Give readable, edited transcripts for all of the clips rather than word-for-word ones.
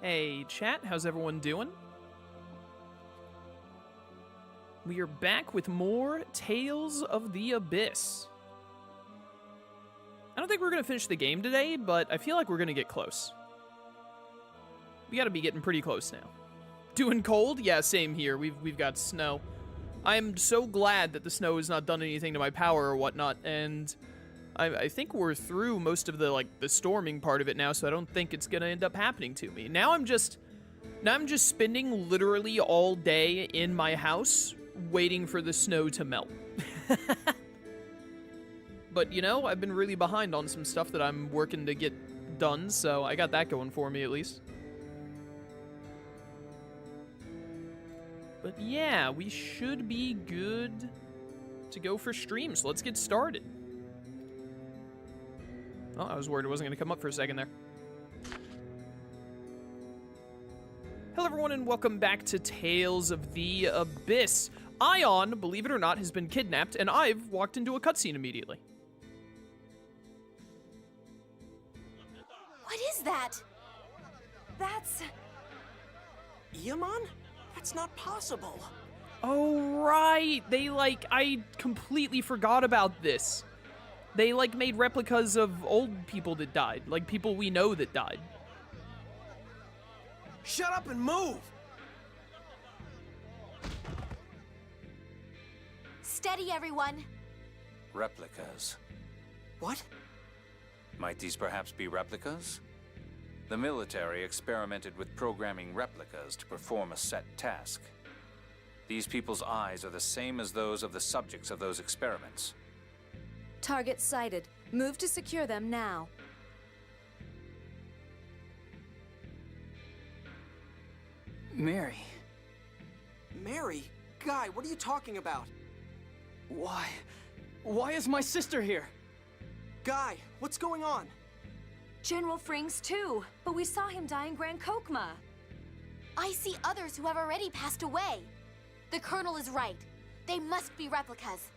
Hey, chat, how's everyone doing? We are back with more Tales of the Abyss. I don't think we're going to finish the game today, but I feel like we're going to get close. We got to be getting pretty close now. Doing cold? Yeah, same here. We've got snow. I'm so glad that the snow has not done anything to my power or whatnot, and I think we're through most of the storming part of it now, so I don't think it's gonna end up happening to me. Now I'm just spending literally all day in my house waiting for the snow to melt. But you know, I've been really behind on some stuff that I'm working to get done, so I got that going for me at least. But yeah, we should be good to go for stream, so let's get started. Oh, I was worried it wasn't going to come up for a second there. Hello everyone and welcome back to Tales of the Abyss. Ion, believe it or not, has been kidnapped, and I've walked into a cutscene immediately. What is that? That's... Yaman? That's not possible. Oh, right. I completely forgot about this. They, made replicas of old people that died. Like, people we know that died. Shut up and move! Steady, everyone. Replicas. What? Might these perhaps be replicas? The military experimented with programming replicas to perform a set task. These people's eyes are the same as those of the subjects of those experiments. Target sighted. Move to secure them now. Mary. Mary? Guy, what are you talking about? Why? Why is my sister here? Guy, what's going on? General Frings too, but we saw him die in Grand Kokma. I see others who have already passed away. The Colonel is right. They must be replicas.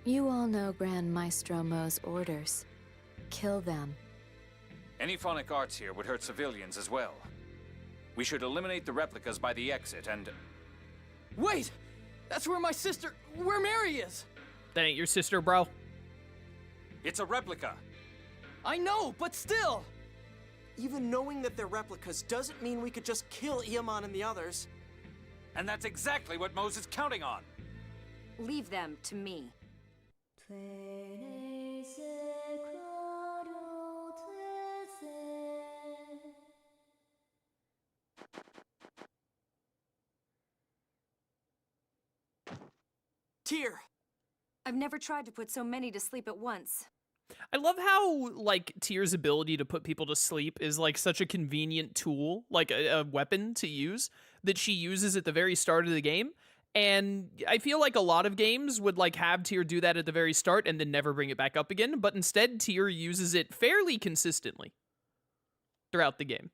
You all know Grand Maestro Mo's orders. Kill them. Any phonic arts here would hurt civilians as well. We should eliminate the replicas by the exit and... Wait! That's where where Mary is! That ain't your sister, bro. It's a replica! I know, but still! Even knowing that they're replicas doesn't mean we could just kill Yaman and the others. And that's exactly what Mose is counting on! Leave them to me. Tyr! I've never tried to put so many to sleep at once. I love how, Tyr's ability to put people to sleep is, such a convenient tool, a weapon to use, that she uses at the very start of the game. And I feel like a lot of games would, have Tyr do that at the very start and then never bring it back up again, but instead Tyr uses it fairly consistently throughout the game.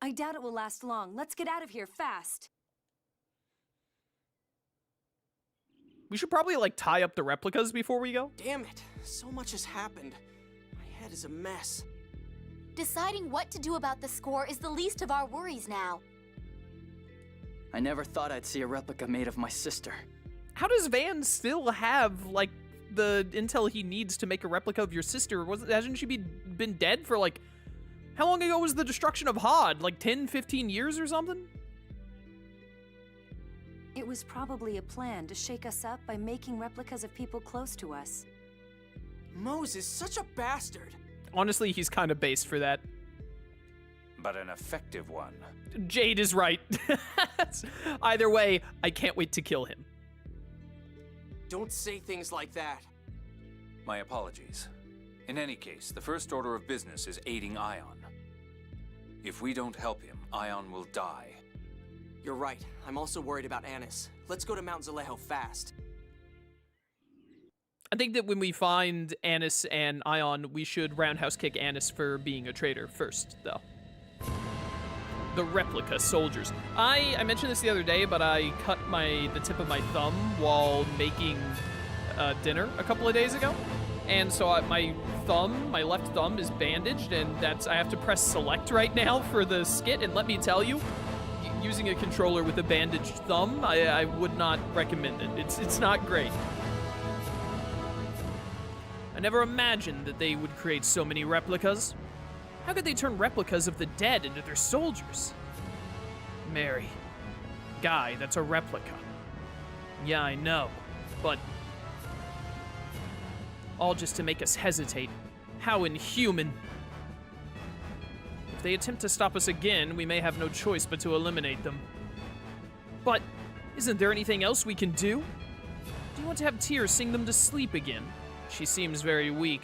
I doubt it will last long. Let's get out of here fast. We should probably, tie up the replicas before we go. Damn it, so much has happened. My head is a mess. Deciding what to do about the score is the least of our worries now. I never thought I'd see a replica made of my sister. How does Van still have, the intel he needs to make a replica of your sister? Hasn't she been dead for, how long ago was the destruction of Hod? 10, 15 years or something? It was probably a plan to shake us up by making replicas of people close to us. Mose is such a bastard. Honestly, he's kind of based for that. But an effective one. Jade is right. Either way, I can't wait to kill him. Don't say things like that. My apologies. In any case, the first order of business is aiding Ion. If we don't help him, Ion will die. You're right. I'm also worried about Annis. Let's go to Mount Zalejo fast. I think that when we find Annis and Ion, we should roundhouse kick Annis for being a traitor first, though. The replica soldiers. I mentioned this the other day, but I cut the tip of my thumb while making dinner a couple of days ago. And so my thumb, my left thumb is bandaged, and I have to press select right now for the skit, and let me tell you, using a controller with a bandaged thumb, I would not recommend it. It's not great. I never imagined that they would create so many replicas. How could they turn replicas of the dead into their soldiers? Mary. Guy, that's a replica. Yeah, I know, but... all just to make us hesitate. How inhuman. If they attempt to stop us again, we may have no choice but to eliminate them. But, isn't there anything else we can do? Do you want to have Tears sing them to sleep again? She seems very weak.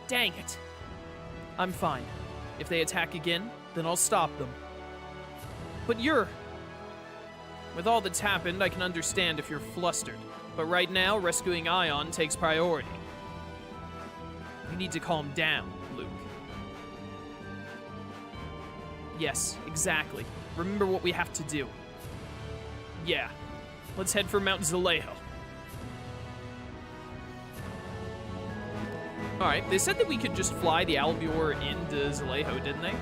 Dang it. I'm fine. If they attack again, then I'll stop them. But you're... with all that's happened, I can understand if you're flustered. But right now, rescuing Ion takes priority. You need to calm down, Luke. Yes, exactly. Remember what we have to do. Yeah. Let's head for Mount Zalejo. Alright, they said that we could just fly the Albior into Zalejo, didn't they?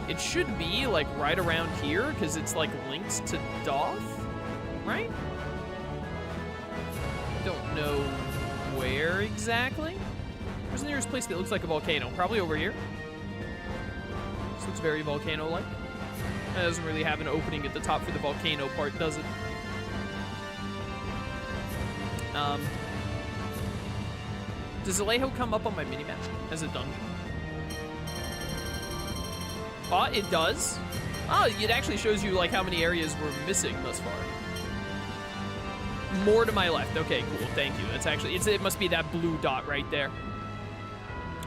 It should be, like, right around here, because it's, like, linked to Doth, right? I don't know where exactly. Where's the nearest place that looks like a volcano? Probably over here. This looks very volcano-like. It doesn't really have an opening at the top for the volcano part, does it? Does Zalejo come up on my minimap as a dungeon? Oh, it does. Oh, it actually shows you like how many areas we're missing thus far. More to my left. Okay, cool. Thank you. That's actually, it must be that blue dot right there.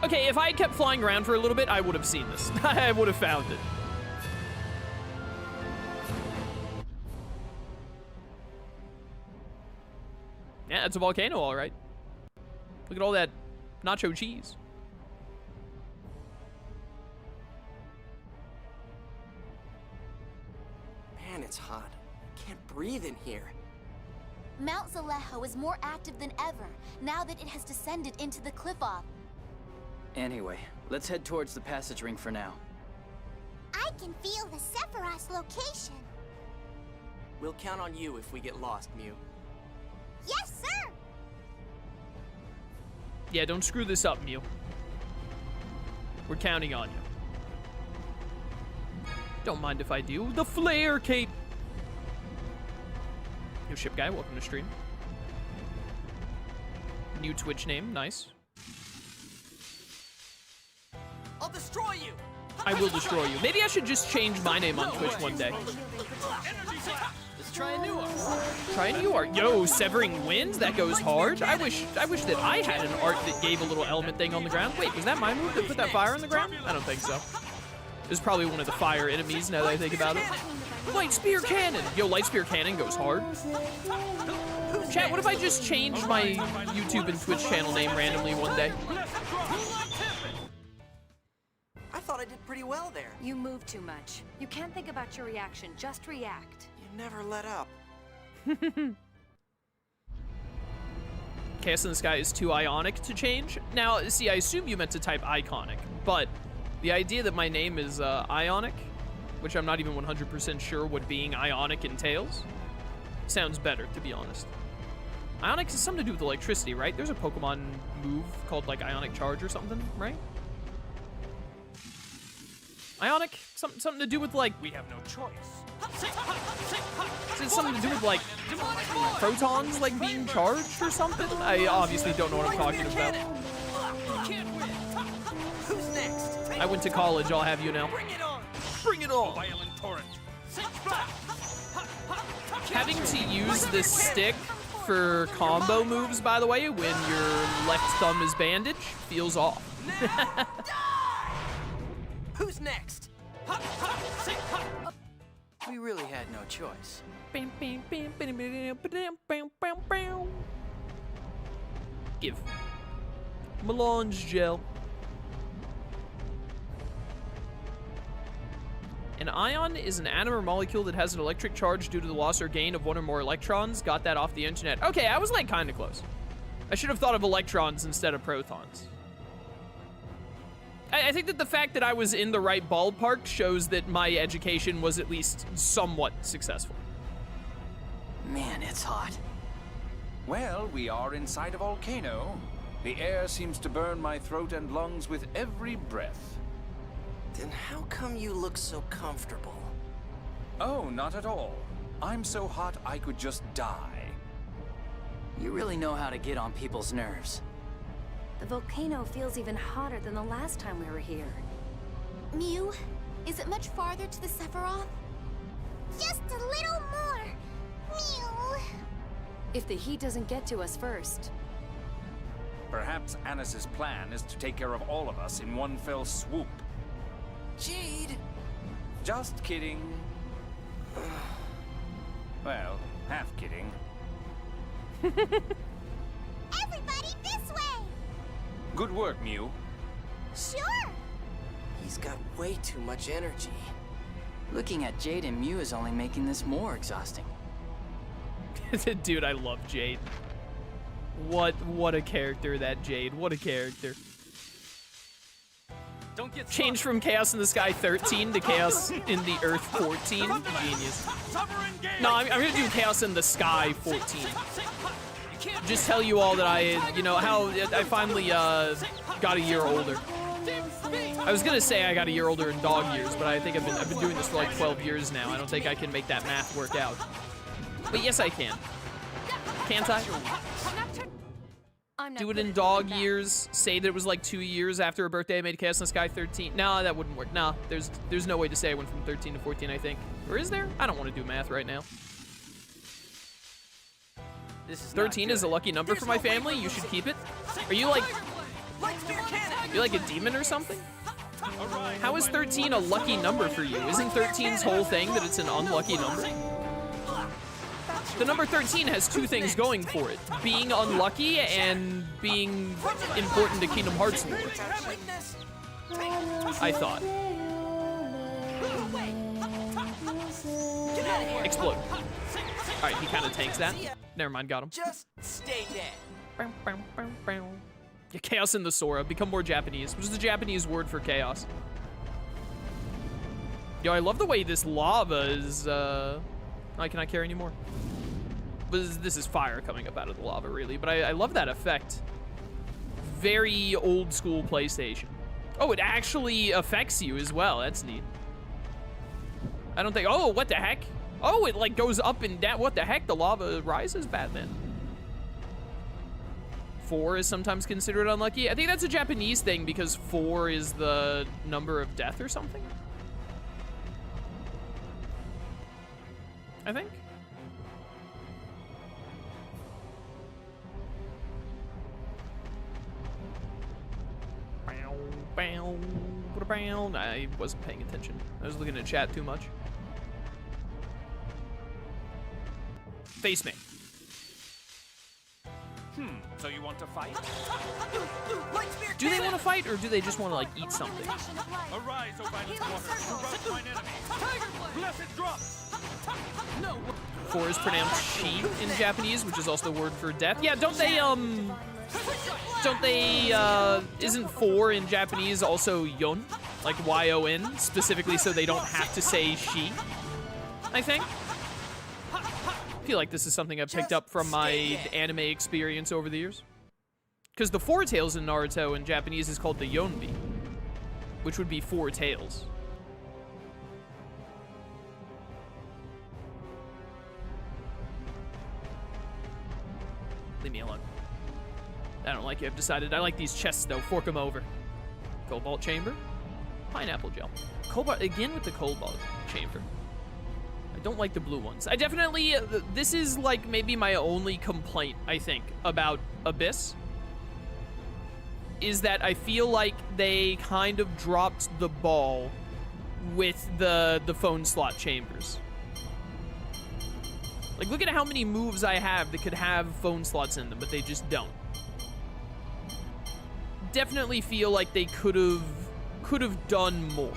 Okay, if I kept flying around for a little bit, I would have seen this. I would have found it. Yeah, it's a volcano, all right. Look at all that nacho cheese. Man, it's hot. I can't breathe in here. Mount Zalejo is more active than ever, now that it has descended into the cliff-off. Anyway, let's head towards the passage ring for now. I can feel the Sephiroth's location. We'll count on you if we get lost, Mew. Yes, sir! Yeah, don't screw this up, Mew. We're counting on you. Don't mind if I do. The flare cape! Yo, Ship Guy, welcome to stream. New Twitch name, nice. I'll destroy you! I will destroy you. Maybe I should just change my name on Twitch one day. Let's try a new one. Try a new art. Yo, Severing Winds? That goes hard. I wish that I had an art that gave a little element thing on the ground. Wait, was that my move that put that fire on the ground? I don't think so. It was probably one of the fire enemies now that I think about it. Light Spear Cannon! Yo, Light Spear Cannon goes hard. Chat, what if I just change my YouTube and Twitch channel name randomly one day? I thought I did pretty well there. You move too much. You can't think about your reaction, just react. You never let up. Chaos in the Sky is too ionic to change. Now, see, I assume you meant to type iconic, but the idea that my name is ionic, which I'm not even 100% sure what being ionic entails, sounds better, to be honest. Ionic has something to do with electricity, right? There's a Pokemon move called, like, Ionic Charge or something, right? Ionic? Something to do with, like... We have no choice. Is it something to do with, like, protons, like, being charged or something? I obviously don't know what I'm talking about. Who's next? I went to college, I'll have you know. Bring it on! Bring it on! Violent torrent. Having to use this stick for combo moves, by the way, when your left thumb is bandaged, feels off. Who's next? We really had no choice. Give. Melange gel. An ion is an atom or molecule that has an electric charge due to the loss or gain of one or more electrons. Got that off the internet. Okay, I was like kind of close. I should have thought of electrons instead of protons. I think that the fact that I was in the right ballpark shows that my education was at least somewhat successful. Man, it's hot. Well, we are inside a volcano. The air seems to burn my throat and lungs with every breath. Then how come you look so comfortable? Oh, not at all. I'm so hot I could just die. You really know how to get on people's nerves. The volcano feels even hotter than the last time we were here. Mew, is it much farther to the Sephiroth? Just a little more. Mew. If the heat doesn't get to us first. Perhaps Anis's plan is to take care of all of us in one fell swoop. Jade! Just kidding. Well, half kidding. Everybody this way. Good work, Mew. Sure. He's got way too much energy. Looking at Jade and Mew is only making this more exhausting. Dude, I love Jade. What a character, that Jade. What a character. Don't get Change from Chaos in the Sky 13 to Chaos in the Earth 14. Genius. No, I'm gonna do Chaos in the Sky 14. Just tell you all that how I finally got a year older. I was gonna say I got a year older in dog years, but I think I've been doing this for like 12 years now. I don't think I can make that math work out. But yes, I can. Can't I? I'm not Do it good in at dog doing that. years. Say that it was like 2 years after her birthday I made Chaos in the Sky 13. No, that wouldn't work. No, there's no way to say I went from 13 to 14, I think. Or is there? I don't want to do math right now. This is 13 is a lucky number for my family. You should keep it. Are you like... You're like a demon or something? How is 13 a lucky number for you? Isn't 13's whole thing that it's an unlucky number? The number 13 has two things going for it. Being unlucky and being important to Kingdom Hearts lore. I thought. Explode. Alright, he kind of tanks that. Never mind, got him. Just stay dead. Yeah, Chaos in the Sora. Become more Japanese. Which is the Japanese word for chaos. Yo, I love the way this lava is, I cannot carry anymore. But this is fire coming up out of the lava, really. But I love that effect. Very old school PlayStation. Oh, it actually affects you as well. That's neat. I don't think... Oh, what the heck? Oh, it like goes up and down. What the heck? The lava rises, Batman. 4 is sometimes considered unlucky. I think that's a Japanese thing because 4 is the number of death or something. I think. I wasn't paying attention. I was looking at chat too much. Face me. So you want to fight? Do they want to fight or do they just want to like eat something? Arise, O violent waters, corrupt mine enemy. Blessed drop! No. 4 is pronounced she in Japanese, which is also the word for death. Yeah, don't they, isn't 4 in Japanese also yon? Like Y-O-N, specifically so they don't have to say she, I think. I feel like this is something I've picked up from my anime experience over the years. Because the 4 tails in Naruto in Japanese is called the Yonbi, which would be 4 tails. Leave me alone. I don't like you, I've decided. I like these chests though, fork them over. Cobalt chamber, pineapple gel. Cobalt, again with the cobalt chamber. I don't like the blue ones. I definitely, this is like maybe my only complaint, I think, about Abyss. Is that I feel like they kind of dropped the ball with the phone slot chambers. Like, look at how many moves I have that could have phone slots in them, but they just don't. Definitely feel like they could have done more.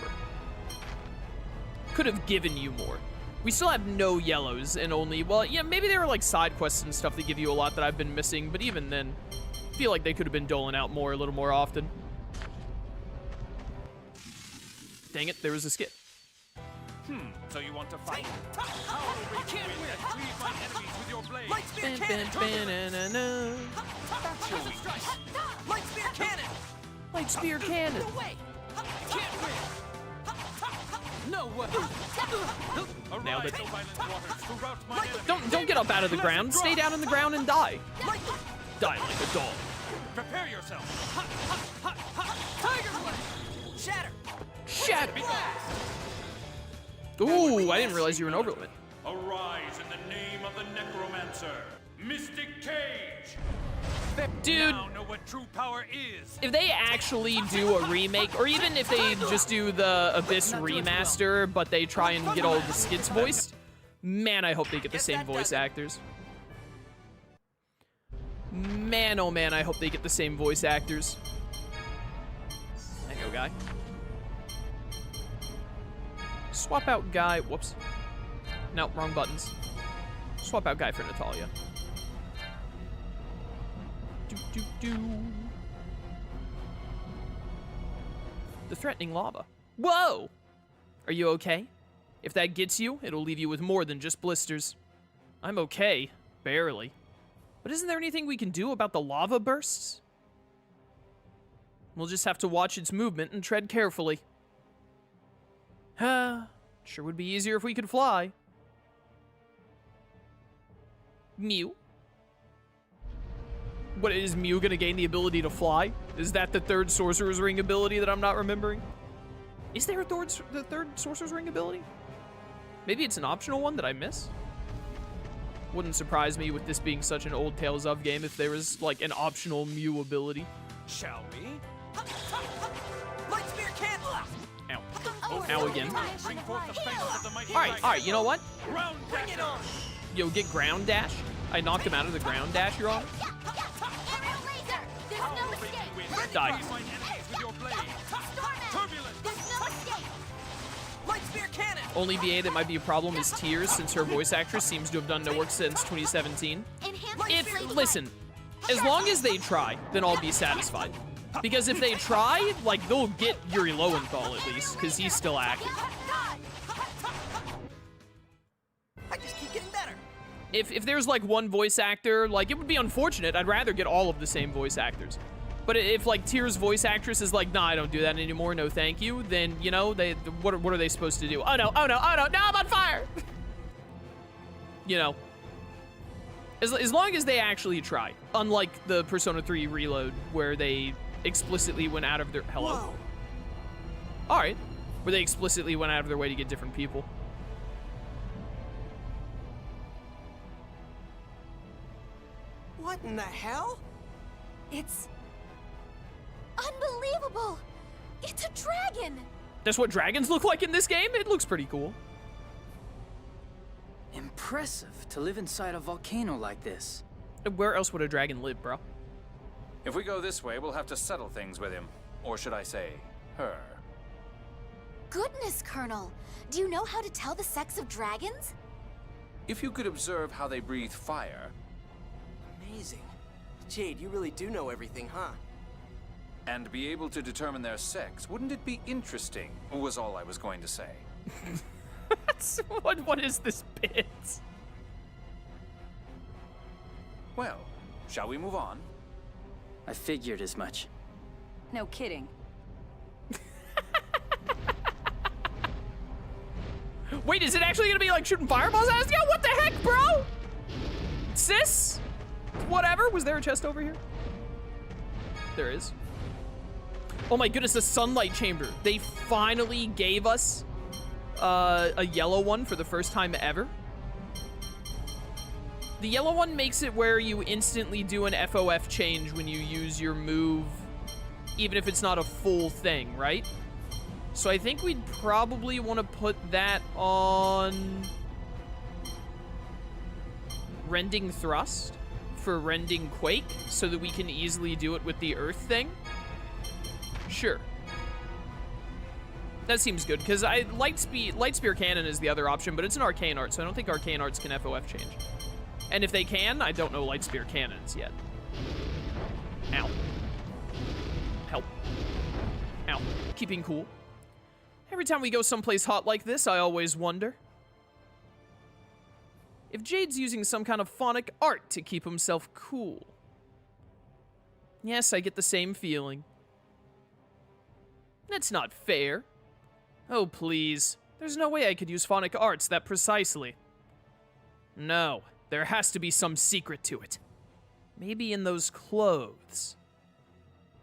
Could have given you more. We still have no yellows and only, well, yeah, maybe there are like side quests and stuff that give you a lot that I've been missing, but even then, Feel like they could have been doling out more a little more often. Dang it, there was a skip. So you want to fight? You can't win! Leave my enemies with your blade. Lightspear cannon! Ba-na-na-na. Triple strike! Lightspear cannon! Light spear cannon. No way! You can't win! No way! Nailed it. Arise, O violent waters, to rout my enemies. Don't get up out of the ground. Stay down in the ground and die. Die like a dog. Prepare yourself. Tiger Blade! Shatter! Shatter. Ooh, I didn't realize you were an overlimit. Arise in the name of the Necromancer, Mystic Cage! Dude, Now know what true power is. if they actually do a remake, or even if they just do the Abyss remaster, but they try and get all the skits voiced, man, I hope they get the same voice actors. Man, oh man, I hope they get the same voice actors. There you go, guy. Swap out guy. Whoops. No, wrong buttons. Swap out guy for Natalia. Do. The threatening lava. Whoa! Are you okay? If that gets you, it'll leave you with more than just blisters. I'm okay. Barely. But isn't there anything we can do about the lava bursts? We'll just have to watch its movement and tread carefully. Sure would be easier if we could fly. Mew? What, is Mew gonna gain the ability to fly? Is that the third Sorcerer's Ring ability that I'm not remembering? Is there the third Sorcerer's Ring ability? Maybe it's an optional one that I miss? Wouldn't surprise me with this being such an old Tales of game if there was, like, an optional Mew ability. Shall we? Lightspear cannon! Ow. Ow again. Bring forth the faces of the mighty Alright, you know what? Ground Bring it on! Yo, get ground dash. I knocked him out of the ground dash, you're on? Aerial laser! There's no escape! Die. Leave my enemies with your blade. Storm Turbulence. There's no escape! Lightspear cannon! Only VA that might be a problem is Tears, since her voice actress seems to have done no work since 2017. Listen, as long as they try, then I'll be satisfied. Because if they try, like, they'll get Yuri Lowenthal at least, because he's still active. I just keep getting better! If there's, like, one voice actor, like, it would be unfortunate. I'd rather get all of the same voice actors. But if, like, Tears' voice actress is like, nah, I don't do that anymore, no thank you, then, you know, what are they supposed to do? Oh no, no, I'm on fire! You know. As long as they actually try. Unlike the Persona 3 Reload, where they explicitly went out of their... Hello? Whoa. Alright. Where they explicitly went out of their way to get different people. What in the hell? It's unbelievable! It's a dragon! That's what dragons look like in this game? It looks pretty cool. Impressive to live inside a volcano like this. Where else would a dragon live, bro? If we go this way, we'll have to settle things with him. Or should I say, her. Goodness, Colonel! Do you know how to tell the sex of dragons? If you could observe how they breathe fire, Amazing. Jade, you really do know everything, huh? and be able to determine their sex, wouldn't it be interesting? Was all I was going to say. What is this bit? Well, shall we move on? I figured as much. No kidding. Wait, is it actually gonna be like shooting fireballs at us? Yeah, what the heck, bro? Sis? Whatever. Was there a chest over here? There is. Oh my goodness, a sunlight chamber. They finally gave us a yellow one for the first time ever. The yellow one makes it where you instantly do an FOF change when you use your move, even if it's not a full thing, right? So I think we'd probably want to put that on Rending Thrust for Rending Quake so that we can easily do it with the Earth thing. Sure. That seems good, because Light Spear Cannon is the other option, but it's an Arcane Art, so I don't think Arcane Arts can FOF change. And if they can, I don't know Light Spear Cannons yet. Ow. Help. Ow. Keeping cool. Every time we go someplace hot like this, I always wonder if Jade's using some kind of phonic art to keep himself cool. Yes, I get the same feeling. That's not fair. Oh, please. There's no way I could use phonic arts that precisely. No, there has to be some secret to it. Maybe in those clothes.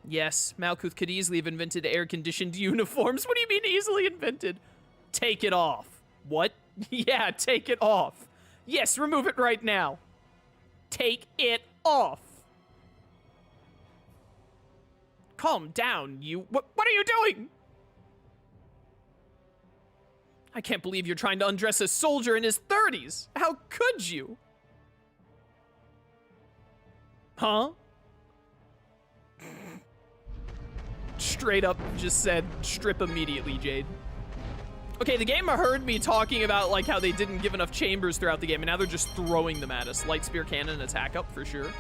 Yes, Malkuth could easily have invented air-conditioned uniforms. What do you mean easily invented? Take it off. What? Yeah, take it off. Yes, remove it right now. Take it off. Calm down, you. What are you doing? I can't believe you're trying to undress a soldier in his 30s. How could you? Huh? Straight up just said, strip immediately, Jade. Okay, the game heard me talking about like how they didn't give enough chambers throughout the game, and now they're just throwing them at us. Light spear cannon, attack up for sure.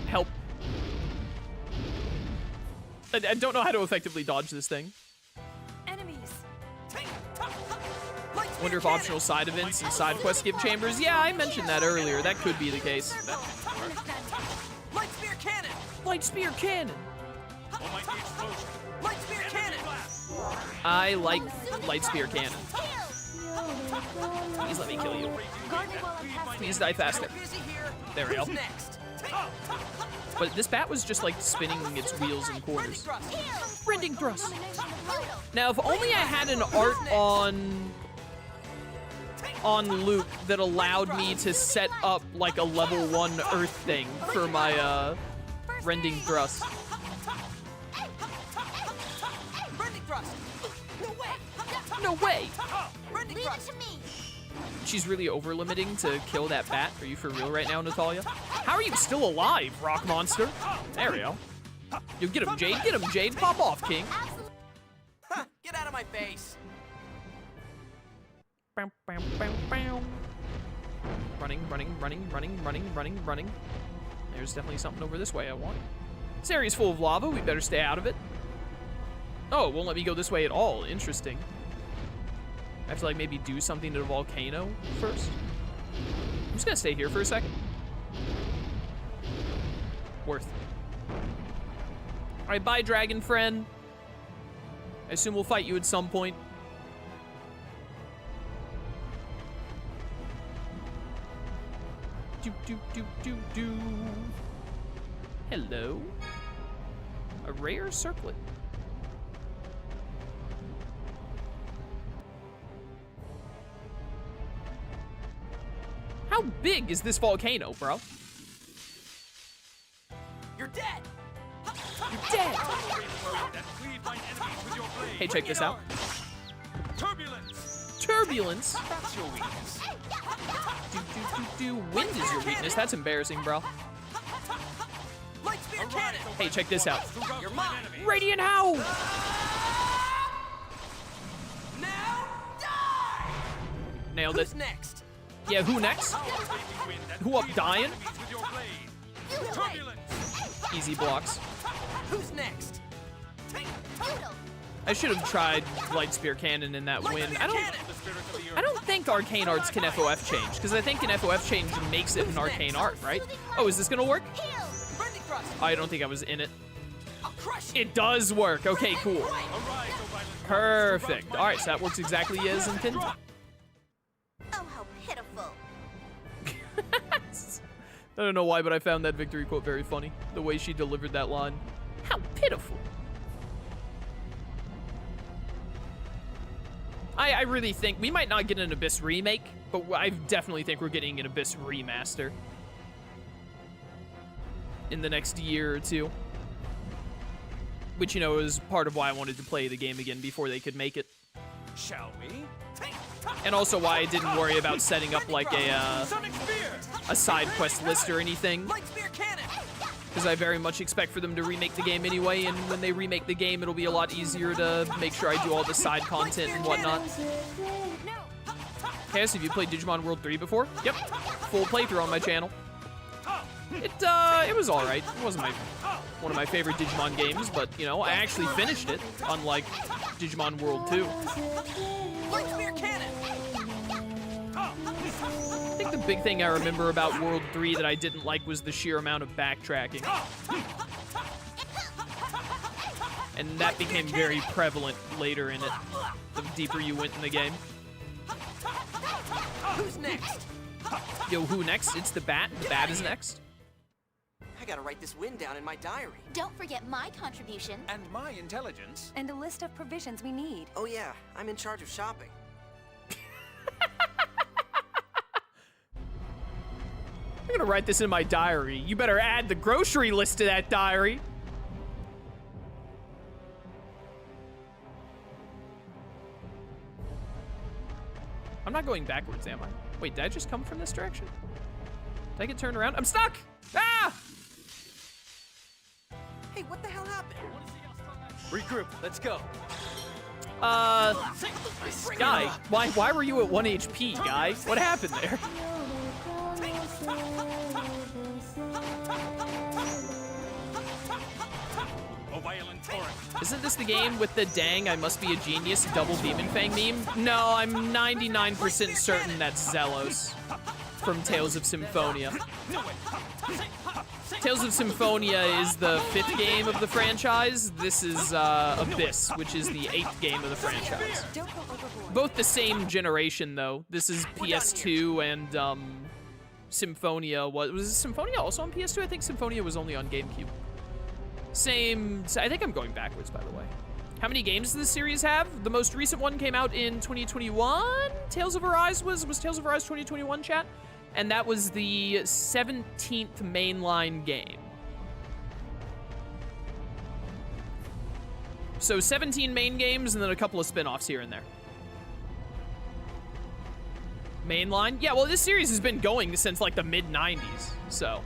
Help. I don't know how to effectively dodge this thing. Enemies. Wonder if optional side events and side quests give chambers. Yeah, I mentioned that earlier. That could be the case. Light spear cannon. Light spear cannon. Almighty explosion. Light spear cannon. I like light spear cannon. Please let me kill you. Please die faster. Busy here. There we go. Who's next? But this bat was just like spinning its wheels in corners. Rending thrust. Now, if only I had an art on Luke that allowed me to set up like a level 1 earth thing for my rending thrust. Rending thrust. No way. No way. Rending Leave it thrust. to me. She's really over limiting to kill that bat. Are you for real right now, Natalia? How are you still alive, rock monster? There we go. You get him, Jade. Get him, Jade. Pop off, King. Ha, get out of my face. Bow, bow, bow, bow. Running, running, running, running, running, running, running. There's definitely something over this way I want. This area's full of lava. We better stay out of it. Oh, it won't let me go this way at all. Interesting. I have to, like, maybe do something to the volcano first. I'm just gonna stay here for a second. Worth. All right, bye, dragon friend. I assume we'll fight you at some point. Do, do, do, do, do. Hello. A rare circlet. How big is this volcano, bro? You're dead. You're dead. That cleave mine enemies with your blade. Hey, check this out. Turbulence. Turbulence. That's your weakness. Wind is your weakness. That's embarrassing, bro. Light spear cannon. Hey, check this out. You're mine. Radiant Howl. Now die. Nailed Who's it. next? Yeah, who next? Who up dying? With your blade. Turbulence. Easy blocks. Who's next? I should have tried light spear cannon in that win. I don't think arcane arts can FOF change, because I think an FOF change makes it an arcane art, right? Oh, is this gonna work? Rending thrust. I don't think I was in it. I'll crush you. It does work. Okay, cool. Arise, O violent. Perfect. All right, so that works exactly as intended. Oh, how pitiful. I don't know why, but I found that victory quote very funny. The way she delivered that line. How pitiful. I really think we might not get an Abyss remake, but I definitely think we're getting an Abyss remaster in the next year or two. Which, you know, is part of why I wanted to play the game again before they could make it. Shall we? And also why I didn't worry about setting up like Sonic Spear. a side quest list or anything. Light spear cannon. Because I very much expect for them to remake the game anyway, and when they remake the game, it'll be a lot easier to make sure I do all the side content and whatnot. Cass, have you played Digimon World 3 before? Yep. Full playthrough on my channel. It was alright. It wasn't one of my favorite Digimon games, but, you know, I actually finished it, unlike Digimon World 2. I think the big thing I remember about World 3 that I didn't like was the sheer amount of backtracking. And that became very prevalent later in it, the deeper you went in the game. Who's next? Yo, who next? It's the Bat. The Bat is next. I gotta write this win down in my diary. Don't forget my contribution. And my intelligence. And a list of provisions we need. Oh yeah, I'm in charge of shopping. I'm gonna write this in my diary. You better add the grocery list to that diary. I'm not going backwards, am I? Wait, did I just come from this direction? Did I get turned around? I'm stuck! Ah! Hey, what the hell happened? Regroup. Let's go. Guy, why were you at 1 HP, Guy? What happened there? A violent torrent. Isn't this the game with the dang I must be a genius double Demon Fang meme? No, I'm 99% certain that's Zelos from Tales of Symphonia. Tales of Symphonia is the 5th game of the franchise. This is Abyss, which is the 8th game of the franchise. Don't go overboard. Both the same generation, though. This is PS2 and Symphonia was Symphonia also on PS2? I think Symphonia was only on GameCube. Same, I think I'm going backwards, by the way. How many games does this series have? The most recent one came out in 2021. Tales of Arise was Tales of Arise 2021, chat? And that was the 17th mainline game. So 17 main games and then a couple of spin-offs here and there. Mainline? Yeah, well, this series has been going since like the mid-90s, so.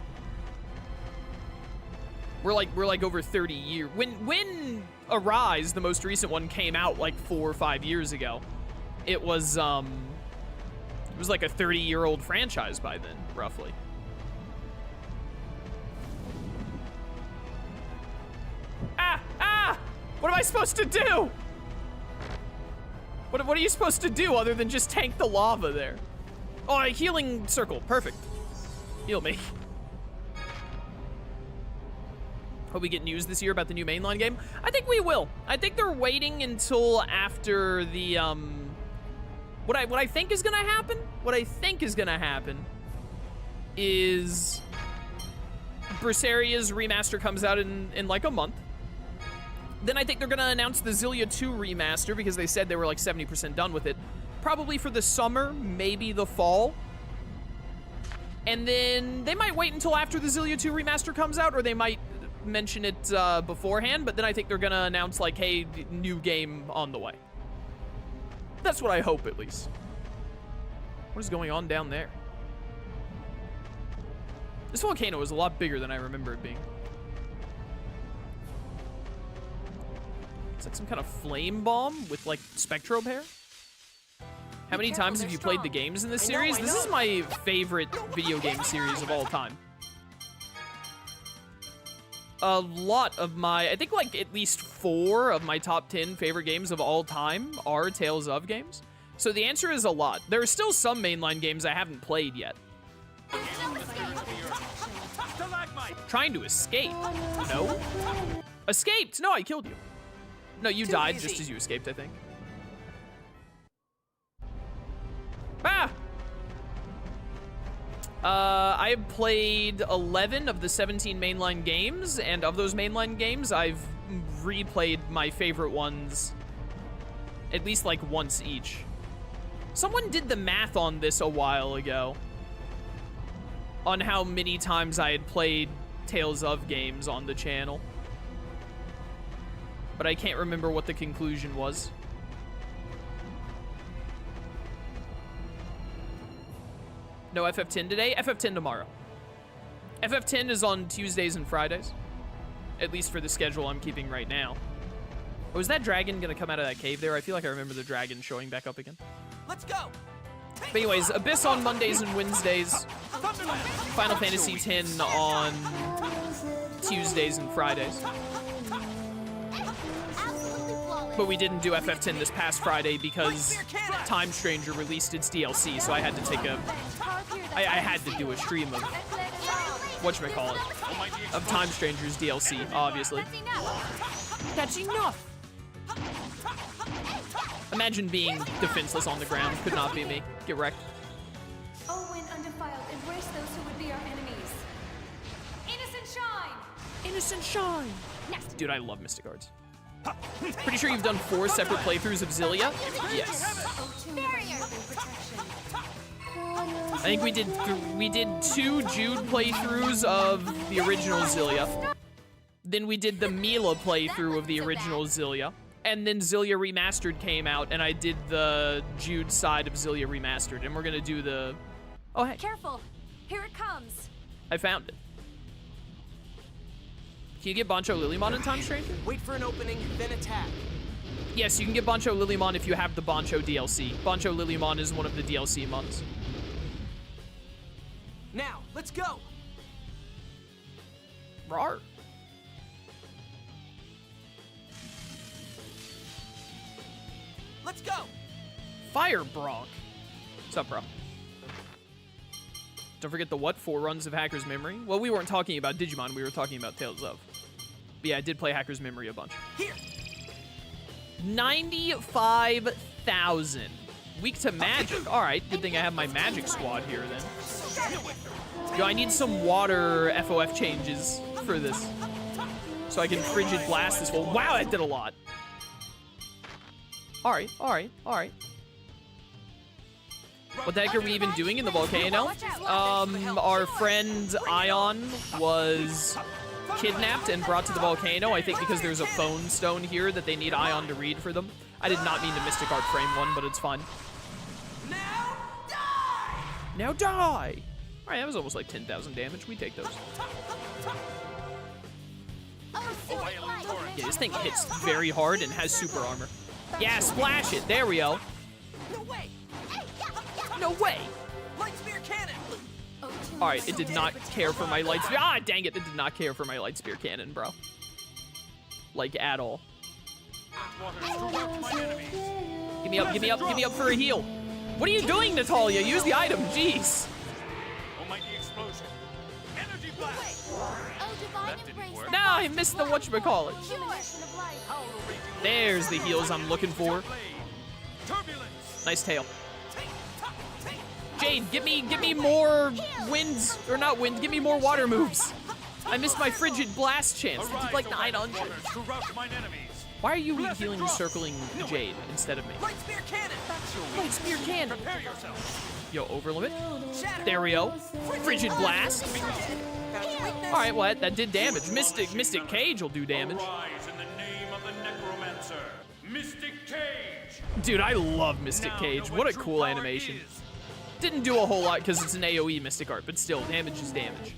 We're like over 30 years. When Arise, the most recent one, came out like 4 or 5 years ago, it was like a 30-year-old franchise by then, roughly. Ah! What am I supposed to do? What are you supposed to do other than just tank the lava there? Oh, a healing circle. Perfect. Heal me. Hope we get news this year about the new mainline game. I think we will. I think they're waiting until after the, what I think is gonna happen? What I think is gonna happen is Berseria's remaster comes out in like a month. Then I think they're gonna announce the Xillia 2 remaster because they said they were like 70% done with it. Probably for the summer, maybe the fall. And then they might wait until after the Xillia 2 remaster comes out, or they might mention it beforehand, but then I think they're gonna announce like, hey, new game on the way. That's what I hope, at least. What is going on down there? This volcano is a lot bigger than I remember it being. It's like some kind of flame bomb with like Spectrobe hair. How many times have you played the games in this series? This is my favorite video game series of all time. A lot of my, I think like at least 4 of my top 10 favorite games of all time are Tales of games. So the answer is a lot. There are still some mainline games I haven't played yet. Trying to escape. No. Escaped. No, I killed you. No, you died just as you escaped, I think. Ah! I have played 11 of the 17 mainline games, and of those mainline games, I've replayed my favorite ones at least like once each. Someone did the math on this a while ago, on how many times I had played Tales of games on the channel. But I can't remember what the conclusion was. No FF10 today, FF10 tomorrow. FF10 is on Tuesdays and Fridays. At least for the schedule I'm keeping right now. Oh, is that dragon gonna come out of that cave there? I feel like I remember the dragon showing back up again. Let's go. But anyways, Abyss on Mondays and Wednesdays. Final Fantasy X on Tuesdays and Fridays. But we didn't do FF10 this past Friday because Time Stranger released its DLC, so I had to take a... I had to do a stream of... whatchamacallit? Of Time Stranger's DLC, obviously. That's enough! Imagine being defenseless on the ground. Could not be me. Get wrecked. Oh, when undefiled, embrace those who would be our enemies. Innocent shine! Innocent shine! Dude, I love Mystic Arts. Pretty sure you've done 4 separate playthroughs of Xillia? Yes. I think we did 2 Jude playthroughs of the original Xillia. Then we did the Mila playthrough of the original Xillia. And then Xillia Remastered came out, and I did the Jude side of Xillia Remastered. And we're gonna do the... Oh, hey. Careful! Here it comes! I found it. Can you get Bancho Lilymon in Time Stranger? Wait for an opening, then attack. Yes, you can get Bancho Lilymon if you have the Bancho DLC. Bancho Lilymon is one of the DLC mods. Now, let's go. Rawr. Let's go. Fire Bronk. What's up, bro? Don't forget the what? 4 runs of Hacker's Memory? Well, we weren't talking about Digimon, we were talking about Tales of. But yeah, I did play Hacker's Memory a bunch. Here. 95,000. Weak to magic. All right, good thing I have my magic squad here then. Yo, I need some water FOF changes for this. So I can Frigid Blast this whole... Wow, that did a lot. All right, all right, all right. What the heck are we even doing in the volcano? Our friend Ion was kidnapped and brought to the volcano, I think because there's a phone stone here that they need Ion to read for them. I did not mean to Mystic Art frame one, but it's fine. Now die! Now die! Alright, that was almost like 10,000 damage. We take those. Yeah, this thing hits very hard and has super armor. Yeah, splash it! There we go. No way! No way! Light spear cannon! Alright, it did not care for my light spear. Ah, dang it, it did not care for my light spear cannon, bro. Like, at all. Give me up, give me up, give me up for a heal. What are you doing, Natalia? Use the item, jeez. Almighty explosion. Energy blast. Nah, I missed the whatchamacallit. There's the heals I'm looking for. Turbulence. Nice tail. Jade, give me more winds, or not wind, give me more water moves. I missed my Frigid Blast chance. I did like 900. Why are you healing circling Jade instead of me? Light spear cannon! Light spear cannon. Prepare yourself. Yo, overlimit. There we go. Frigid Blast. All right, what? That did damage. Mystic Cage will do damage. Rise in the name of the Necromancer, Mystic Cage. Dude, I love Mystic Cage. What a cool animation. Didn't do a whole lot because it's an AoE Mystic Art, but still, damage is damage.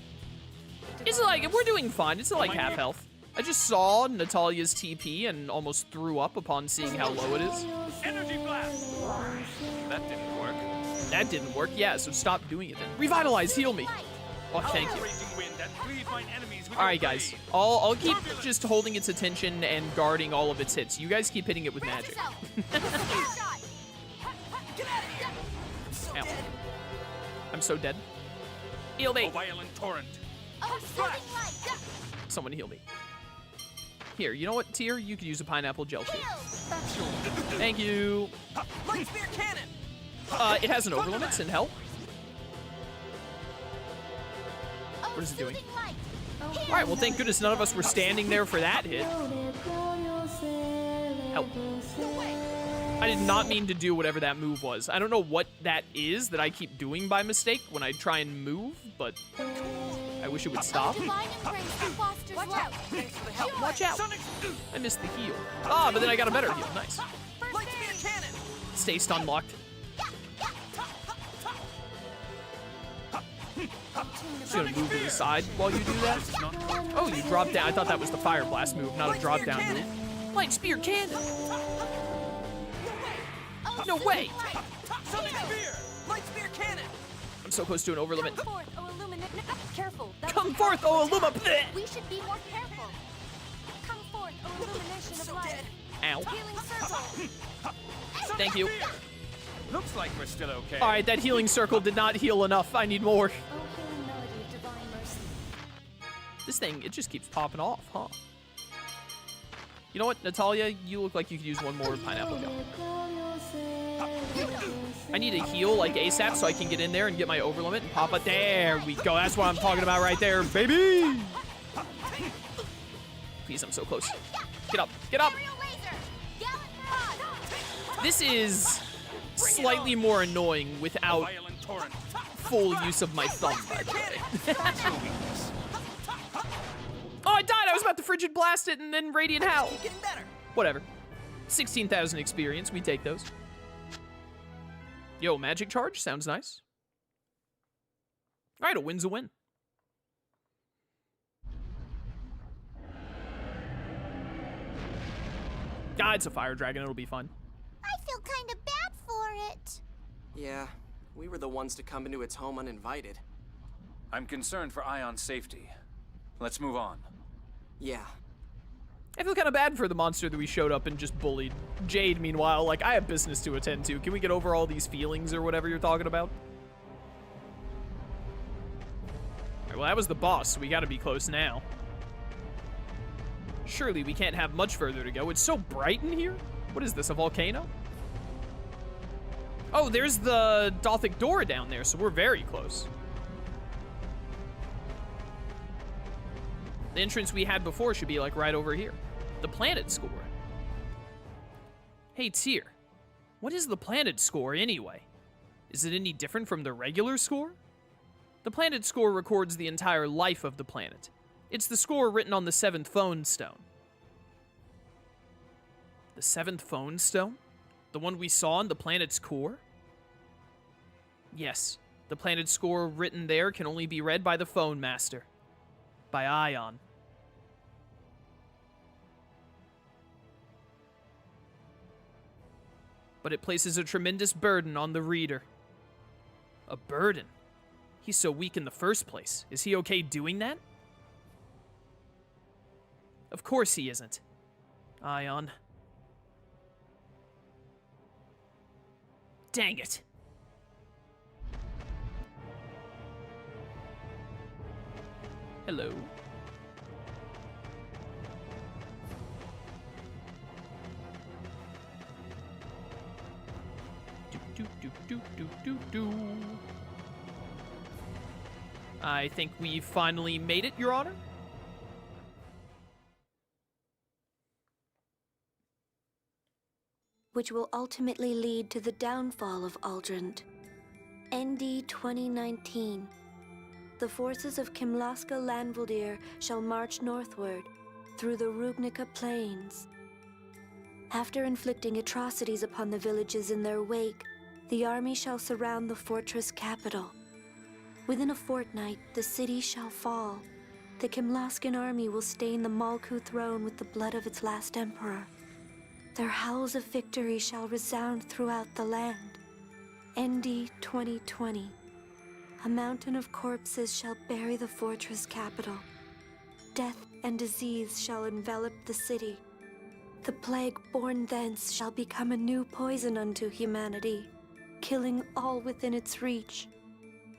It's like, we're doing fine. It's like half health. I just saw Natalia's TP and almost threw up upon seeing how low it is. Energy blast. That didn't work. That didn't work. Yeah, so stop doing it then. Revitalize, heal me. Oh, thank you. All right, guys. I'll keep just holding its attention and guarding all of its hits. You guys keep hitting it with magic. Ow. I'm so dead. Heal me. A violent torrent. Someone heal me. Here, you know what, Tyr? You could use a pineapple gel too. Thank you. Light spear cannon! It has an overlimits in hell. What is it doing? All right, well, thank goodness none of us were standing there for that hit. Help. I did not mean to do whatever that move was. I don't know what that is that I keep doing by mistake when I try and move, but I wish it would stop. Watch out. I missed the heal. Ah, but then I got a better heal. Nice. Stay stun locked. Just gonna move to the side while you do that. Oh, you drop down. I thought that was the Fire Blast move, not a drop down move. Light Spear Cannon. No way. I'm so close to an over limit. Come forth, O Careful. that Come was forth, powerful O attack. Illuma! We should be more careful. Come forth, O illumination of light. Ow. Healing circle. Thank you. Looks like we're still okay. Alright, that healing circle did not heal enough. I need more. Oh, healing melody of divine mercy. This thing, it just keeps popping off, huh? You know what, Natalia? You look like you could use one more pineapple gum. I need a heal like ASAP so I can get in there and get my overlimit and pop it. There we go. That's what I'm talking about right there, baby. Please, I'm so close. Get up. Get up. Aerial laser. Gallant rod. This is slightly more annoying without Violent torrent. full use of my thumb, by the way. Oh, I died. I was about to frigid blast it and then radiant howl. Getting better. Whatever. 16,000 experience. We take those. Yo, magic charge. Sounds nice. All right, a win's a win. Ah, it's a fire dragon. It'll be fun. I feel kind of bad for it. Yeah, we were the ones to come into its home uninvited. I'm concerned for Ion's safety. Let's move on. Yeah. I feel kind of bad for the monster that we showed up and just bullied. Jade, meanwhile, like, I have business to attend to. Can we get over all these feelings or whatever you're talking about? All right, well, that was the boss, so we gotta be close now. Surely we can't have much further to go. It's so bright in here. What is this, a volcano? Oh, there's the Dothic door down there, so we're very close. The entrance we had before should be, like, right over here. The planet score. Hey, Tyr. What is the planet score, anyway? Is it any different from the regular score? The planet score records the entire life of the planet. It's the score written on the 7th phone stone. The 7th phone stone? The one we saw in the planet's core? Yes, the planet's score written there can only be read by the phone master. By Ion. But it places a tremendous burden on the reader. A burden? He's so weak in the first place. Is he okay doing that? Of course he isn't. Ion. Dang it. Hello. I think we finally made it, Your Honor. Which will ultimately lead to the downfall of Aldrand. ND 2019. The forces of Kimlaska Lanvaldir shall march northward through the Rubnica Plains. After inflicting atrocities upon the villages in their wake, the army shall surround the fortress capital. Within a fortnight, the city shall fall. The Kimlaskan army will stain the Malku throne with the blood of its last emperor. Their howls of victory shall resound throughout the land. ND 2020. A mountain of corpses shall bury the fortress capital. Death and disease shall envelop the city. The plague born thence shall become a new poison unto humanity, killing all within its reach.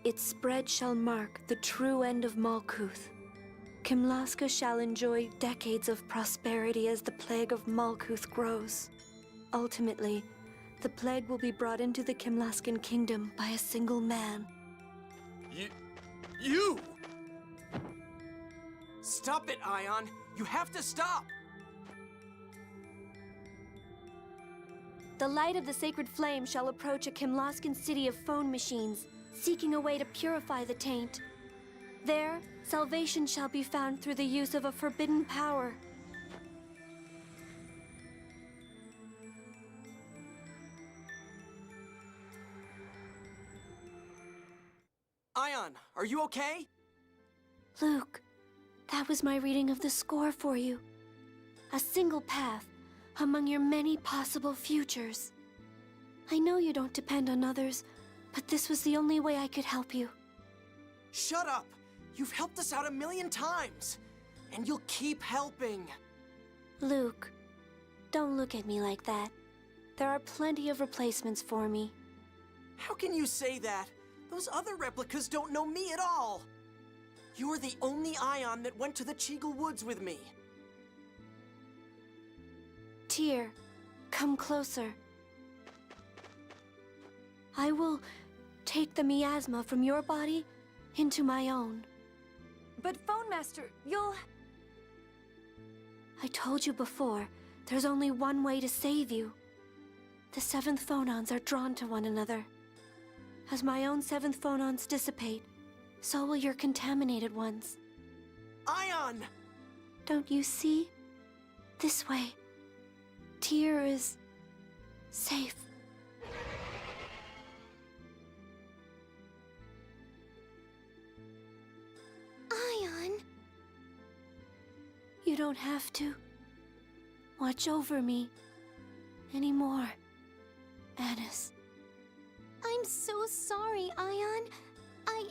Its spread shall mark the true end of Malkuth. Kimlaska shall enjoy decades of prosperity as the plague of Malkuth grows. Ultimately, the plague will be brought into the Kimlaskan kingdom by a single man. You! Stop it, Ion! You have to stop! The light of the sacred flame shall approach a Kimlaskan city of phone machines, seeking a way to purify the taint. There, salvation shall be found through the use of a forbidden power. Ion, are you okay? Luke, that was my reading of the score for you. A single path among your many possible futures. I know you don't depend on others, But this was the only way I could help you. Shut up! You've helped us out 1,000,000 times! And you'll keep helping! Luke, don't look at me like that. There are plenty of replacements for me. How can you say that? Those other replicas don't know me at all! You're the only Ion that went to the Cheagle Woods with me. Tyr, come closer. I will take the miasma from your body into my own. But Phone Master, you'll... I told you before, there's only one way to save you. The 7th phonons are drawn to one another. As my own 7th phonons dissipate, so will your contaminated ones. Ion! Don't you see? This way. Tyr is... safe. Ion. You don't have to watch over me anymore, Anis. I'm so sorry, Ion. I...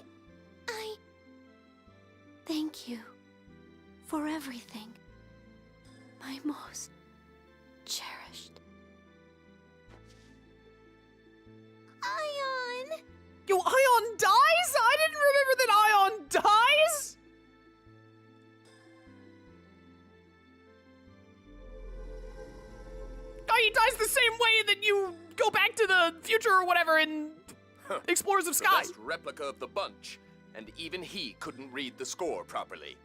Thank you for everything, my most cherished. Ion! Yo, Ion dies? I didn't remember that Ion dies! Oh, he dies the same way that you go back to the future or whatever in Explorers of The Sky. best replica of the bunch, and even he couldn't read the score properly.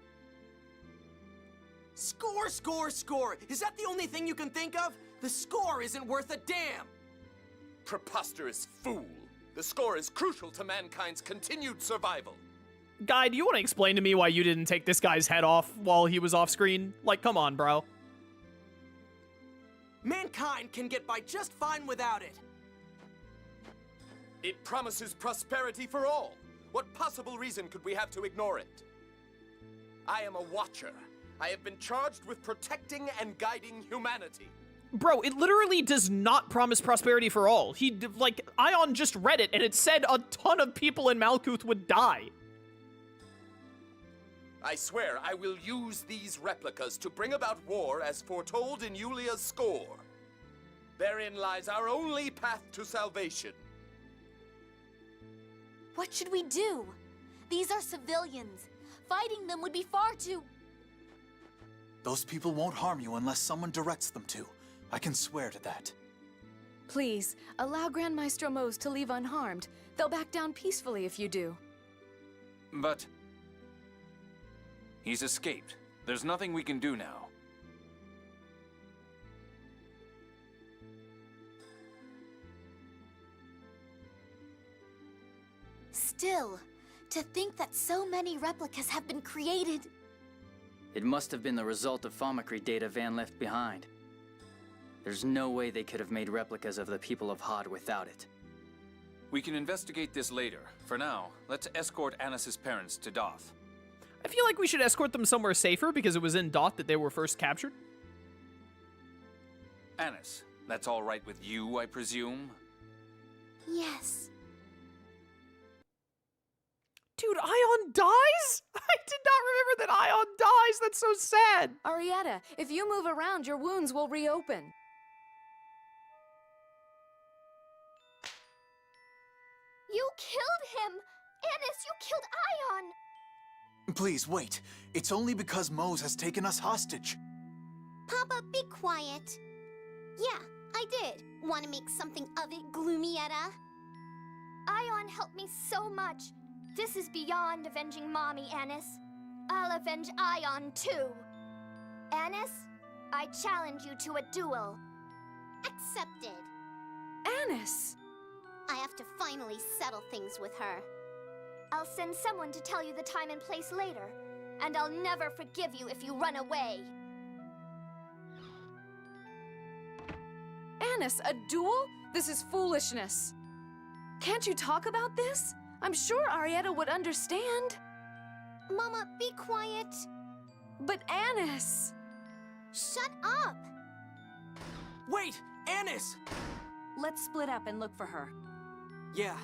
Score, score, score! Is that the only thing you can think of? The score isn't worth a damn! Preposterous fool! The score is crucial to mankind's continued survival. Guy, do you want to explain to me why you didn't take this guy's head off while he was off screen? Like, come on, bro. Mankind can get by just fine without it. It promises prosperity for all. What possible reason could we have to ignore it? I am a watcher. I have been charged with protecting and guiding humanity. Bro, it literally does not promise prosperity for all. Like, Ion just read it, and it said a ton of people in Malkuth would die. I swear I will use these replicas to bring about war as foretold in Yulia's score. Therein lies our only path to salvation. What should we do? These are civilians. Fighting them would be far too... Those people won't harm you unless someone directs them to. I can swear to that. Please, allow Grand Maestro Mose to leave unharmed. They'll back down peacefully if you do. But he's escaped. There's nothing we can do now. Still, to think that so many replicas have been created... It must have been the result of Thaumacrine data Van left behind. There's no way they could have made replicas of the people of Hod without it. We can investigate this later. For now, let's escort Anis's parents to Doth. I feel like we should escort them somewhere safer because it was in Doth that they were first captured. Anis, that's all right with you, I presume? Yes. Dude, Ion dies? I did not remember that Ion dies. That's so sad. Arietta, if you move around, your wounds will reopen. You killed him! Anis, you killed Ion! Please, wait. It's only because Mose has taken us hostage. Papa, be quiet. Yeah, I did. Want to make something of it, Gloomietta? Ion helped me so much. This is beyond avenging Mommy, Anis. I'll avenge Ion, too. Anis, I challenge you to a duel. Accepted. Anis! I have to finally settle things with her. I'll send someone to tell you the time and place later, and I'll never forgive you if you run away. Anis, a duel? This is foolishness. Can't you talk about this? I'm sure Arietta would understand. Mama, be quiet. But Anis! Shut up! Wait, Anis! Let's split up and look for her. Yeah,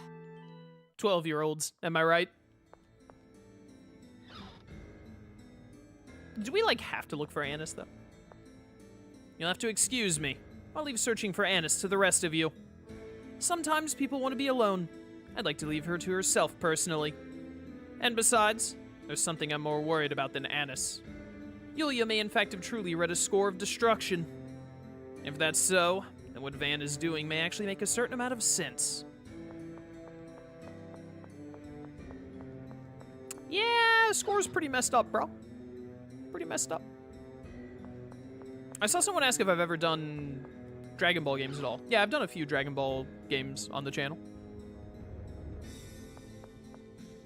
12-year-olds, am I right? Do we, like, have to look for Annis, though? You'll have to excuse me. I'll leave searching for Annis to the rest of you. Sometimes people want to be alone. I'd like to leave her to herself, personally. And besides, there's something I'm more worried about than Annis. Yulia may in fact have truly read a score of destruction. If that's so, then what Van is doing may actually make a certain amount of sense. Yeah, score's pretty messed up, bro. Pretty messed up. I saw someone ask if I've ever done Dragon Ball games at all. Yeah, I've done a few Dragon Ball games on the channel.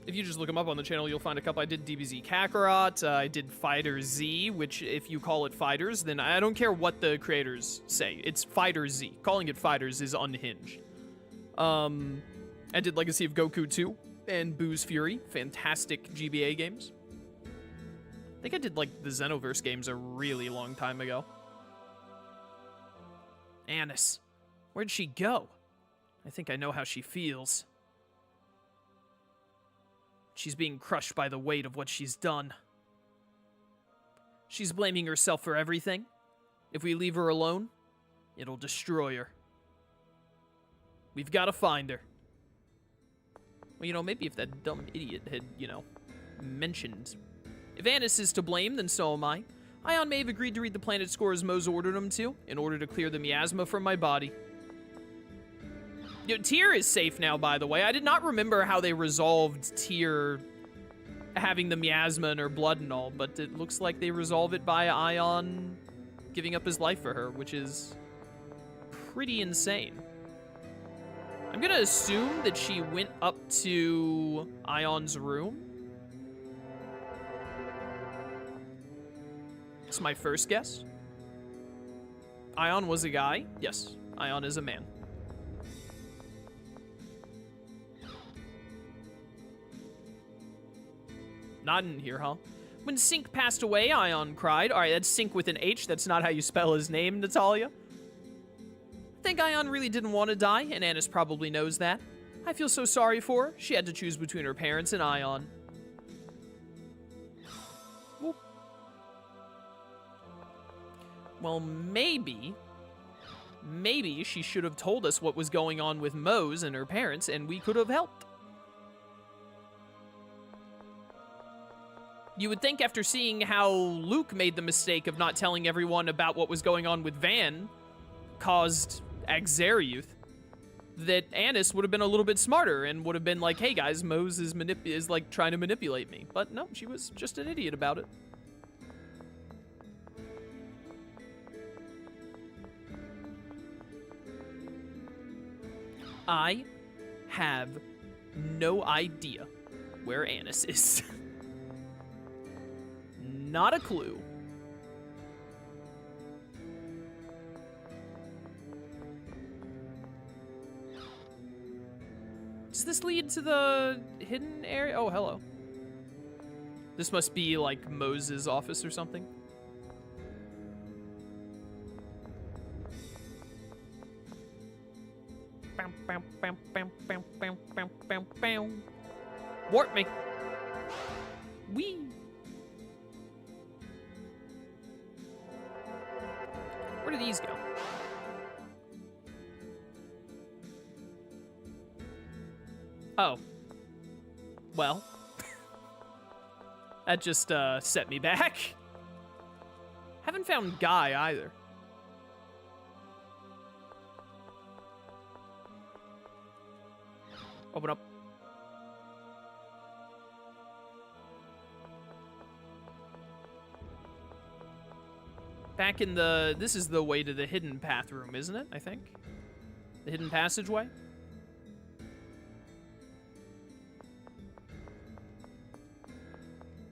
If you just look them up on the channel, you'll find a couple. I did DBZ Kakarot, I did Fighter Z, which if you call it Fighters, then I don't care what the creators say. It's Fighter Z. Calling it Fighters is unhinged. I did Legacy of Goku 2 and Boo's Fury. Fantastic GBA games. I think I did, like, the Xenoverse games a really long time ago. Annis. Where'd she go? I think I know how she feels. She's being crushed by the weight of what she's done. She's blaming herself for everything. If we leave her alone, it'll destroy her. We've got to find her. Well, you know, maybe if that dumb idiot had, you know, mentioned... If Annis is to blame, then so am I. Ion may have agreed to read the planet scores Mose ordered him to, in order to clear the miasma from my body. You know, Tyr is safe now, by the way. I did not remember how they resolved Tyr having the miasma in her blood and all, but it looks like they resolve it by Ion giving up his life for her, which is pretty insane. I'm gonna assume that she went up to Ion's room. That's my first guess. Ion was a guy. Yes, Ion is a man. Not in here, huh? When Sync passed away, Ion cried. Alright, that's Sync with an H. That's not how you spell his name, Natalia. I think Ion really didn't want to die, and Annis probably knows that. I feel so sorry for her. She had to choose between her parents and Ion. Whoop. Well, maybe she should have told us what was going on with Mose and her parents, and we could have helped. You would think after seeing how Luke made the mistake of not telling everyone about what was going on with Van, caused Axariuth, that Annis would have been a little bit smarter and would have been like, hey guys, Mose is like trying to manipulate me. But no, she was just an idiot about it. I have no idea where Annis is. Not a clue. Does this lead to the hidden area? Oh, hello. This must be like Moses' office or something. Warp me. Wee. Where do these go? Oh. Well. That just set me back. Haven't found Guy either. Open up. Back in the... This is the way to the hidden path room, isn't it? I think. The hidden passageway.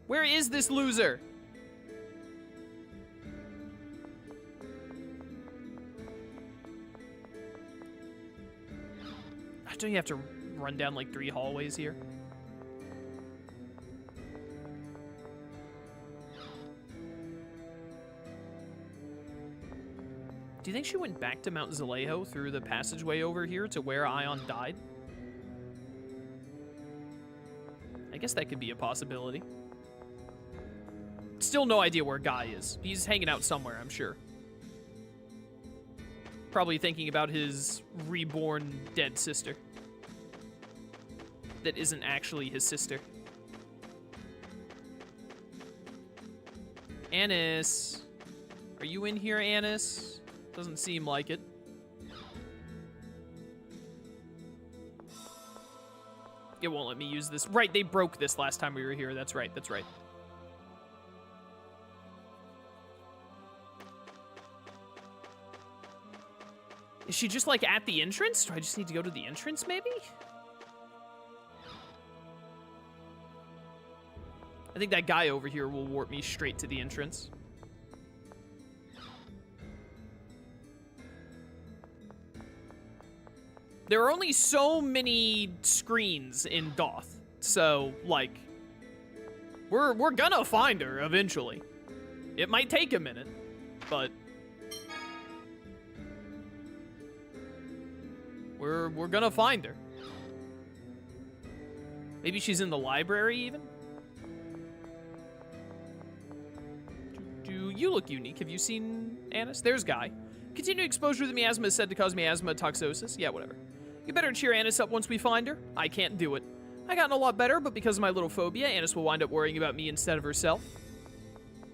Where is this loser? Don't you have to run down like 3 hallways here? Do you think she went back to Mount Zalejo through the passageway over here to where Ion died? I guess that could be a possibility. Still no idea where Guy is. He's hanging out somewhere, I'm sure. Probably thinking about his reborn dead sister. That isn't actually his sister. Annis. Are you in here, Annis? Doesn't seem like it. It won't let me use this. Right, they broke this last time we were here. That's right, that's right. Is she just, like, at the entrance? Do I just need to go to the entrance, maybe? I think that guy over here will warp me straight to the entrance. There are only so many screens in Doth, so, like, we're gonna find her eventually. It might take a minute, but we're gonna find her. Maybe she's in the library, even? Do you look unique? Have you seen Annis? There's Guy. Continued exposure to the miasma is said to cause miasma toxosis. Yeah, whatever. You better cheer Annis up once we find her. I can't do it. I gotten a lot better, but because of my little phobia, Annis will wind up worrying about me instead of herself.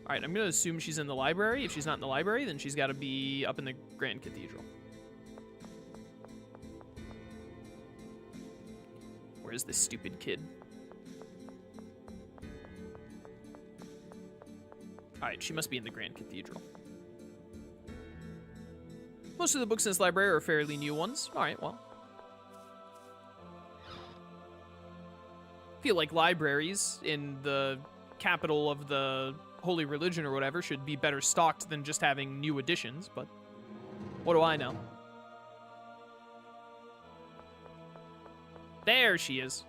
Alright, I'm gonna assume she's in the library. If she's not in the library, then she's gotta be up in the Grand Cathedral. Where's this stupid kid? Alright, she must be in the Grand Cathedral. Most of the books in this library are fairly new ones. Alright, well. I feel like libraries in the capital of the holy religion or whatever should be better stocked than just having new editions, but what do I know? There she is.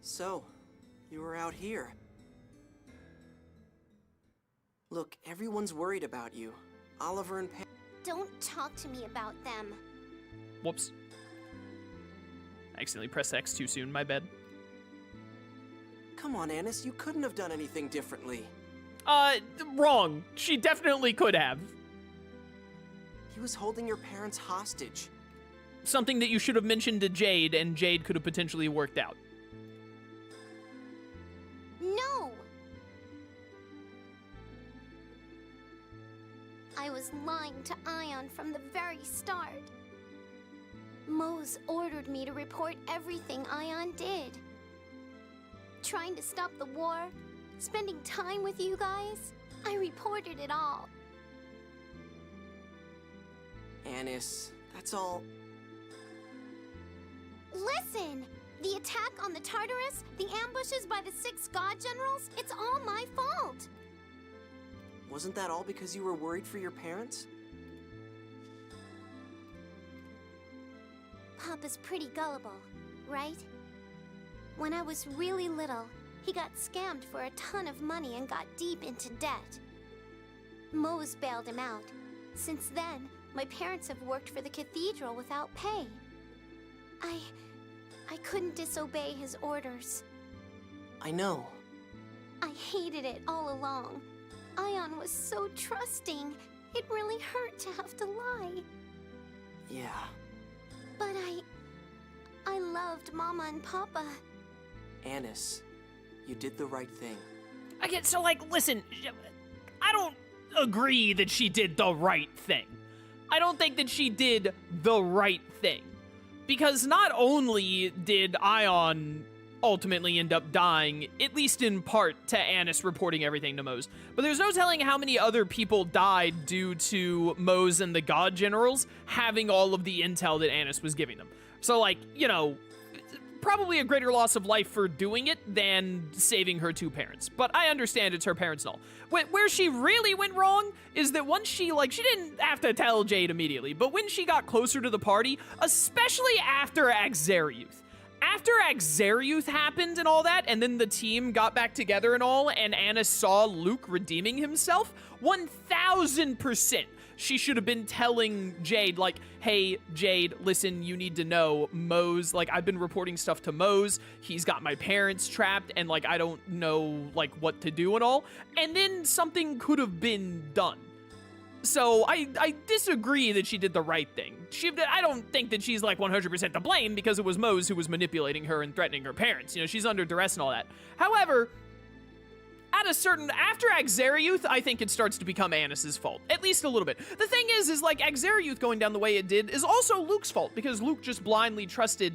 So, you were out here. Look, everyone's worried about you. Oliver and Pam. Don't talk to me about them. Whoops. I accidentally pressed X too soon, my bad. Come on, Annis, you couldn't have done anything differently. Wrong. She definitely could have. He was holding your parents hostage. Something that you should have mentioned to Jade, and Jade could have potentially worked out. No! I was lying to Ion from the very start. Mose ordered me to report everything Ion did. Trying to stop the war, spending time with you guys, I reported it all. Annis, that's all. Listen! The attack on the Tartarus, the ambushes by the 6 god generals, it's all my fault! Wasn't that all because you were worried for your parents? Papa's pretty gullible, right? When I was really little, he got scammed for a ton of money and got deep into debt. Mose bailed him out. Since then, my parents have worked for the cathedral without pay. I couldn't disobey his orders. I know. I hated it all along. Ion was so trusting. It really hurt to have to lie. Yeah. But I loved Mama and Papa. Annis, you did the right thing. I get so, like, listen, I don't agree that she did the right thing. I don't think that she did the right thing. Because not only did Ion ultimately end up dying, at least in part to Annis reporting everything to Mose, but there's no telling how many other people died due to Mose and the God Generals having all of the intel that Annis was giving them. So, like, you know, probably a greater loss of life for doing it than saving her 2 parents. But I understand it's her parents and all. Where she really went wrong is that once she didn't have to tell Jade immediately, but when she got closer to the party, especially after Axariuth. After Axariuth happened and all that, and then the team got back together and all, and Annis saw Luke redeeming himself, 1000%. she should have been telling Jade, like, hey, Jade, listen, you need to know, Mose, like, I've been reporting stuff to Mose, he's got my parents trapped, and, like, I don't know, like, what to do and all, and then something could have been done. So I disagree that she did the right thing. I don't think that she's like 100% to blame because it was Mose who was manipulating her and threatening her parents. You know, she's under duress and all that. However, after Axariuth, I think it starts to become Anis's fault. At least a little bit. The thing is like Axariuth going down the way it did is also Luke's fault because Luke just blindly trusted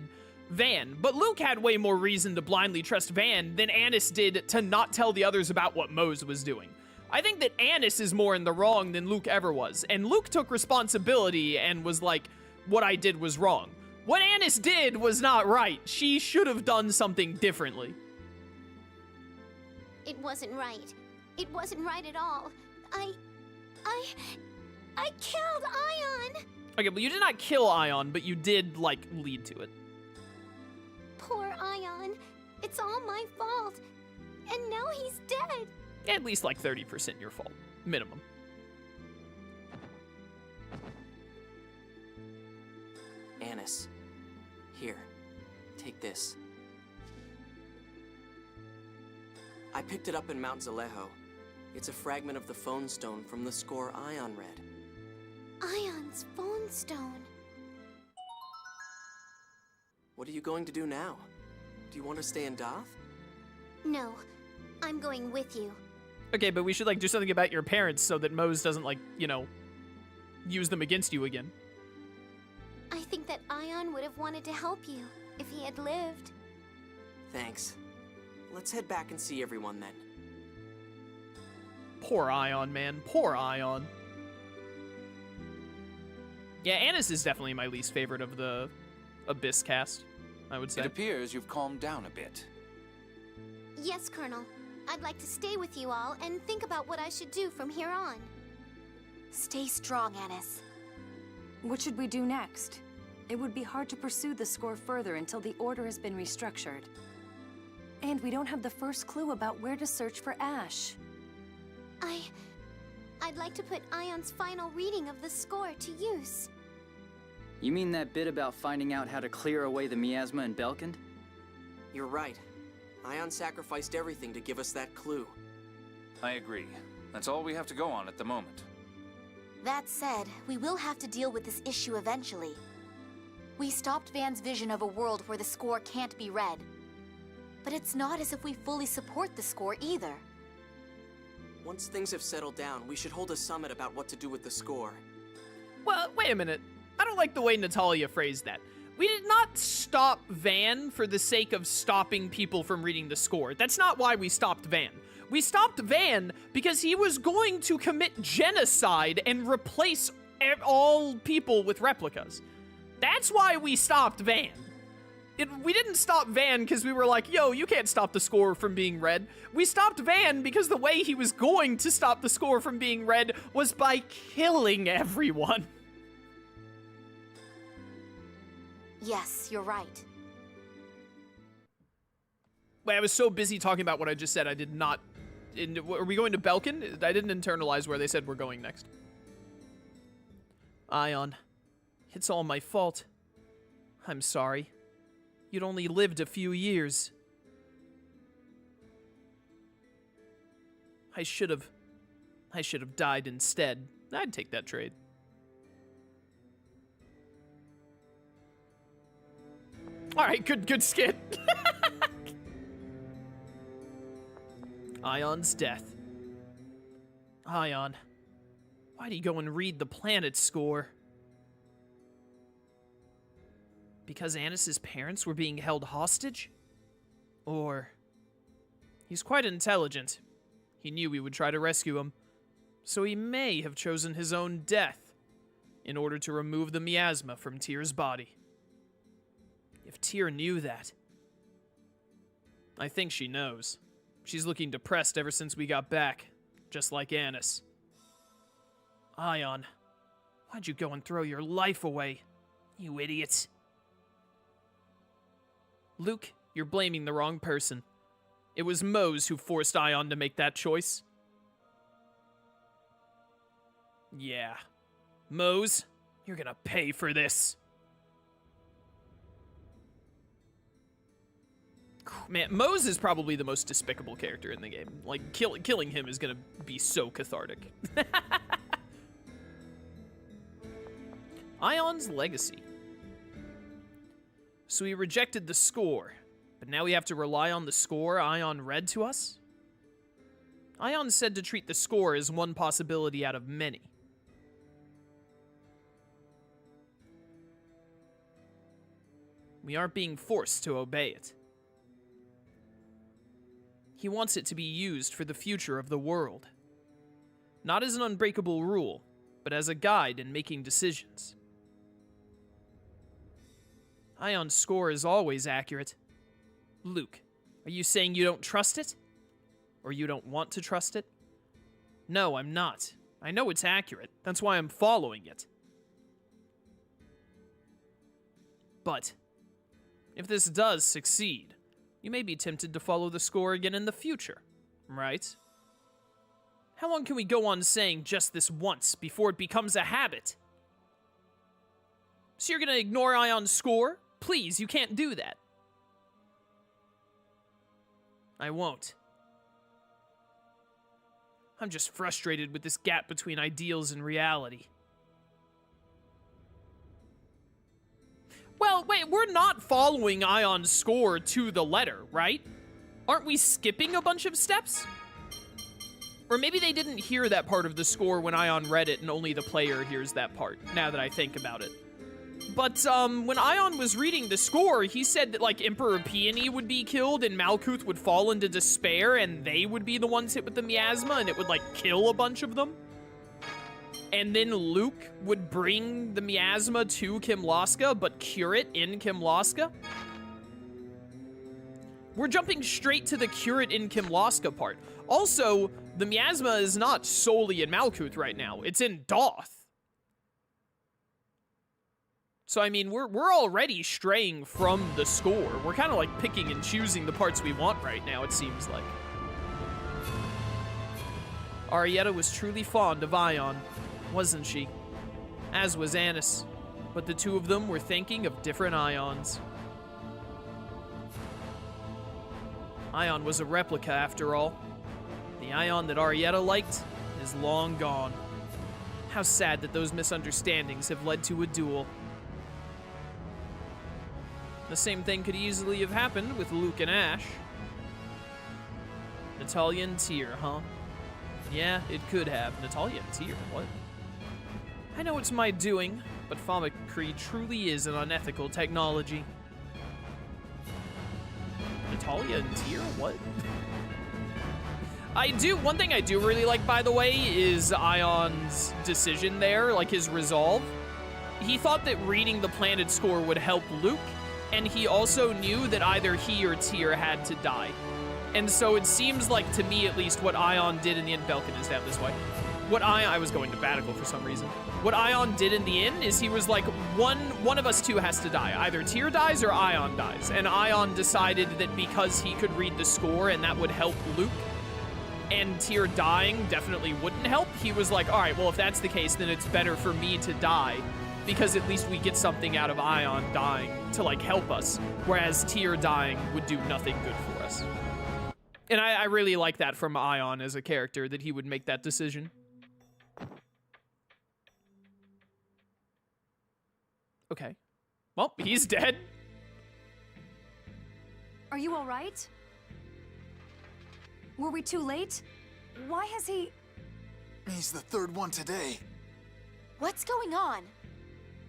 Van. But Luke had way more reason to blindly trust Van than Anis did to not tell the others about what Mose was doing. I think that Anis is more in the wrong than Luke ever was, and Luke took responsibility and was like, what I did was wrong. What Anis did was not right. She should have done something differently. It wasn't right. It wasn't right at all. I killed Ion! Okay, well, you did not kill Ion, but you did, like, lead to it. Poor Ion. It's all my fault. And now he's dead. At least like 30% your fault. Minimum. Anis, here, take this. I picked it up in Mount Zalejo. It's a fragment of the phone stone from the score Ion read. Ion's phone stone. What are you going to do now? Do you want to stay in Doth? No, I'm going with you. Okay, but we should, like, do something about your parents so that Mose doesn't, like, you know, use them against you again. I think that Ion would have wanted to help you if he had lived. Thanks. Let's head back and see everyone then. Poor Ion, man. Poor Ion. Yeah, Anis is definitely my least favorite of the Abyss cast, I would say. It appears you've calmed down a bit. Yes, Colonel. I'd like to stay with you all and think about what I should do from here on. Stay strong, Anis. What should we do next? It would be hard to pursue the score further until the Order has been restructured. And we don't have the first clue about where to search for Ash. I'd like to put Ion's final reading of the score to use. You mean that bit about finding out how to clear away the miasma in Belkand? You're right. Ion sacrificed everything to give us that clue. I agree. That's all we have to go on at the moment. That said, we will have to deal with this issue eventually. We stopped Van's vision of a world where the score can't be read. But it's not as if we fully support the score either. Once things have settled down, we should hold a summit about what to do with the score. Well, wait a minute. I don't like the way Natalia phrased that. We did not stop Van for the sake of stopping people from reading the score. That's not why we stopped Van. We stopped Van because he was going to commit genocide and replace all people with replicas. That's why we stopped Van. We didn't stop Van because we were like, yo, you can't stop the score from being read. We stopped Van because the way he was going to stop the score from being read was by killing everyone. Yes, you're right. Wait, I was so busy talking about what I just said, I did not... Are we going to Belkand? I didn't internalize where they said we're going next. Ion, it's all my fault. I'm sorry. You'd only lived a few years. I should have died instead. I'd take that trade. Alright, good skit. Ion's death. Ion, why'd he go and read the planet score? Because Anis's parents were being held hostage? Or... He's quite intelligent. He knew we would try to rescue him. So he may have chosen his own death in order to remove the miasma from Tyr's body. If Tyr knew that... I think she knows. She's looking depressed ever since we got back, just like Anis. Ion, why'd you go and throw your life away, you idiot? Luke, you're blaming the wrong person. It was Mose who forced Ion to make that choice. Yeah, Mose, you're gonna pay for this. Man, Mose is probably the most despicable character in the game. Like, killing him is gonna be so cathartic. Ion's legacy. So we rejected the score, but now we have to rely on the score Ion read to us? Ion said to treat the score as one possibility out of many. We aren't being forced to obey it. He wants it to be used for the future of the world. Not as an unbreakable rule, but as a guide in making decisions. Ion's score is always accurate. Luke, are you saying you don't trust it? Or you don't want to trust it? No, I'm not. I know it's accurate. That's why I'm following it. But if this does succeed, you may be tempted to follow the score again in the future, right? How long can we go on saying just this once before it becomes a habit? So you're gonna ignore Ion's score? Please, you can't do that. I won't. I'm just frustrated with this gap between ideals and reality. Well, wait, we're not following Ion's score to the letter, right? Aren't we skipping a bunch of steps? Or maybe they didn't hear that part of the score when Ion read it and only the player hears that part, now that I think about it. But, when Ion was reading the score, he said that, like, Emperor Peony would be killed and Malkuth would fall into despair and they would be the ones hit with the miasma and it would, like, kill a bunch of them. And then Luke would bring the miasma to Kimlaska, but cure it in Kimlaska. We're jumping straight to the cure it in Kimlaska part. Also, the miasma is not solely in Malkuth right now. It's in Doth. So, I mean, we're already straying from the score. We're kind of like picking and choosing the parts we want right now, it seems like. Arietta was truly fond of Ion, wasn't she? As was Annis, but the two of them were thinking of different Ions. Ion was a replica, after all. The Ion that Arietta liked is long gone. How sad that those misunderstandings have led to a duel. The same thing could easily have happened with Luke and Ash. Natalia and Tyr, huh? Yeah, it could have. Natalia and Tyr, what? I know it's my doing, but Famicry truly is an unethical technology. Natalia and Tyr, what? One thing I do really like, by the way, is Ion's decision there, like his resolve. He thought that reading the planted score would help Luke, and he also knew that either he or Tyr had to die. And so it seems like, to me at least, what Ion did in the end, Belkin is down this way. I was going to Batical for some reason. What Ion did in the end is he was like, one of us two has to die. Either Tyr dies or Ion dies. And Ion decided that because he could read the score and that would help Luke, and Tyr dying definitely wouldn't help, he was like, all right, well, if that's the case, then it's better for me to die, because at least we get something out of Ion dying to, like, help us, whereas Tyr dying would do nothing good for us. And I really like that from Ion as a character, that he would make that decision. Okay. Well, he's dead. Are you all right? Were we too late? Why has he... He's the third one today. What's going on?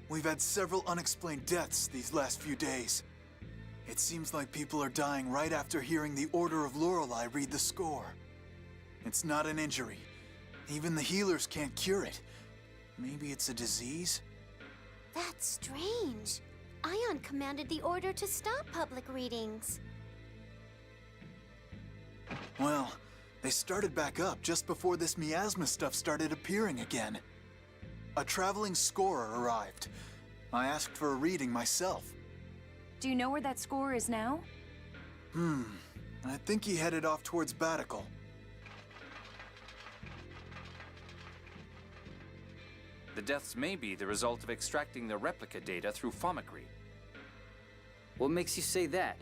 We've had several unexplained deaths these last few days. It seems like people are dying right after hearing the Order of Lorelei read the score. It's not an injury. Even the healers can't cure it. Maybe it's a disease? That's strange. Ion commanded the order to stop public readings. Well, they started back up just before this miasma stuff started appearing again. A traveling scorer arrived. I asked for a reading myself. Do you know where that score is now? I think he headed off towards Batical. The deaths may be the result of extracting the replica data through Fomicry. What makes you say that?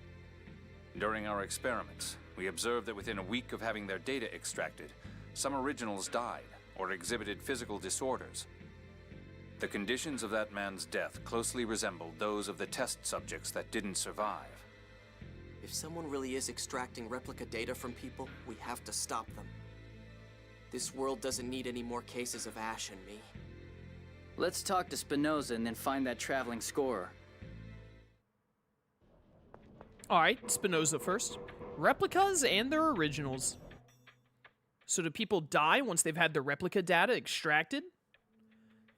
During our experiments, we observed that within a week of having their data extracted, some originals died or exhibited physical disorders. The conditions of that man's death closely resembled those of the test subjects that didn't survive. If someone really is extracting replica data from people, we have to stop them. This world doesn't need any more cases of Ash and me. Let's talk to Spinoza and then find that traveling scorer. Alright, Spinoza first. Replicas and their originals. So do people die once they've had the replica data extracted?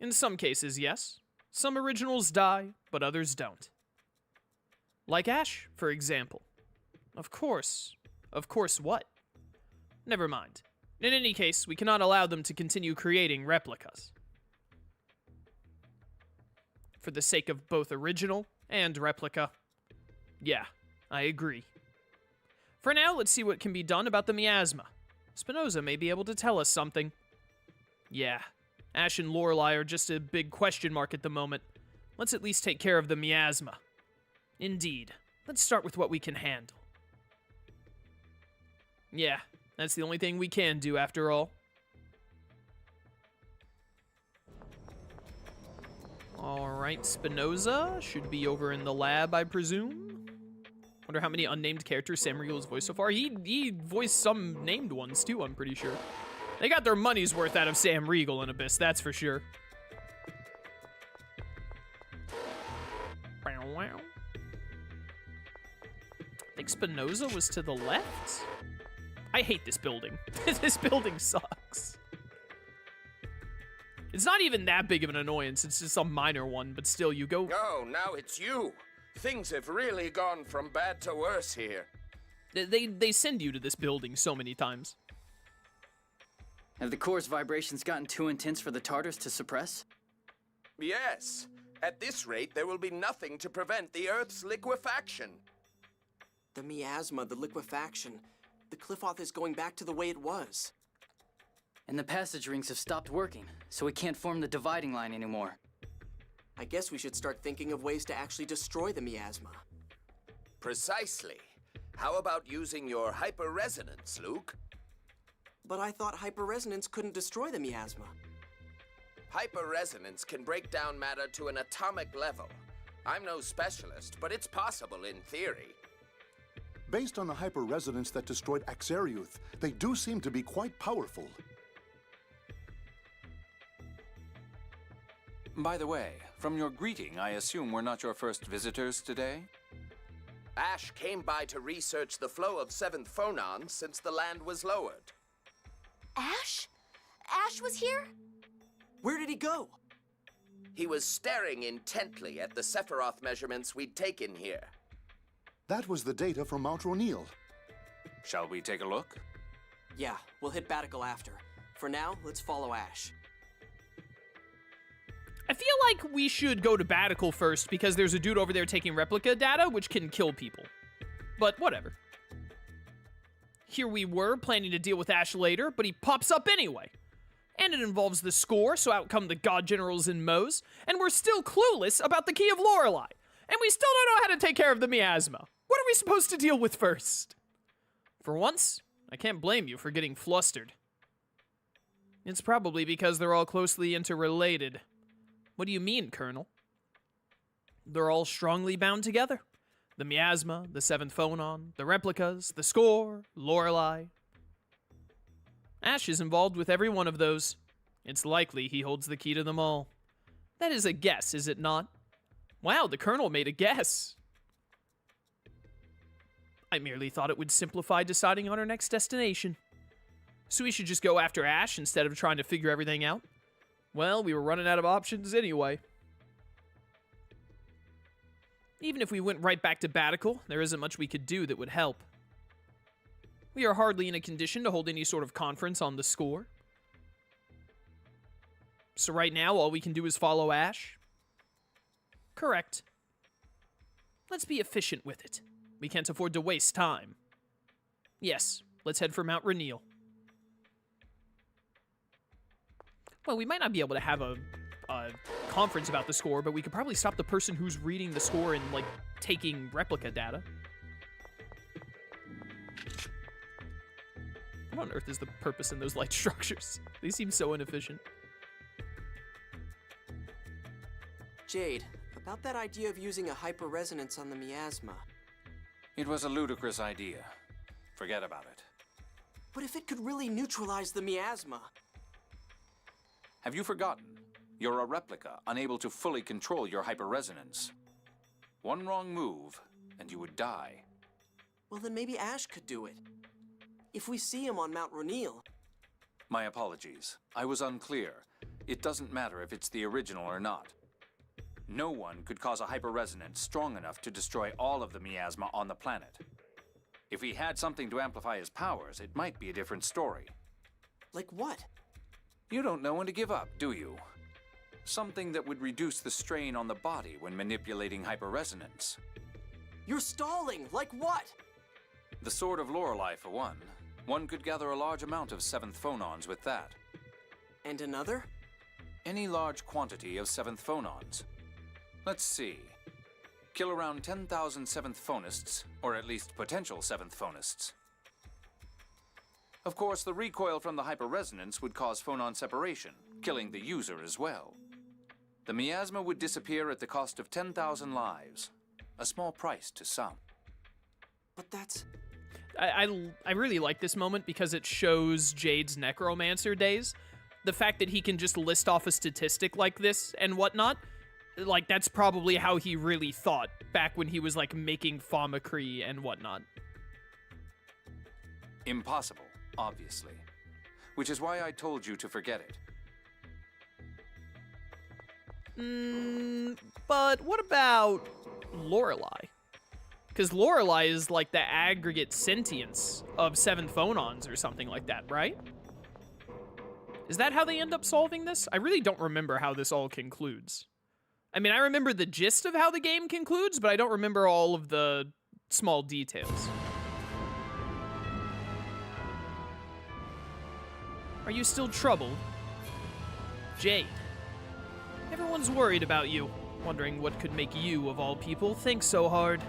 In some cases, yes. Some originals die, but others don't. Like Ash, for example. Of course. Of course what? Never mind. In any case, we cannot allow them to continue creating replicas. For the sake of both original and replica. Yeah, I agree. For now, let's see what can be done about the miasma. Spinoza may be able to tell us something. Yeah, Ash and Lorelei are just a big question mark at the moment. Let's at least take care of the miasma. Indeed. Let's start with what we can handle. Yeah, that's the only thing we can do after all. Alright, Spinoza should be over in the lab, I presume. Wonder how many unnamed characters Sam Riegel has voiced so far. He voiced some named ones too, I'm pretty sure. They got their money's worth out of Sam Riegel and Abyss, that's for sure. I think Spinoza was to the left? I hate this building. This building sucks. It's not even that big of an annoyance, it's just a minor one, but still, you go... Oh, now it's you. Things have really gone from bad to worse here. They send you to this building so many times. Have the core's vibrations gotten too intense for the Tartars to suppress? Yes. At this rate, there will be nothing to prevent the Earth's liquefaction. The miasma, the liquefaction. The Cliffoth is going back to the way it was. And the passage rings have stopped working, so we can't form the dividing line anymore. I guess we should start thinking of ways to actually destroy the miasma. Precisely. How about using your hyperresonance, Luke? But I thought hyperresonance couldn't destroy the miasma. Hyperresonance can break down matter to an atomic level. I'm no specialist, but it's possible in theory. Based on the hyperresonance that destroyed Axariuth, they do seem to be quite powerful. By the way, from your greeting, I assume we're not your first visitors today? Ash came by to research the flow of 7th phonons since the land was lowered. Ash? Ash was here? Where did he go? He was staring intently at the Sephiroth measurements we'd taken here. That was the data from Mount Ronil. Shall we take a look? Yeah, we'll hit Batical after. For now, let's follow Ash. I feel like we should go to Batical first because there's a dude over there taking replica data, which can kill people. But whatever. Here we were, planning to deal with Ash later, but he pops up anyway. And it involves the score, so out come the God Generals and Moes, and we're still clueless about the Key of Lorelei. And we still don't know how to take care of the miasma. What are we supposed to deal with first? For once, I can't blame you for getting flustered. It's probably because they're all closely interrelated. What do you mean, Colonel? They're all strongly bound together. The miasma, the 7th phonon, the replicas, the score, Lorelei. Ash is involved with every one of those. It's likely he holds the key to them all. That is a guess, is it not? Wow, the Colonel made a guess. I merely thought it would simplify deciding on our next destination. So we should just go after Ash instead of trying to figure everything out? Well, we were running out of options anyway. Even if we went right back to Batical, there isn't much we could do that would help. We are hardly in a condition to hold any sort of conference on the score. So right now, all we can do is follow Ash? Correct. Let's be efficient with it. We can't afford to waste time. Yes, let's head for Mount Ronil. Well, we might not be able to have a a conference about the score, but we could probably stop the person who's reading the score and, like, taking replica data. What on earth is the purpose in those light structures? They seem so inefficient. Jade, about that idea of using a hyperresonance on the miasma. It was a ludicrous idea. Forget about it. But if it could really neutralize the miasma... Have you forgotten? You're a replica, unable to fully control your hyperresonance. One wrong move, and you would die. Well, then maybe Ash could do it. If we see him on Mount Ronil... My apologies. I was unclear. It doesn't matter if it's the original or not. No one could cause a hyperresonance strong enough to destroy all of the miasma on the planet. If he had something to amplify his powers, it might be a different story. Like what? You don't know when to give up, do you? Something that would reduce the strain on the body when manipulating hyperresonance. You're stalling! Like what? The Sword of Lorelei, for one. One could gather a large amount of 7th phonons with that. And another? Any large quantity of 7th phonons. Let's see. Kill around 10,000 7th phonists, or at least potential 7th phonists. Of course, the recoil from the hyperresonance would cause phonon separation, killing the user as well. The miasma would disappear at the cost of 10,000 lives. A small price to some. But that's... I really like this moment because it shows Jade's necromancer days. The fact that he can just list off a statistic like this and whatnot, like, that's probably how he really thought back when he was, like, making Famacree and whatnot. Impossible, obviously. Which is why I told you to forget it. But what about Lorelei? Because Lorelei is like the aggregate sentience of 7th phonons or something like that, right? Is that how they end up solving this? I really don't remember how this all concludes. I mean, I remember the gist of how the game concludes, but I don't remember all of the small details. Are you still troubled? Jade. Everyone's worried about you, wondering what could make you, of all people, think so hard.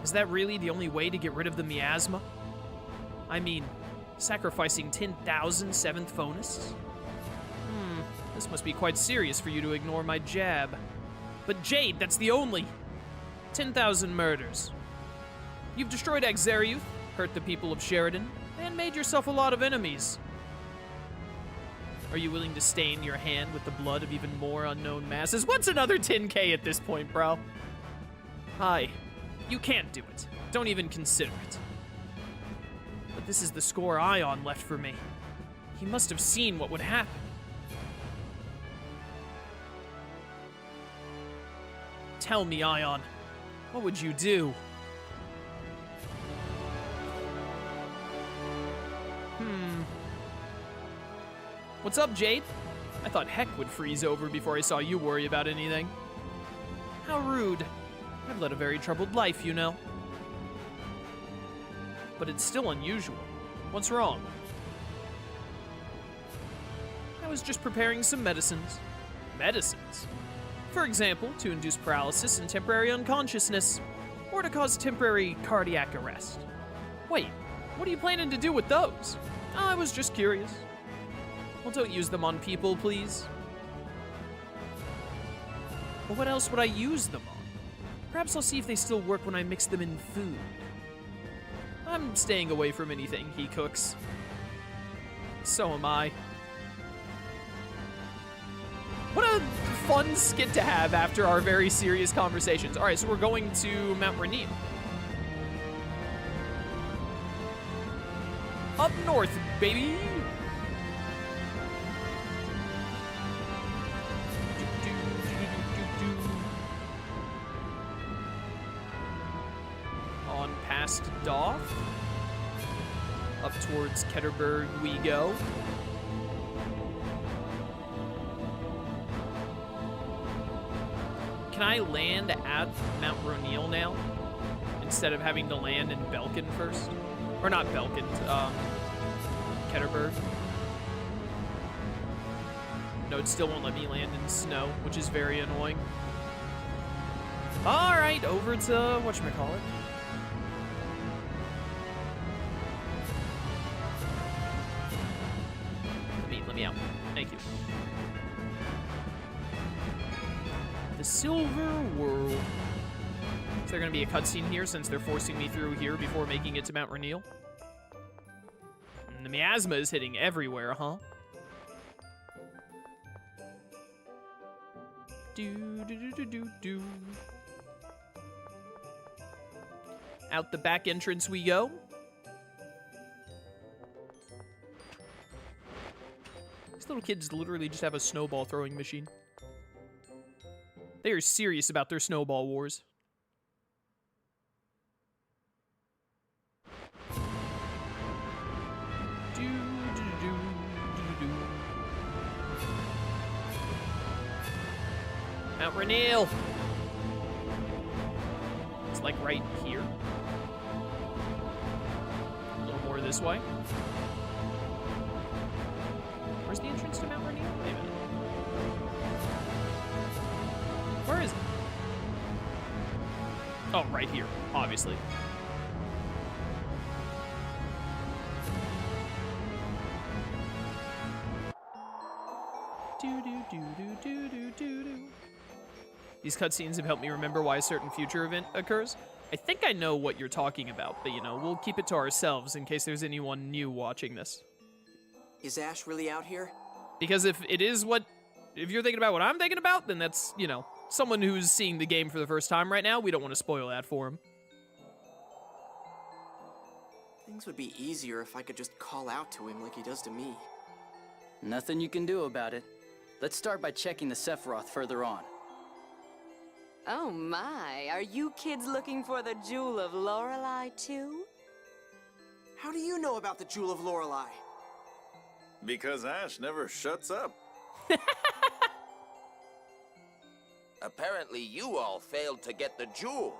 Is that really the only way to get rid of the miasma? I mean, sacrificing 10,000 7th phonists? This must be quite serious for you to ignore my jab. But Jade, that's the only 10,000 murders. You've destroyed Axariuth, hurt the people of Sheridan, and made yourself a lot of enemies. Are you willing to stain your hand with the blood of even more unknown masses? What's another 10K at this point, bro? Hi. You can't do it. Don't even consider it. But this is the score Ion left for me. He must have seen what would happen. Tell me, Ion, what would you do? What's up, Jade? I thought heck would freeze over before I saw you worry about anything. How rude. I've led a very troubled life, you know. But it's still unusual. What's wrong? I was just preparing some medicines. Medicines? For example, to induce paralysis and temporary unconsciousness, or to cause temporary cardiac arrest. Wait, what are you planning to do with those? I was just curious. Well, don't use them on people, please. But what else would I use them on? Perhaps I'll see if they still work when I mix them in food. I'm staying away from anything he cooks. So am I. What a fun skit to have after our very serious conversations. All right, so we're going to Mount Rainier. Up north, baby! On past Doth. Up towards Ketterberg we go. Can I land at Mount Ronil now? Instead of having to land in Belkin first? Or not Belkin, Ketterberg. No, it still won't let me land in snow, which is very annoying. All right, over to whatchamacallit. Let me out. Thank you. The Silver World. Is there going to be a cutscene here since they're forcing me through here before making it to Mount Rainier? The miasma is hitting everywhere, huh? Do. Out the back entrance we go. These little kids literally just have a snowball throwing machine. They are serious about their snowball wars. Mount Rainier. It's like right here. A little more this way. Where's the entrance to Mount Rainier? Wait a minute. Where is it? Oh, right here, obviously. These cutscenes have helped me remember why a certain future event occurs. I think I know what you're talking about, but you know, we'll keep it to ourselves in case there's anyone new watching this. Is Ash really out here? Because if you're thinking about what I'm thinking about, then that's, you know, someone who's seeing the game for the first time right now. We don't want to spoil that for him. Things would be easier if I could just call out to him like he does to me. Nothing you can do about it. Let's start by checking the Sephiroth further on. Oh my, are you kids looking for the Jewel of Lorelei too? How do you know about the Jewel of Lorelei? Because Ash never shuts up. Apparently you all failed to get the jewel.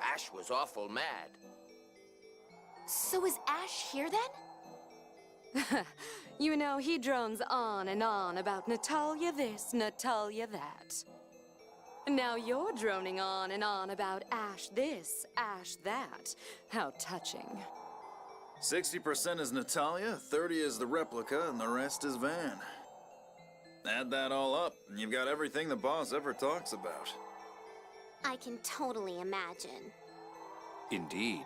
Ash was awful mad. So is Ash here then? You know, he drones on and on about Natalia this, Natalia that. Now you're droning on and on about Ash this, Ash that. How touching. 60% is Natalia, 30 is the replica, and the rest is Van. Add that all up, and you've got everything the boss ever talks about. I can totally imagine. Indeed.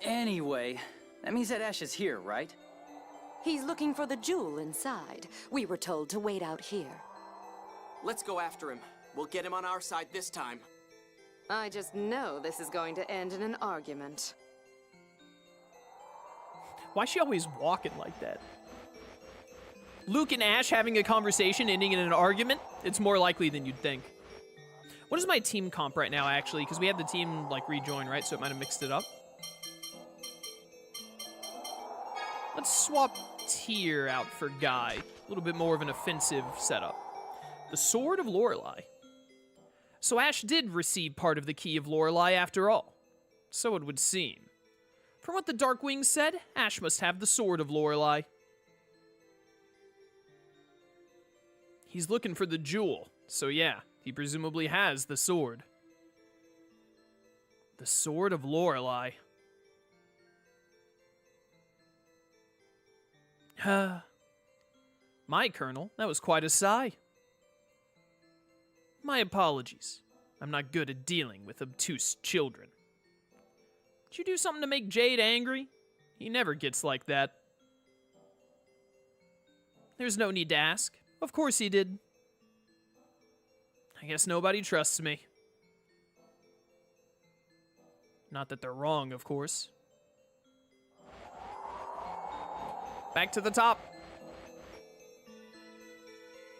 Anyway, that means that Ash is here, right? He's looking for the jewel inside. We were told to wait out here. Let's go after him. We'll get him on our side this time. I just know this is going to end in an argument. Why is she always walking like that? Luke and Ash having a conversation ending in an argument? It's more likely than you'd think. What is my team comp right now, actually? Because we had the team, like, rejoin, right? So it might have mixed it up. Let's swap Tyr out for Guy. A little bit more of an offensive setup. The Sword of Lorelei. So Ash did receive part of the Key of Lorelei after all. So it would seem. From what the Darkwing said, Ash must have the Sword of Lorelei. He's looking for the jewel, so yeah, he presumably has the sword. The Sword of Lorelei. My Colonel, that was quite a sigh. My apologies. I'm not good at dealing with obtuse children. Did you do something to make Jade angry? He never gets like that. There's no need to ask. Of course he did. I guess nobody trusts me. Not that they're wrong, of course. Back to the top.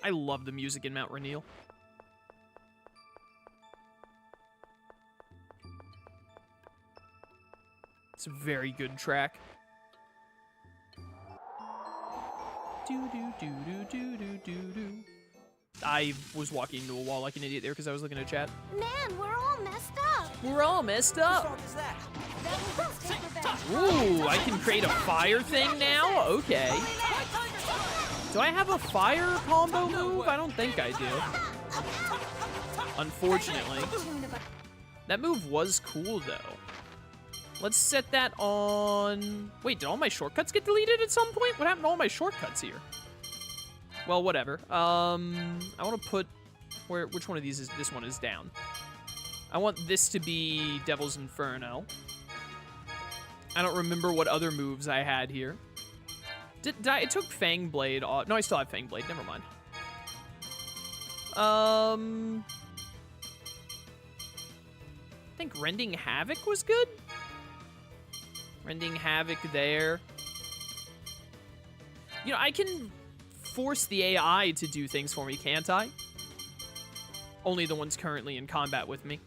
I love the music in Mount Rainier. It's a very good track. I was walking into a wall like an idiot there because I was looking at chat. Man, we're all messed up. We're all messed up. What is that? Ooh, I can create a fire thing now? Okay. Do I have a fire combo move? I don't think I do. Unfortunately. That move was cool, though. Let's set that on... Wait, did all my shortcuts get deleted at some point? What happened to all my shortcuts here? Well, whatever. I want to put... Which one of these is... This one is down. I want this to be Devil's Inferno. I don't remember what other moves I had here. It took Fang Blade off. No, I still have Fang Blade. Never mind. I think Rending Havoc was good. Rending Havoc there. You know, I can force the AI to do things for me, can't I? Only the ones currently in combat with me.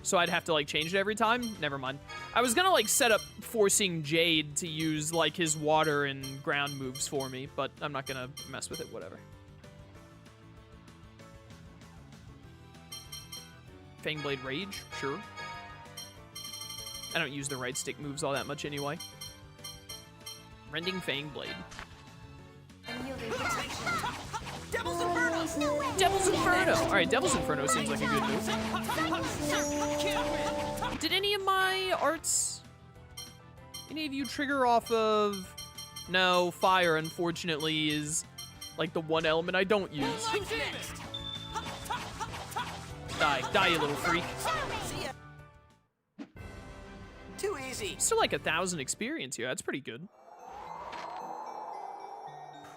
So I'd have to, like, change it every time? Never mind. I was gonna, like, set up forcing Jade to use, like, his water and ground moves for me, but I'm not gonna mess with it, whatever. Fangblade Rage? Sure. I don't use the right stick moves all that much anyway. Rending Fangblade. Devil's Inferno! Devil's Inferno! Alright, Devil's Inferno seems like a good move. Did any of my arts... Any of you trigger off of... No, fire, unfortunately, is like the one element I don't use. Die, you little freak. Too easy. Still like 1,000 experience here. That's pretty good.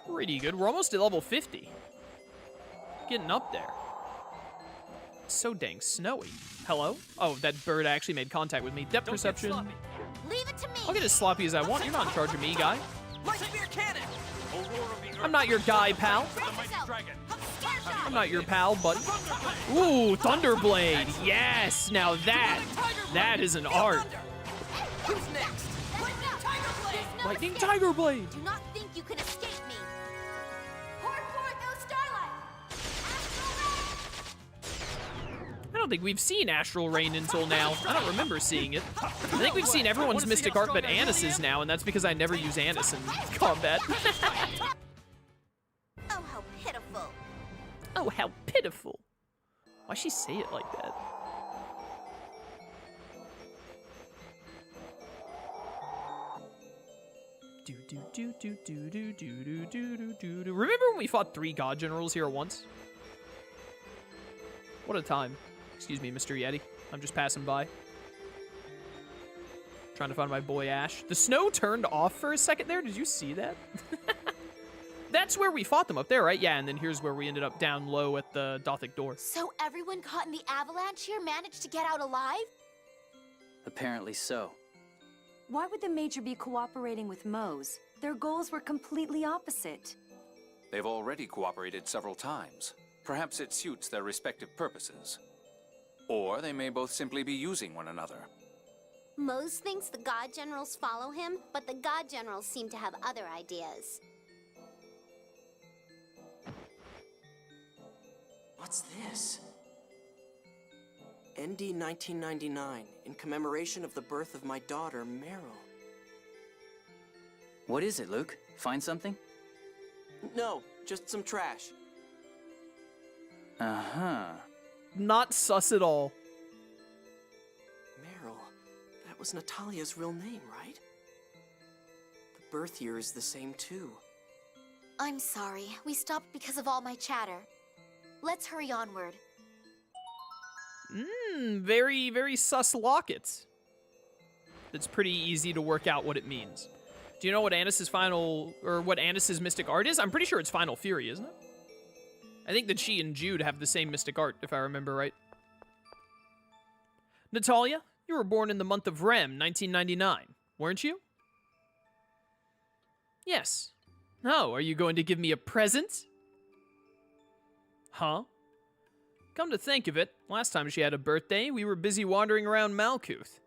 Pretty good. We're almost at level 50. Getting up there. It's so dang snowy. Hello? Oh, that bird actually made contact with me. Depth perception. Leave it to me. I'll get as sloppy as I want. You're not in charge of me, guy. Light spear cannon. I'm not your guy, pal. I'm not your pal, buddy. Ooh, Thunderblade. Yes, now that is an art. Who's next? Lightning Tiger Blade. Do not think you can escape me. Pour forth, O starlight! I don't think we've seen Astral Rain until now. I don't remember seeing it. I think we've seen everyone's Mystic Art but Annis's now, and that's because I never use Annis in combat. Oh, how pitiful. Oh, how pitiful. Why'd she say it like that? Remember when we fought 3 God Generals here at once? What a time. Excuse me, Mr. Yeti. I'm just passing by. Trying to find my boy Ash. The snow turned off for a second there. Did you see that? That's where we fought them up there, right? Yeah, and then here's where we ended up down low at the Dothic door. So everyone caught in the avalanche here managed to get out alive? Apparently so. Why would the Major be cooperating with Mose? Their goals were completely opposite. They've already cooperated several times. Perhaps it suits their respective purposes. Or they may both simply be using one another. Mose thinks the God Generals follow him, but the God Generals seem to have other ideas. What's this? ND 1999, in commemoration of the birth of my daughter, Meryl. What is it, Luke? Find something? No, just some trash. Uh-huh. Not sus at all. Meryl, that was Natalia's real name, right? The birth year is the same, too. I'm sorry. We stopped because of all my chatter. Let's hurry onward. Very, very sus locket. It's pretty easy to work out what it means. Do you know what Annis's final, or what Annis's Mystic Art is? I'm pretty sure it's Final Fury, isn't it? I think that she and Jude have the same Mystic Art, if I remember right. Natalia, you were born in the month of Rem, 1999, weren't you? Yes. Oh, are you going to give me a present? Huh? Come to think of it, last time she had a birthday, we were busy wandering around Malkuth.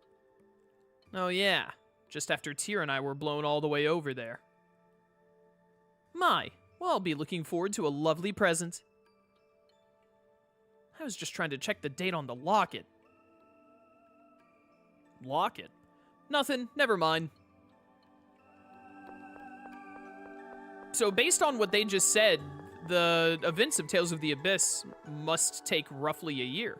Oh yeah, just after Tyr and I were blown all the way over there. My, well, I'll be looking forward to a lovely present. I was just trying to check the date on the locket. Locket? Nothing, never mind. So based on what they just said, the events of Tales of the Abyss must take roughly a year.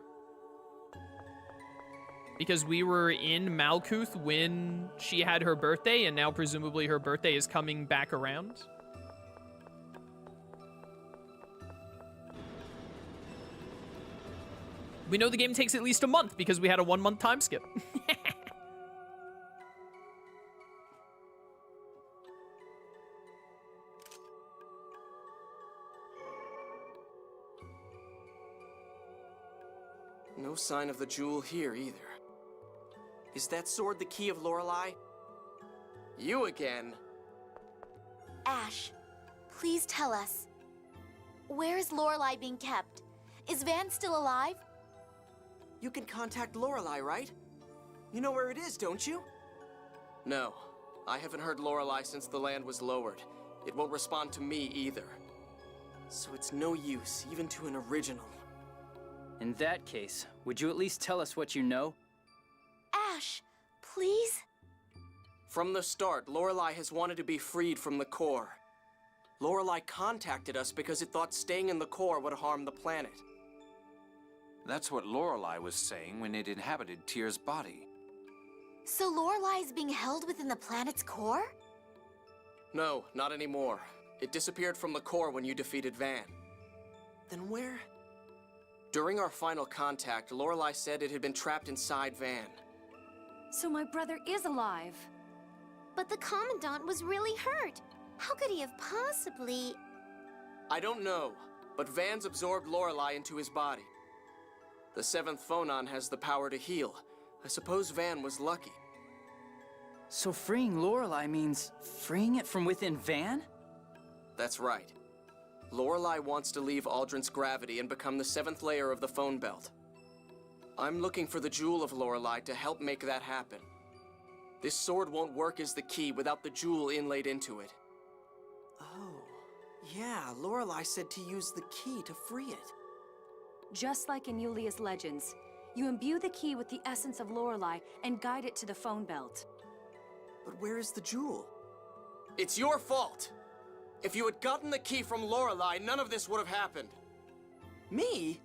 Because we were in Malkuth when she had her birthday, and now presumably her birthday is coming back around. We know the game takes at least a month because we had a 1-month time skip. No sign of the jewel here either. Is that sword the key of Lorelei? You again? Ash, please tell us. Where is Lorelei being kept? Is Van still alive? You can contact Lorelei, right? You know where it is, don't you? No. I haven't heard Lorelei since the land was lowered. It won't respond to me either. So it's no use, even to an original. In that case, would you at least tell us what you know? Ash, please? From the start, Lorelei has wanted to be freed from the core. Lorelei contacted us because it thought staying in the core would harm the planet. That's what Lorelei was saying when it inhabited Tyr's body. So Lorelei is being held within the planet's core? No, not anymore. It disappeared from the core when you defeated Van. Then where? During our final contact, Lorelei said it had been trapped inside Van. So my brother is alive. But the Commandant was really hurt. How could he have possibly... I don't know, but Van's absorbed Lorelei into his body. The 7th phonon has the power to heal. I suppose Van was lucky. So freeing Lorelei means freeing it from within Van? That's right. Lorelei wants to leave Aldrin's gravity and become the 7th layer of the phone belt. I'm looking for the jewel of Lorelei to help make that happen. This sword won't work as the key without the jewel inlaid into it. Oh, yeah, Lorelei said to use the key to free it. Just like in Yulia's legends, you imbue the key with the essence of Lorelei and guide it to the phone belt. But where is the jewel? It's your fault! If you had gotten the key from Lorelei, none of this would have happened. Me?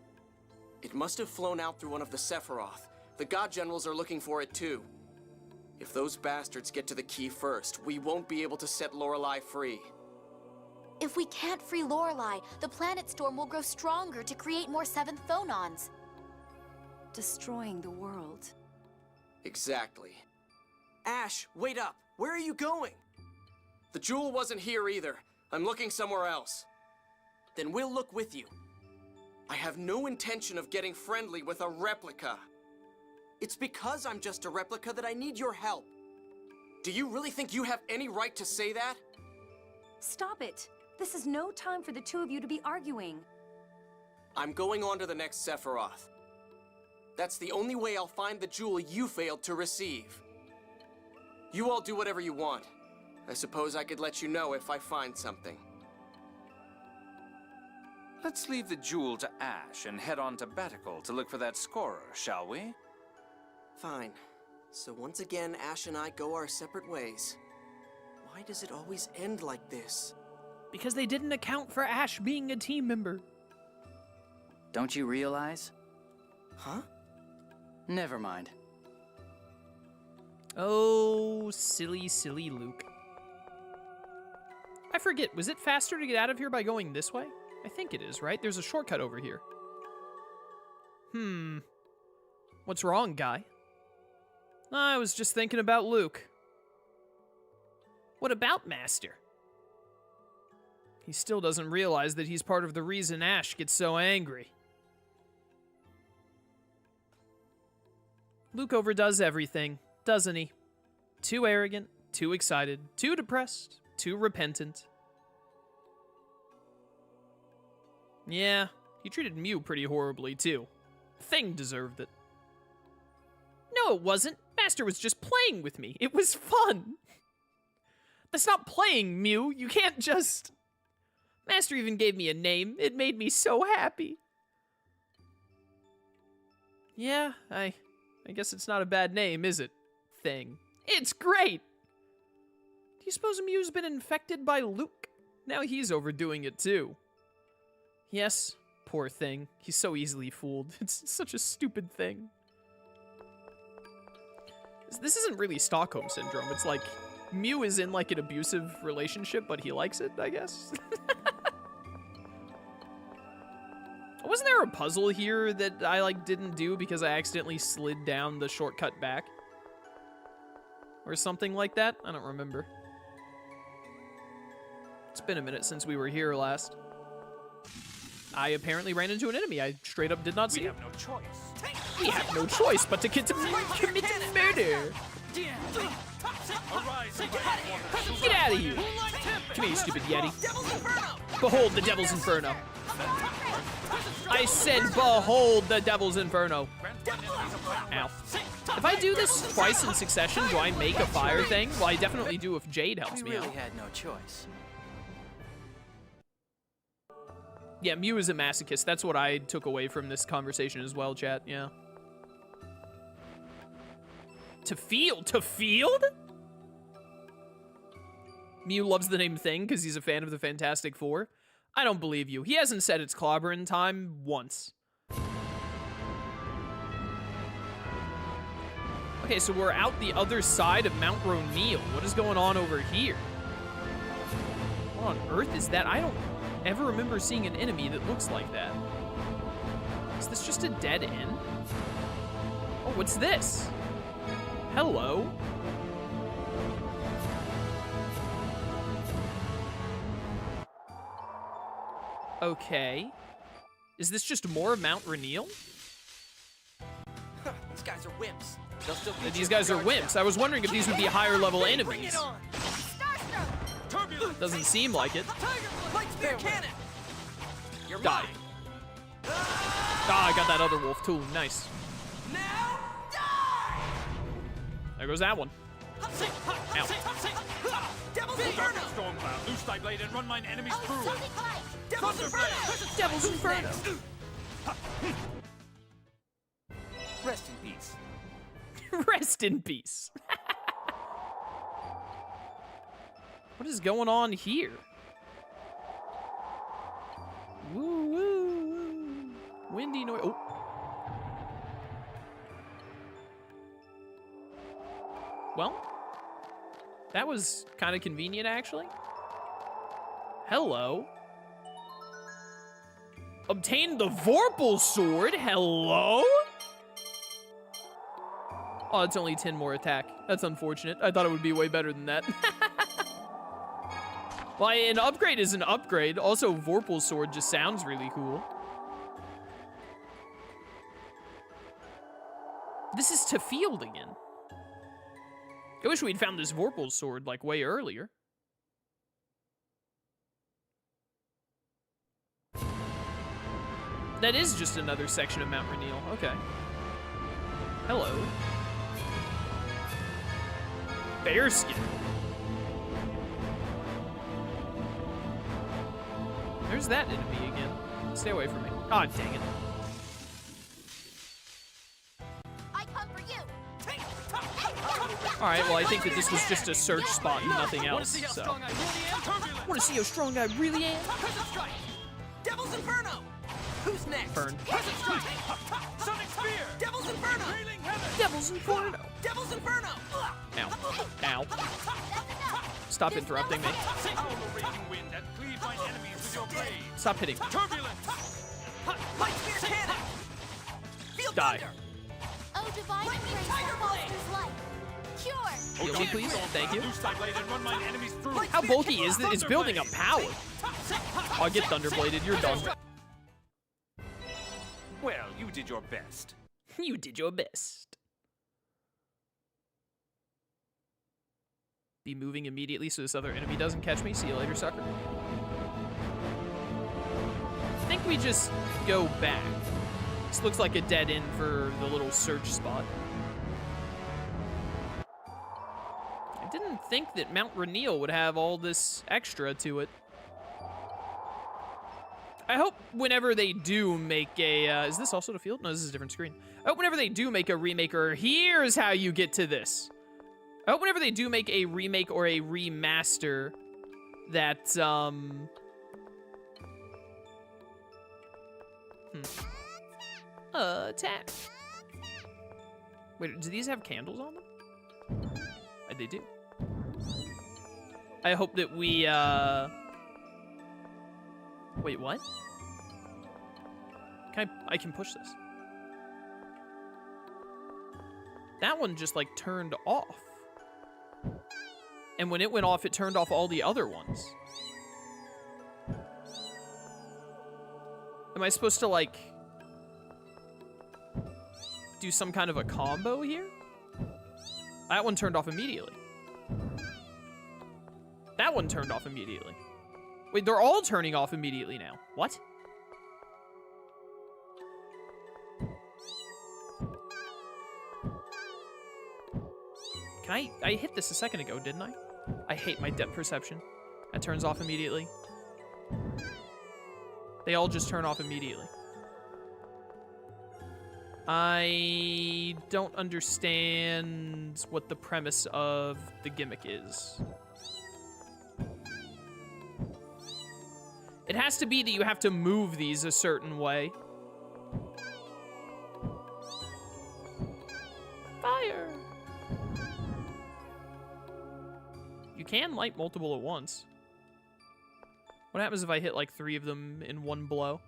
It must have flown out through one of the Sephiroth. The God Generals are looking for it too. If those bastards get to the key first, we won't be able to set Lorelei free. If we can't free Lorelei, the planet storm will grow stronger to create more 7th phonons. Destroying the world. Exactly. Ash, wait up! Where are you going? The jewel wasn't here either. I'm looking somewhere else. Then we'll look with you. I have no intention of getting friendly with a replica. It's because I'm just a replica that I need your help. Do you really think you have any right to say that? Stop it! This is no time for the two of you to be arguing. I'm going on to the next Sephiroth. That's the only way I'll find the jewel you failed to receive. You all do whatever you want. I suppose I could let you know if I find something. Let's leave the jewel to Ash and head on to Batical to look for that scorer, shall we? Fine. So once again, Ash and I go our separate ways. Why does it always end like this? Because they didn't account for Ash being a team member. Don't you realize? Huh? Never mind. Oh, silly, silly Luke. I forget, was it faster to get out of here by going this way? I think it is, right? There's a shortcut over here. What's wrong, guy? I was just thinking about Luke. What about Master? He still doesn't realize that he's part of the reason Ash gets so angry. Luke overdoes everything, doesn't he? Too arrogant, too excited, too depressed, too repentant. Yeah, he treated Mew pretty horribly, too. Thing deserved it. No, it wasn't. Master was just playing with me. It was fun. That's not playing, Mew. You can't just... Master even gave me a name. It made me so happy. Yeah, I guess it's not a bad name, is it? Thing. It's great! Do you suppose Mew's been infected by Luke? Now he's overdoing it too. Yes, poor thing. He's so easily fooled. It's such a stupid thing. This isn't really Stockholm Syndrome. It's like, Mew is in like an abusive relationship, but he likes it, I guess. Wasn't there a puzzle here that I like didn't do because I accidentally slid down the shortcut back? Or something like that? I don't remember. It's been a minute since we were here last. I apparently ran into an enemy. I straight up did not see it. We have no choice. We have no choice but to commit murder. Get out of here. Come here, you stupid Yeti. Behold the Devil's Inferno. I said behold the Devil's Inferno. Ow. If I do this twice in succession, do I make a fire thing? Well, I definitely do if Jade helps me out. We really had no choice. Yeah, Mew is a masochist. That's what I took away from this conversation as well, chat. Yeah. To field? Mew loves the name Thing because he's a fan of the Fantastic Four. I don't believe you. He hasn't said it's clobbering time once. Okay, so we're out the other side of Mount Roneal. What is going on over here? What on earth is that? I don't ever remember seeing an enemy that looks like that. Is this just a dead end? Oh, what's this? Hello? Okay. Is this just more of Mount Roneal? These guys are wimps. These guys are wimps. I was wondering if these would be higher level enemies. Doesn't seem like it. Die. Ah, I got that other wolf too. Nice. There goes that one. Ow. Stormcloud, loose thy blade and run mine enemies through. Devil's Inferno. Rest in peace. Rest in peace. What is going on here? Woo, woo, woo. Windy noise. Oh. Well, that was kind of convenient, actually. Hello. Obtain the Vorpal Sword. Hello? Oh, it's only 10 more attack. That's unfortunate. I thought it would be way better than that. Well, an upgrade is an upgrade. Also, Vorpal Sword just sounds really cool. This is to field again. I wish we'd found this Vorpal Sword, like, way earlier. That is just another section of Mount Roneal. Okay. Hello. Bearskin. There's that enemy again. Stay away from me. Aw, dang it. I come for you. Alright, well, I think that this was just a search spot and nothing else, so. Want to see how strong I really am? Devil's Inferno! Who's next? Burn. Sonic Spear! Devil's Inferno! Devil's Inferno! Devil's Inferno! Ow. Ow. Stop interrupting me. Stop hitting me. Light Spear Cannon! Field Die. Thunder! Oh, divine embrace that monster's life. Cure. Heal me, please. Thank you. Loose thy blade and run mine enemies through. How bulky is this? It's building up power. Oh, get Thunderbladed. You're done. Well, you did your best. You did your best. Be moving immediately so this other enemy doesn't catch me. See you later, sucker. I think we just go back. This looks like a dead end for the little search spot. I didn't think that Mount Roneal would have all this extra to it. I hope whenever they do make a, is this also the field? No, this is a different screen. I hope whenever they do make a remake, or here's how you get to this. I hope whenever they do make a remake or a remaster, that, attack. Wait, do these have candles on them? They do. I hope that we, wait, what? I can push this. That one just, like, turned off. And when it went off, it turned off all the other ones. Am I supposed to, like, do some kind of a combo here? That one turned off immediately. That one turned off immediately. Wait, they're all turning off immediately now. What? I hit this a second ago, didn't I? I hate my depth perception. That turns off immediately. They all just turn off immediately. I don't understand what the premise of the gimmick is. It has to be that you have to move these a certain way. Fire! You can light multiple at once. What happens if I hit like 3 of them in one blow?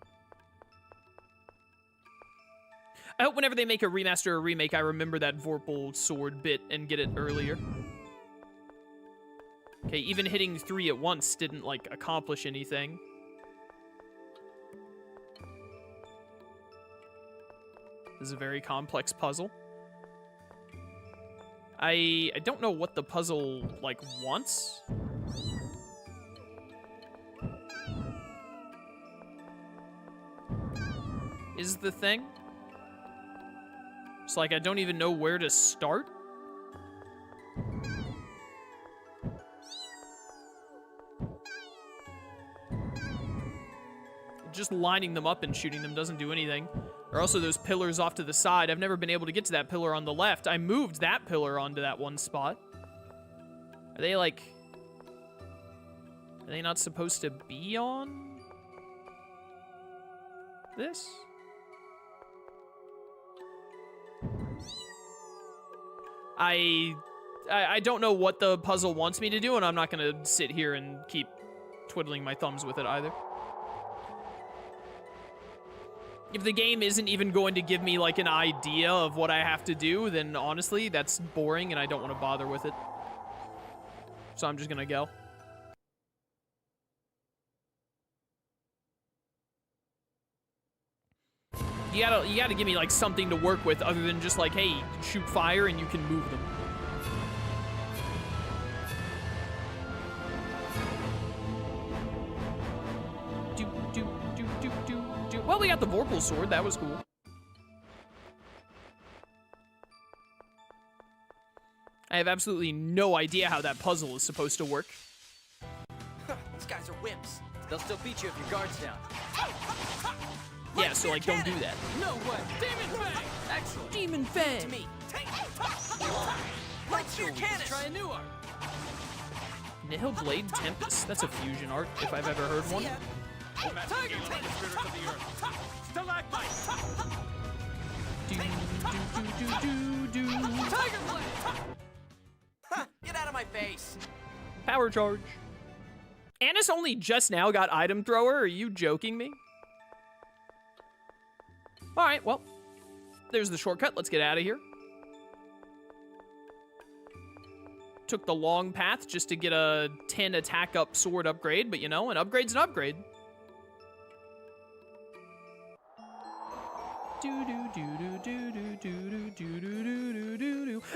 I hope whenever they make a remaster or remake, I remember that Vorpal sword bit and get it earlier. Okay, even hitting 3 at once didn't, like, accomplish anything. This is a very complex puzzle. I don't know what the puzzle, like, wants. Is the thing. It's like I don't even know where to start. Just lining them up and shooting them doesn't do anything. There are also those pillars off to the side. I've never been able to get to that pillar on the left. I moved that pillar onto that one spot. Are they like... Are they not supposed to be on this? I don't know what the puzzle wants me to do, and I'm not going to sit here and keep twiddling my thumbs with it either. If the game isn't even going to give me, like, an idea of what I have to do, then honestly, that's boring, and I don't want to bother with it. So I'm just going to go. You gotta give me, like, something to work with other than just, like, hey, shoot fire and you can move them. Well, we got the Vorpal sword. That was cool. I have absolutely no idea how that puzzle is supposed to work. These guys are wimps. They'll still beat you if your guard's down. Yeah, so, like, don't do that. No way! Demon Fang! Excellent. Demon Fang! To me. Light Spear Cannon! Try a new art. Nihil Blade Tempest. That's a fusion art, if I've ever heard one. Tiger Tail! Stalagmite! Tiger Blade! Get out of my face! Power charge. Annis only just now got item thrower. Are you joking me? All right, well, there's the shortcut. Let's get out of here. Took the long path just to get a 10 attack up sword upgrade, but you know, an upgrade's an upgrade.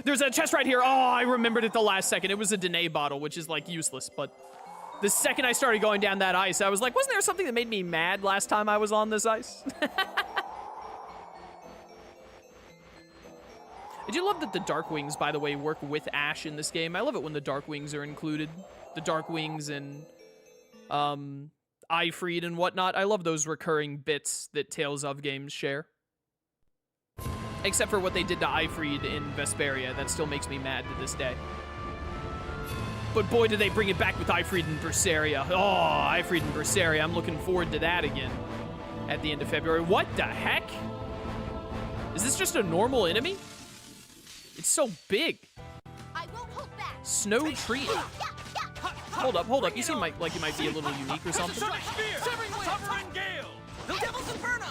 There's a chest right here. Oh, I remembered it the last second. It was a Danae bottle, which is like useless, but the second I started going down that ice, I was like, wasn't there something that made me mad last time I was on this ice? I do love that the Dark Wings, by the way, work with Ash in this game. I love it when the Dark Wings are included. The Dark Wings and Ifreed and whatnot. I love those recurring bits that Tales of games share. Except for what they did to Ifreed in Vesperia. That still makes me mad to this day. But boy, do they bring it back with Ifrid and Berseria. Oh, Ifrid and Berseria. I'm looking forward to that again at the end of February. What the heck? Is this just a normal enemy? It's so big. I won't hold back. Snow Trio. Hold up. You seem like you might be a little unique or something. Sovereign Gale! Devil's Inferno!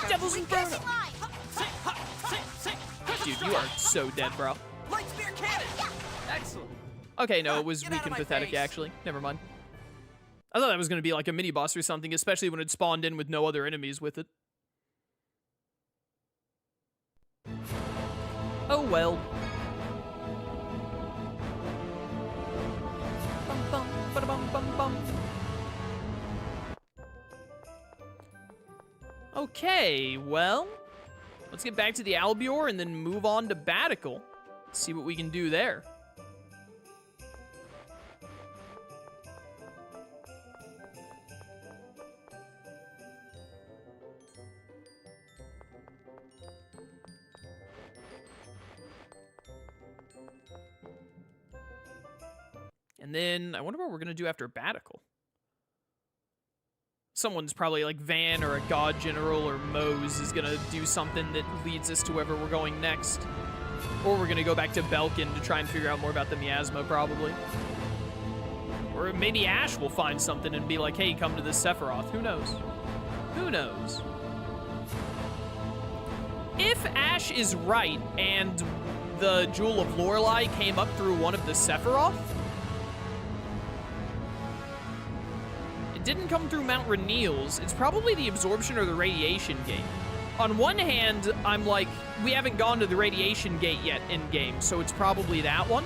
Devil's Inferno. Dude, you are so dead, bro. Light Spear Cannon! Excellent. Okay, no, it was Get weak out of and my pathetic, face. actually. Never mind. I thought that was going to be like a mini-boss or something, especially when it spawned in with no other enemies with it. Oh well. Bum, bum, ba-da-bum, bum, bum. Okay, well, let's get back to the Albior and then move on to Batical. See what we can do there. And then I wonder what we're going to do after Batical. Someone's probably like Van or a God General or Mose is going to do something that leads us to wherever we're going next. Or we're going to go back to Belkin to try and figure out more about the miasma, probably. Or maybe Ash will find something and be like, hey, come to this Sephiroth. Who knows? Who knows? If Ash is right and the Jewel of Lorelei came up through one of the Sephiroth, didn't come through Mount Rainiel's, it's probably the absorption or the radiation gate. On one hand, I'm like, we haven't gone to the radiation gate yet in-game, so it's probably that one.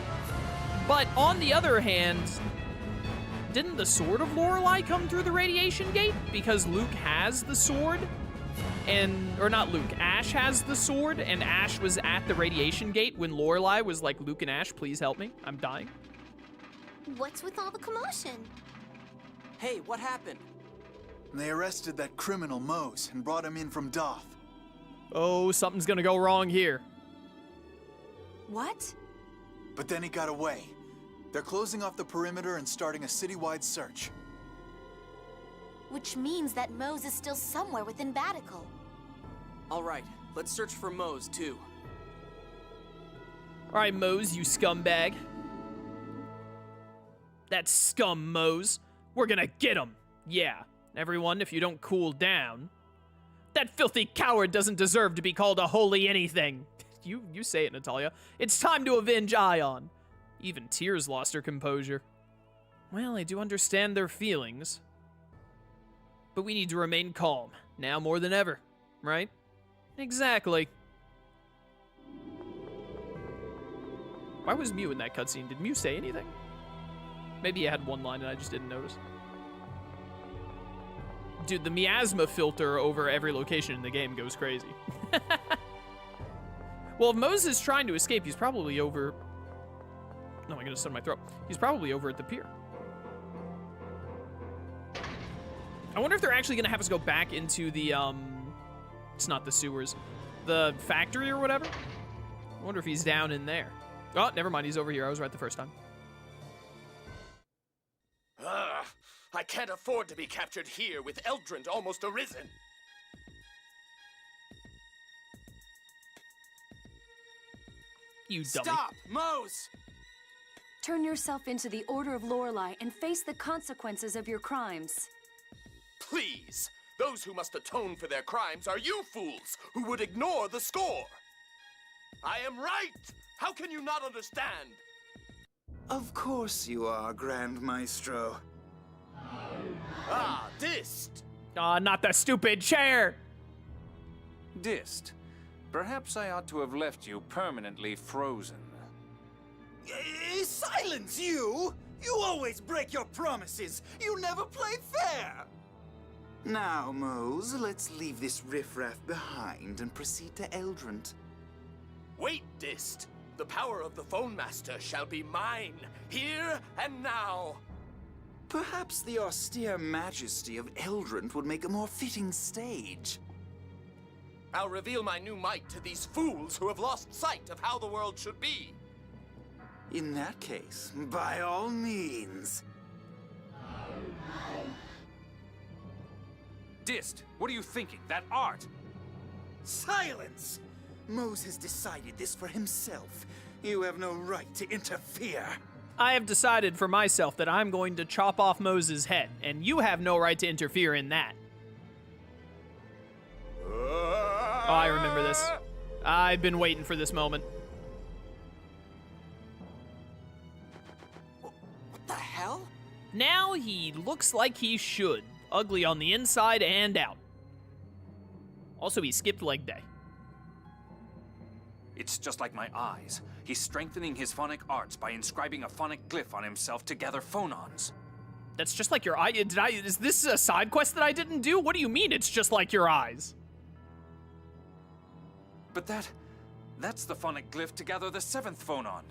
But on the other hand, didn't the Sword of Lorelei come through the radiation gate? Because Luke has the sword, or not Luke, Ash has the sword, and Ash was at the radiation gate when Lorelei was like, Luke and Ash, please help me, I'm dying. What's with all the commotion? Hey, what happened? They arrested that criminal Mose and brought him in from Doth. Oh, something's gonna go wrong here. What? But then he got away. They're closing off the perimeter and starting a citywide search. Which means that Mose is still somewhere within Batical. All right, let's search for Mose, too. All right, Mose, you scumbag. That scum, Mose. We're gonna get him. Yeah. Everyone, if you don't cool down. That filthy coward doesn't deserve to be called a holy anything. You say it, Natalia. It's time to avenge Ion. Even Tears lost her composure. Well, I do understand their feelings. But we need to remain calm, now more than ever, right? Exactly. Why was Mew in that cutscene? Did Mew say anything? Maybe he had one line and I just didn't notice. Dude, the miasma filter over every location in the game goes crazy. Well, if Mose is trying to escape, he's probably over... Oh my goodness, in my throat. He's probably over at the pier. I wonder if they're actually going to have us go back into the, It's not the sewers. The factory or whatever? I wonder if he's down in there. Oh, never mind, he's over here. I was right the first time. I can't afford to be captured here with Eldrant almost arisen. You dummy. Stop, Mose! Turn yourself into the Order of Lorelei and face the consequences of your crimes. Please! Those who must atone for their crimes are you fools who would ignore the score! I am right! How can you not understand? Of course you are, Grand Maestro. Ah, Dist! Not the stupid chair! Dist, perhaps I ought to have left you permanently frozen. Silence, you! You always break your promises! You never play fair! Now, Mose, let's leave this riffraff behind and proceed to Eldrant. Wait, Dist! The power of the Phone Master shall be mine, here and now! Perhaps the austere majesty of Eldrant would make a more fitting stage. I'll reveal my new might to these fools who have lost sight of how the world should be. In that case, by all means. Dist, what are you thinking? That art! Silence! Mose has decided this for himself. You have no right to interfere. I have decided for myself that I'm going to chop off Moses' head, and you have no right to interfere in that. Oh, I remember this. I've been waiting for this moment. What the hell? Now he looks like he should. Ugly on the inside and out. Also, he skipped leg day. It's just like my eyes. He's strengthening his phonic arts by inscribing a phonic glyph on himself to gather phonons. That's just like your eye. Is this a side quest that I didn't do? What do you mean it's just like your eyes? But that's the phonic glyph to gather the 7th phonon.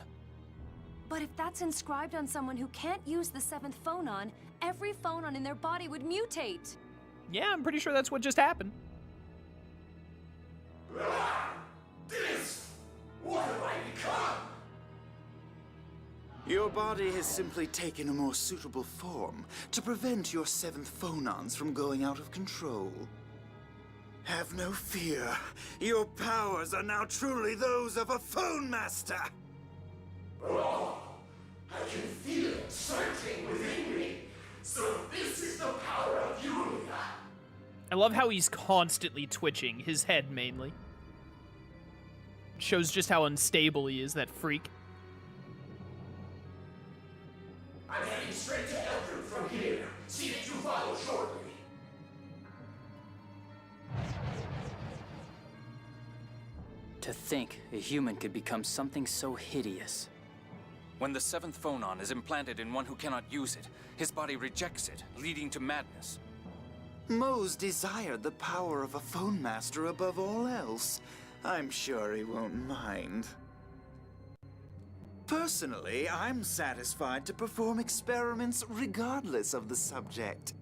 But if that's inscribed on someone who can't use the 7th phonon, every phonon in their body would mutate. Yeah, I'm pretty sure that's what just happened. This! What have I become? Your body has simply taken a more suitable form to prevent your 7th phonons from going out of control. Have no fear. Your powers are now truly those of a phone master. Oh, I can feel it surging within me. So this is the power of Yulia. I love how he's constantly twitching, his head mainly. Shows just how unstable he is, that freak. I'm heading straight to Eldred from here. See that you follow shortly. To think a human could become something so hideous. When the 7th phonon is implanted in one who cannot use it, his body rejects it, leading to madness. Mose desired the power of a phone master above all else. I'm sure he won't mind. Personally, I'm satisfied to perform experiments regardless of the subject.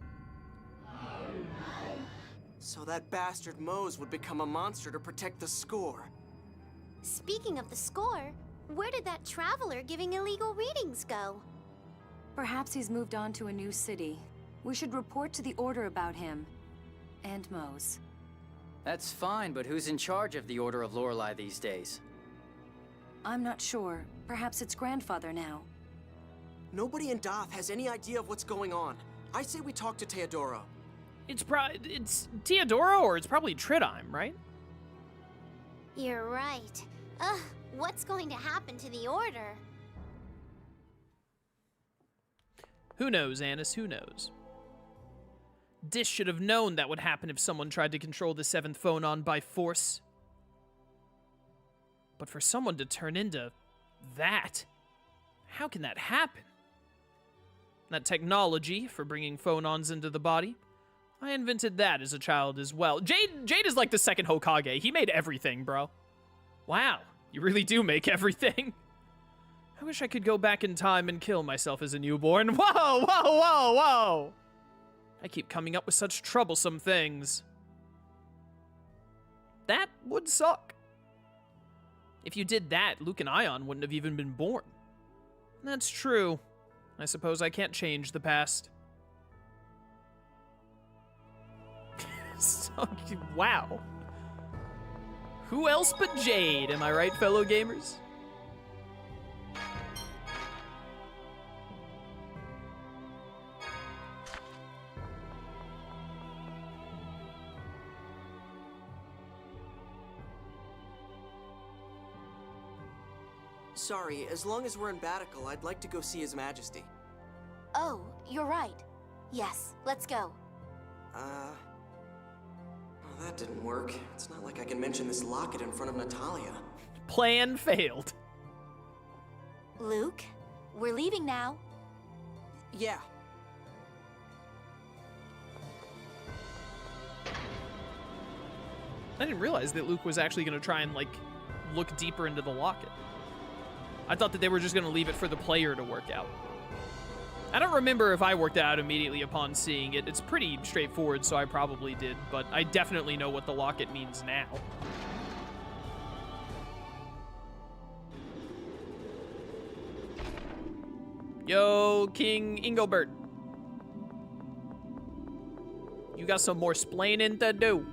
So that bastard Mose would become a monster to protect the score. Speaking of the score, where did that traveler giving illegal readings go? Perhaps he's moved on to a new city. We should report to the Order about him. And Mose. That's fine, but who's in charge of the Order of Lorelei these days? I'm not sure. Perhaps it's grandfather now. Nobody in Doth has any idea of what's going on. I say we talk to Teodoro. It's Teodoro, or it's probably Tridime, right? You're right. Ugh, what's going to happen to the Order? Who knows, Annis? Who knows? Dish should have known that would happen if someone tried to control the 7th phonon by force. But for someone to turn into that, how can that happen? That technology for bringing phonons into the body, I invented that as a child as well. Jade is like the second Hokage. He made everything, bro. Wow, you really do make everything. I wish I could go back in time and kill myself as a newborn. Whoa, whoa, whoa, whoa! I keep coming up with such troublesome things. That would suck. If you did that, Luke and Ion wouldn't have even been born. That's true. I suppose I can't change the past. Wow. Who else but Jade, am I right, fellow gamers? Sorry, as long as we're in Batical, I'd like to go see His Majesty. Oh, you're right. Yes, let's go. Well, that didn't work. It's not like I can mention this locket in front of Natalia. Plan failed. Luke, we're leaving now. Yeah. I didn't realize that Luke was actually going to try and, like, look deeper into the locket. I thought that they were just going to leave it for the player to work out. I don't remember if I worked it out immediately upon seeing it. It's pretty straightforward, so I probably did, but I definitely know what the locket means now. Yo, King Ingobert. You got some more splaining to do.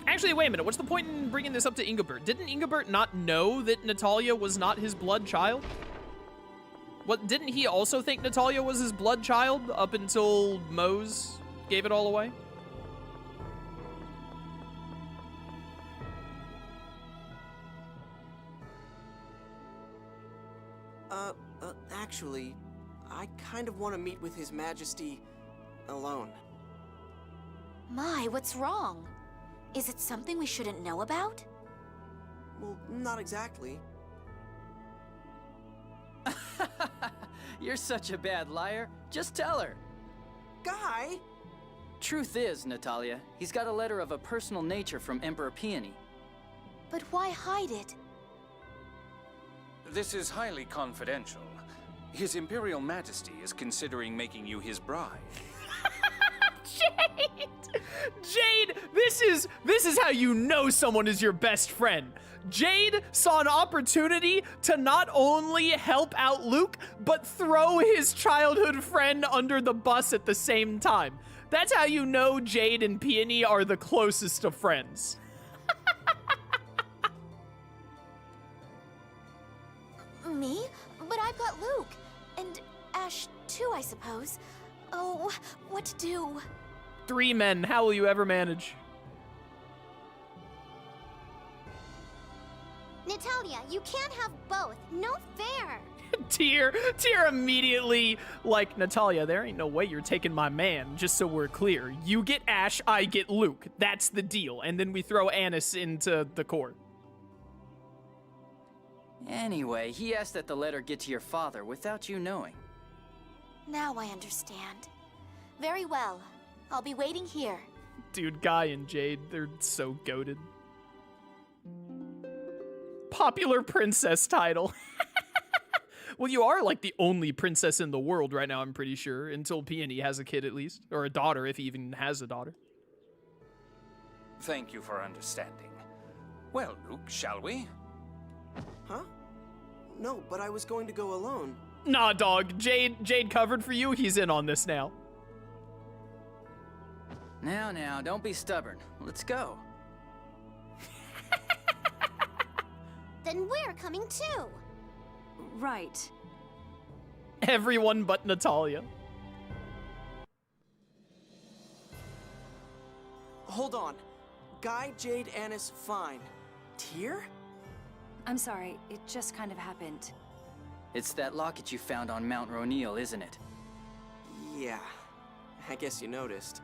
Actually, wait a minute. What's the point in bringing this up to Ingobert? Didn't Ingobert not know that Natalia was not his blood child? What, didn't he also think Natalia was his blood child up until Mose gave it all away? Actually, I kind of want to meet with His Majesty alone. My, what's wrong? Is it something we shouldn't know about? Well, not exactly. You're such a bad liar. Just tell her. Guy! Truth is, Natalia, he's got a letter of a personal nature from Emperor Peony. But why hide it? This is highly confidential. His Imperial Majesty is considering making you his bride. Jade! Jade, this is how you know someone is your best friend. Jade saw an opportunity to not only help out Luke, but throw his childhood friend under the bus at the same time. That's how you know Jade and Peony are the closest of friends. Me? But I've got Luke. And Ash, too, I suppose. Oh, what to do? 3 men, how will you ever manage? Natalia, you can't have both. No fair. Tyr immediately, like, Natalia, there ain't no way you're taking my man, just so we're clear. You get Ash, I get Luke. That's the deal. And then we throw Annis into the court. Anyway, he asked that the letter get to your father without you knowing. Now I understand. Very well. I'll be waiting here. Dude, Guy and Jade, they're so goated. Popular princess title. Well, you are like the only princess in the world right now, I'm pretty sure, until Peony has a kid at least, or a daughter if he even has a daughter. Thank you for understanding. Well, Luke, shall we? Huh? No, but I was going to go alone. Nah, dog. Jade covered for you. He's in on this now. Now, don't be stubborn. Let's go. Then we're coming too. Right. Everyone but Natalia. Hold on. Guy, Jade, Annis, fine. Tyr? I'm sorry, it just kind of happened. It's that locket you found on Mount Ronil, isn't it? Yeah. I guess you noticed.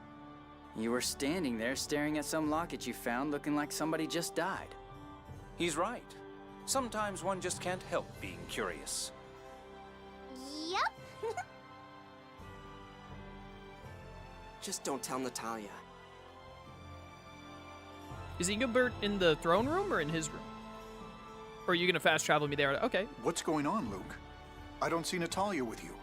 You were standing there staring at some locket you found looking like somebody just died. He's right. Sometimes one just can't help being curious. Yep. Just don't tell Natalia. Is Ingobert in the throne room or in his room? Or are you gonna fast travel me there? Okay. What's going on, Luke? I don't see Natalia with you.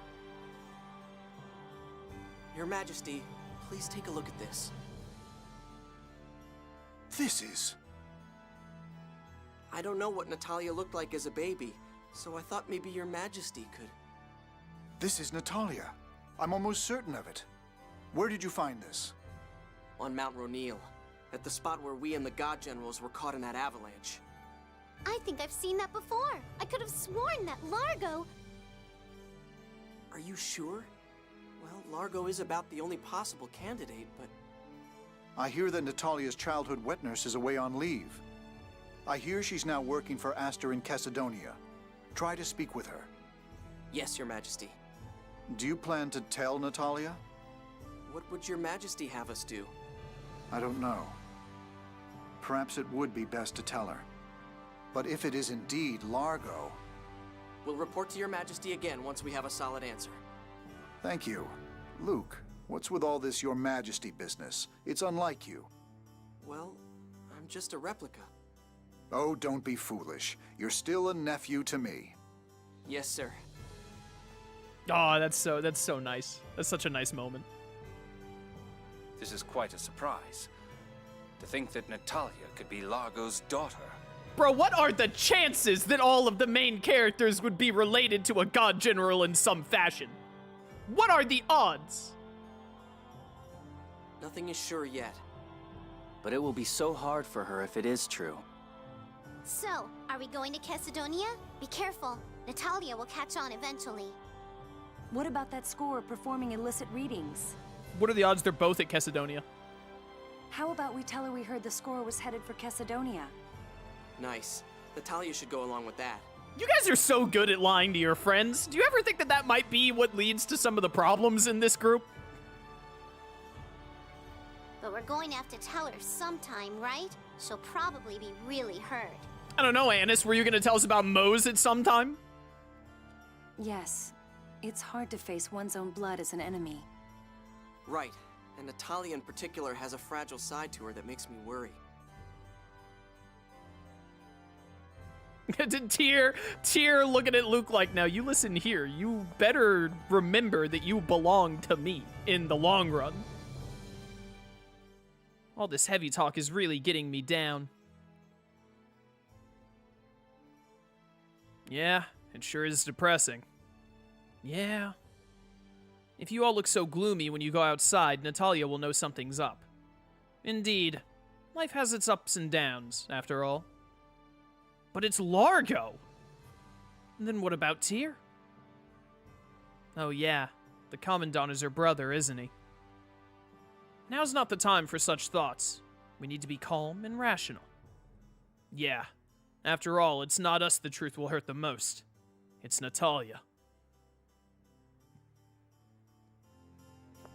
Your Majesty, please take a look at this. This is... I don't know what Natalia looked like as a baby, so I thought maybe Your Majesty could... This is Natalia. I'm almost certain of it. Where did you find this? On Mount Ronil, at the spot where we and the God Generals were caught in that avalanche. I think I've seen that before. I could have sworn that Largo... Are you sure? Well, Largo is about the only possible candidate, but... I hear that Natalia's childhood wet nurse is away on leave. I hear she's now working for Aster in Cassidonia. Try to speak with her. Yes, Your Majesty. Do you plan to tell Natalia? What would Your Majesty have us do? I don't know. Perhaps it would be best to tell her. But if it is indeed Largo... We'll report to Your Majesty again once we have a solid answer. Thank you. Luke, what's with all this Your Majesty business? It's unlike you. Well, I'm just a replica. Oh, don't be foolish. You're still a nephew to me. Yes, sir. Oh, that's so nice. That's such a nice moment. This is quite a surprise. To think that Natalia could be Largo's daughter. Bro, what are the chances that all of the main characters would be related to a god general in some fashion? What are the odds? Nothing is sure yet. But it will be so hard for her if it is true. So, are we going to Chesedonia? Be careful. Natalia will catch on eventually. What about that score performing illicit readings? What are the odds they're both at Chesedonia? How about we tell her we heard the score was headed for Chesedonia? Nice. Natalia should go along with that. You guys are so good at lying to your friends. Do you ever think that that might be what leads to some of the problems in this group? But we're going to have to tell her sometime, right? She'll probably be really hurt. I don't know, Annis. Were you going to tell us about Mose at some time? Yes. It's hard to face one's own blood as an enemy. Right. And Natalia in particular has a fragile side to her that makes me worry. Tyr looking at Luke like, now you listen here. You better remember that you belong to me in the long run. All this heavy talk is really getting me down. Yeah, it sure is depressing. Yeah. If you all look so gloomy when you go outside, Natalia will know something's up. Indeed, life has its ups and downs, after all. But it's Largo! And then what about Tyr? Oh yeah, the Commandant is her brother, isn't he? Now's not the time for such thoughts. We need to be calm and rational. Yeah, after all, it's not us the truth will hurt the most. It's Natalia.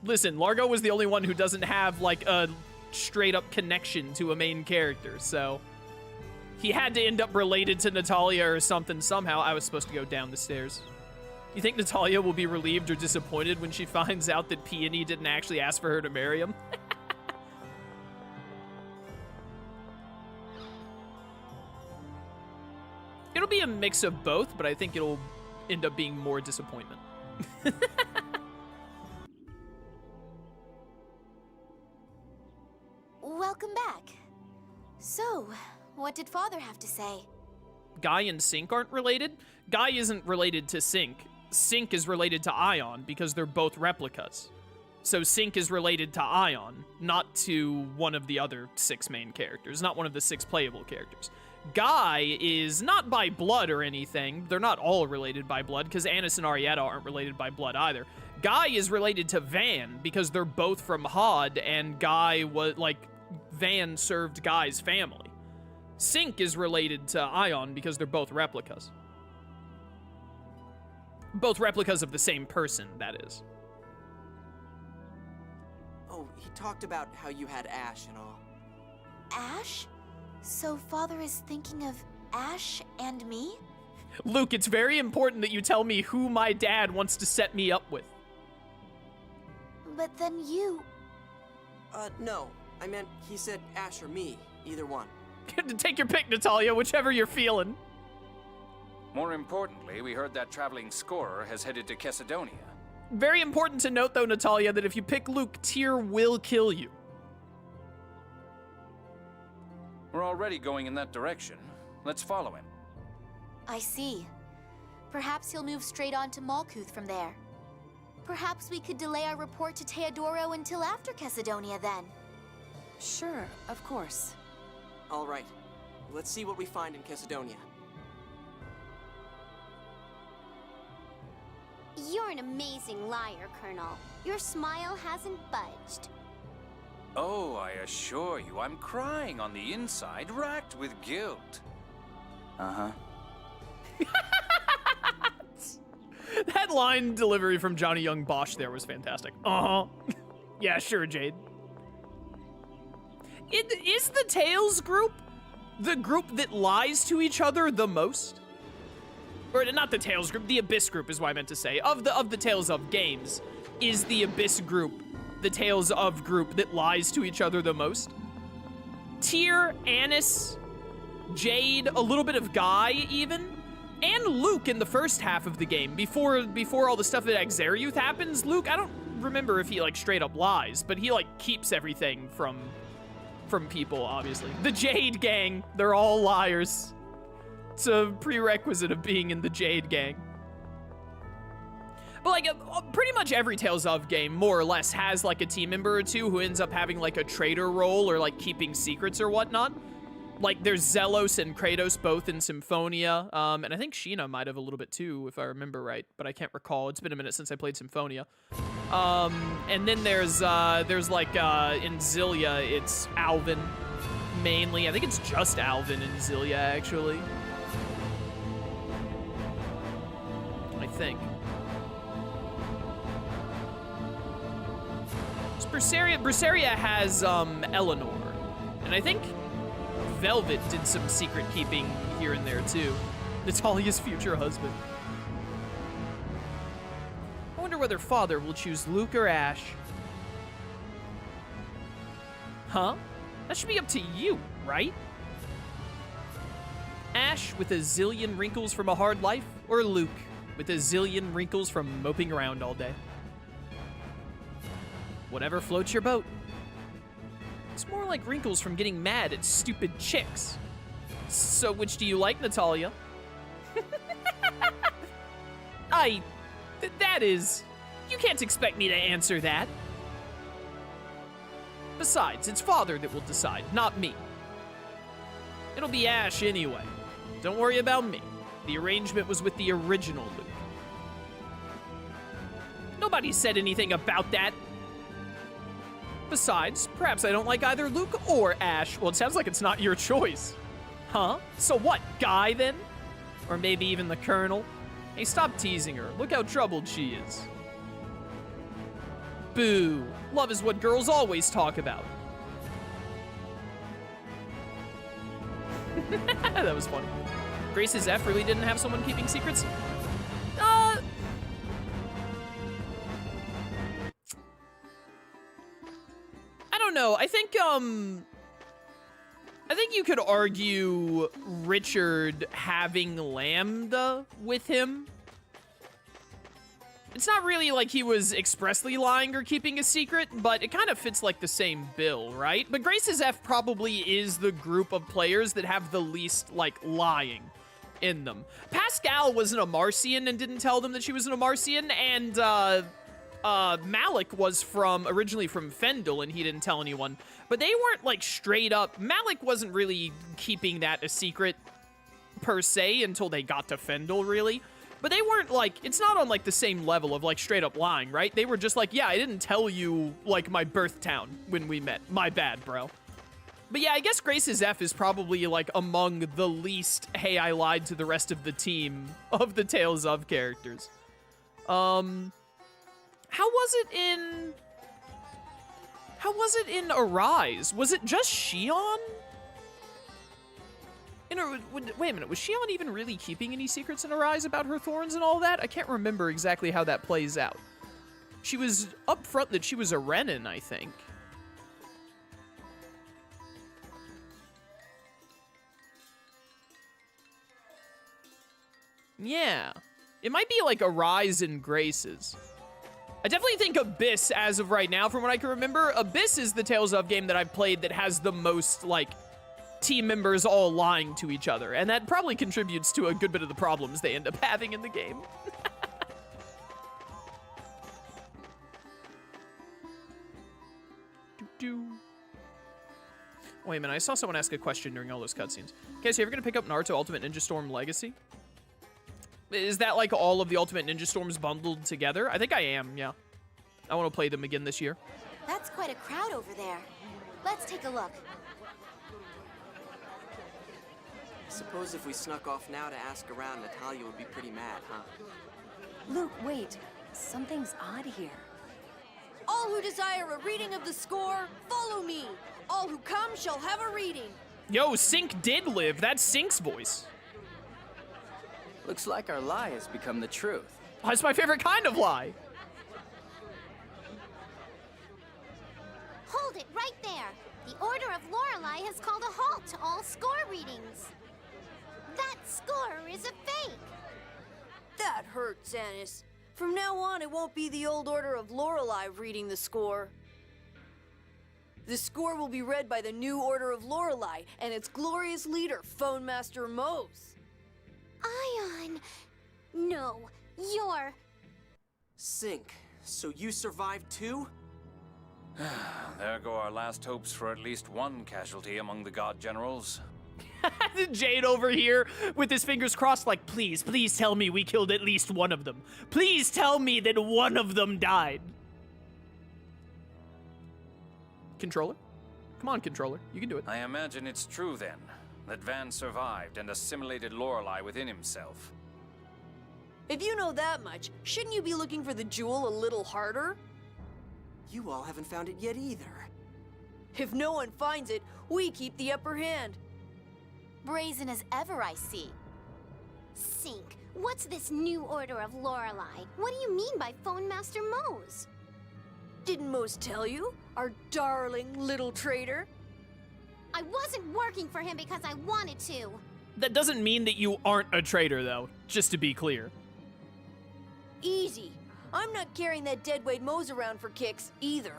Listen, Largo was the only one who doesn't have, like, a straight-up connection to a main character, so... he had to end up related to Natalia or something somehow. I was supposed to go down the stairs. You think Natalia will be relieved or disappointed when she finds out that Peony didn't actually ask for her to marry him? It'll be a mix of both, but I think it'll end up being more disappointment. Welcome back. So, what did Father have to say? Guy and Sync aren't related? Guy isn't related to Sync. Sync is related to Ion because they're both replicas. So Sync is related to Ion, not to one of the other 6 main characters, not one of the 6 playable characters. Guy is not by blood or anything. They're not all related by blood because Annis and Arietta aren't related by blood either. Guy is related to Van because they're both from Hod and Guy was, like, Van served Guy's family. Sync is related to Ion because they're both replicas. Both replicas of the same person, that is. Oh, he talked about how you had Ash and all. Ash? So Father is thinking of Ash and me? Luke, it's very important that you tell me who my dad wants to set me up with. But then you... No. I meant he said Ash or me. Either one. Take your pick, Natalia, whichever you're feeling. More importantly, we heard that traveling scorer has headed to Chesedonia. Very important to note, though, Natalia, that if you pick Luke, Tyr will kill you. We're already going in that direction. Let's follow him. I see. Perhaps he'll move straight on to Malkuth from there. Perhaps we could delay our report to Teodoro until after Chesedonia, then. Sure, of course. All right. Let's see what we find in Chesedonia. You're an amazing liar, Colonel. Your smile hasn't budged. Oh, I assure you, I'm crying on the inside, racked with guilt. Uh-huh. That line delivery from Johnny Young Bosch there was fantastic. Uh-huh. Yeah, sure, Jade. Is the Tails group the group that lies to each other the most? Or not the Tails group, the Abyss group is what I meant to say. Of the Tales of games, is the Abyss group the Tales of group that lies to each other the most? Tyr, Annis, Jade, a little bit of Guy even, and Luke in the first half of the game. Before all the stuff at Axariuth happens, Luke, I don't remember if he like straight up lies, but he like keeps everything from from people, obviously. The Jade Gang, they're all liars. It's a prerequisite of being in the Jade Gang. But like, pretty much every Tales of game, more or less, has like a team member or two who ends up having like a traitor role or like keeping secrets or whatnot. Like, there's Zelos and Kratos both in Symphonia, and I think Sheena might have a little bit too, if I remember right, but I can't recall. It's been a minute since I played Symphonia. And then there's like, in Zillia, it's Alvin, mainly. I think it's just Alvin in Zillia, actually. I think. Berseria has, Eleanor, and I think Velvet did some secret keeping here and there, too. Natalia's future husband. I wonder whether Father will choose Luke or Ash. Huh? That should be up to you, right? Ash with a zillion wrinkles from a hard life, or Luke with a zillion wrinkles from moping around all day? Whatever floats your boat. It's more like wrinkles from getting mad at stupid chicks. So which do you like, Natalia? That is... You can't expect me to answer that. Besides, it's Father that will decide, not me. It'll be Ash anyway. Don't worry about me. The arrangement was with the original Luke. Nobody said anything about that. Besides, perhaps I don't like either Luke or Ash. Well, it sounds like it's not your choice. Huh? So what, Guy then? Or maybe even the Colonel? Hey, stop teasing her. Look how troubled she is. Boo. Love is what girls always talk about. That was funny. Grace's F really didn't have someone keeping secrets? I don't know. I think you could argue Richard having Lambda with him. It's not really like he was expressly lying or keeping a secret, but it kind of fits like the same bill, right? But Grace's F probably is the group of players that have the least, like, lying in them. Pascal was an Amarcian and didn't tell them that she was an Amarcian, and Malik was originally from Fendel, and he didn't tell anyone. But they weren't, like, straight up... Malik wasn't really keeping that a secret, per se, until they got to Fendel, really. But they weren't, like... It's not on, like, the same level of, like, straight up lying, right? They were just like, yeah, I didn't tell you, like, my birth town when we met. My bad, bro. But yeah, I guess Grace's F is probably, like, among the least, hey, I lied to the rest of the team of the Tales of characters. How was it in Arise? Was it just Shion? Wait a minute, was Shion even really keeping any secrets in Arise about her thorns and all that? I can't remember exactly how that plays out. She was up front that she was a Renin, I think. Yeah. It might be like Arise and Graces. I definitely think Abyss, as of right now, from what I can remember, Abyss is the Tales of game that I've played that has the most, like, team members all lying to each other. And that probably contributes to a good bit of the problems they end up having in the game. Wait a minute, I saw someone ask a question during all those cutscenes. Okay, so you're ever gonna pick up Naruto Ultimate Ninja Storm Legacy? Is that like all of the Ultimate Ninja Storms bundled together? I think I am, yeah. I want to play them again this year. That's quite a crowd over there. Let's take a look. Suppose if we snuck off now to ask around, Natalia would be pretty mad, huh? Luke, wait. Something's odd here. All who desire a reading of the score, follow me. All who come shall have a reading. Yo, Sync did live. That's Sync's voice. Looks like our lie has become the truth. That's my favorite kind of lie. Hold it right there. The Order of Lorelei has called a halt to all score readings. That score is a fake. That hurts, Anis. From now on, it won't be the old Order of Lorelei reading the score. The score will be read by the new Order of Lorelei and its glorious leader, Phone Master Mose. Ion! No, you're... Sync, so you survived too? There go our last hopes for at least one casualty among the god generals. Jade over here with his fingers crossed like, please, please tell me we killed at least one of them. Please tell me that one of them died. Controller? Come on, controller. You can do it. I imagine it's true then, that Van survived and assimilated Lorelei within himself. If you know that much, shouldn't you be looking for the jewel a little harder? You all haven't found it yet either. If no one finds it, we keep the upper hand. Brazen as ever, I see. Sync, what's this new Order of Lorelei? What do you mean by Phone Master Mose? Didn't Mose tell you? Our darling little traitor? I wasn't working for him because I wanted to. That doesn't mean that you aren't a traitor, though, just to be clear. Easy. I'm not carrying that deadweight Mose around for kicks, either.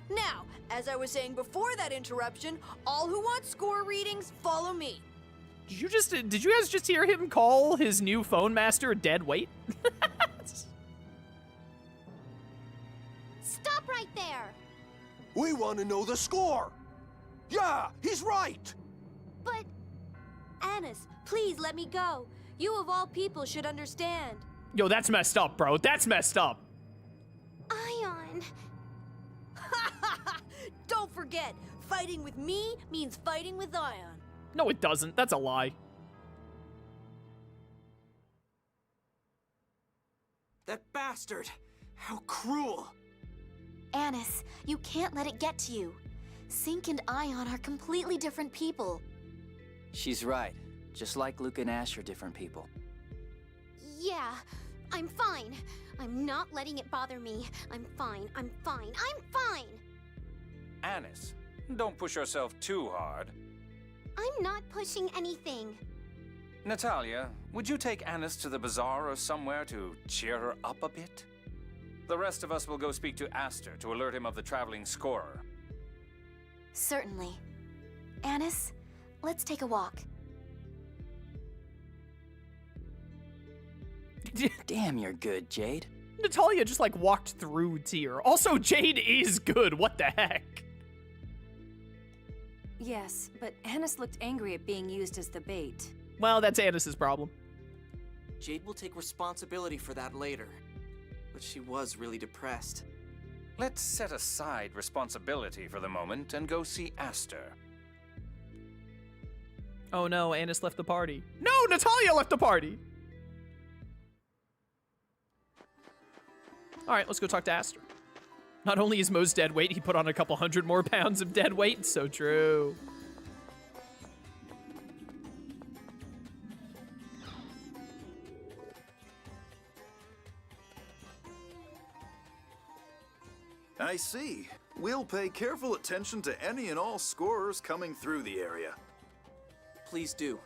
Now, as I was saying before that interruption, all who want score readings, follow me. Did you guys just hear him call his new phone master a dead weight? Stop right there! We want to know the score! Yeah, he's right! But... Anis, please let me go. You of all people should understand. Yo, that's messed up, bro. That's messed up. Ion... Don't forget, fighting with me means fighting with Ion. No, it doesn't. That's a lie. That bastard! How cruel! Anis, you can't let it get to you. Sync and Ion are completely different people. She's right. Just like Luke and Ash are different people. Yeah, I'm fine. I'm not letting it bother me. I'm fine, I'm fine, I'm fine! Anis, don't push yourself too hard. I'm not pushing anything. Natalia, would you take Anis to the bazaar or somewhere to cheer her up a bit? The rest of us will go speak to Aster to alert him of the traveling scorer. Certainly. Anis, let's take a walk. Damn, you're good, Jade. Natalia just like walked through Tyr. Also, Jade is good. What the heck? Yes, but Anis looked angry at being used as the bait. Well, that's Anis's problem. Jade will take responsibility for that later. But she was really depressed. Let's set aside responsibility for the moment and go see Aster. Oh no, Anis left the party. No, Natalia left the party! Alright, let's go talk to Aster. Not only is Mo's dead weight, he put on a couple hundred more pounds of dead weight. So true. I see. We'll pay careful attention to any and all scorers coming through the area. Please do.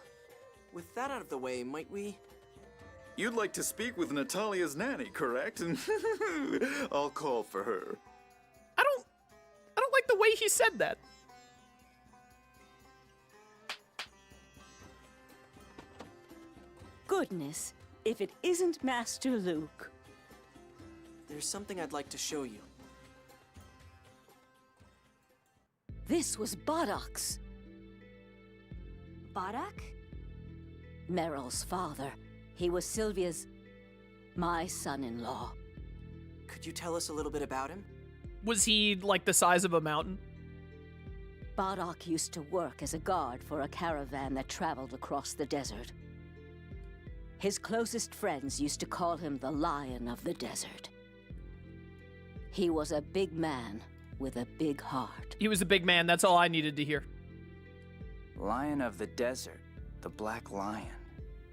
With that out of the way, might we? You'd like to speak with Natalia's nanny, correct? I'll call for her. I don't like the way he said that. Goodness, if it isn't Master Luke. There's something I'd like to show you. This was Bodok's. Bodok? Meryl's father. He was Sylvia's... my son-in-law. Could you tell us a little bit about him? Was he like the size of a mountain? Bodok used to work as a guard for a caravan that traveled across the desert. His closest friends used to call him the Lion of the Desert. He was a big man with a big heart. He was a big man, that's all I needed to hear. Lion of the Desert, the Black Lion,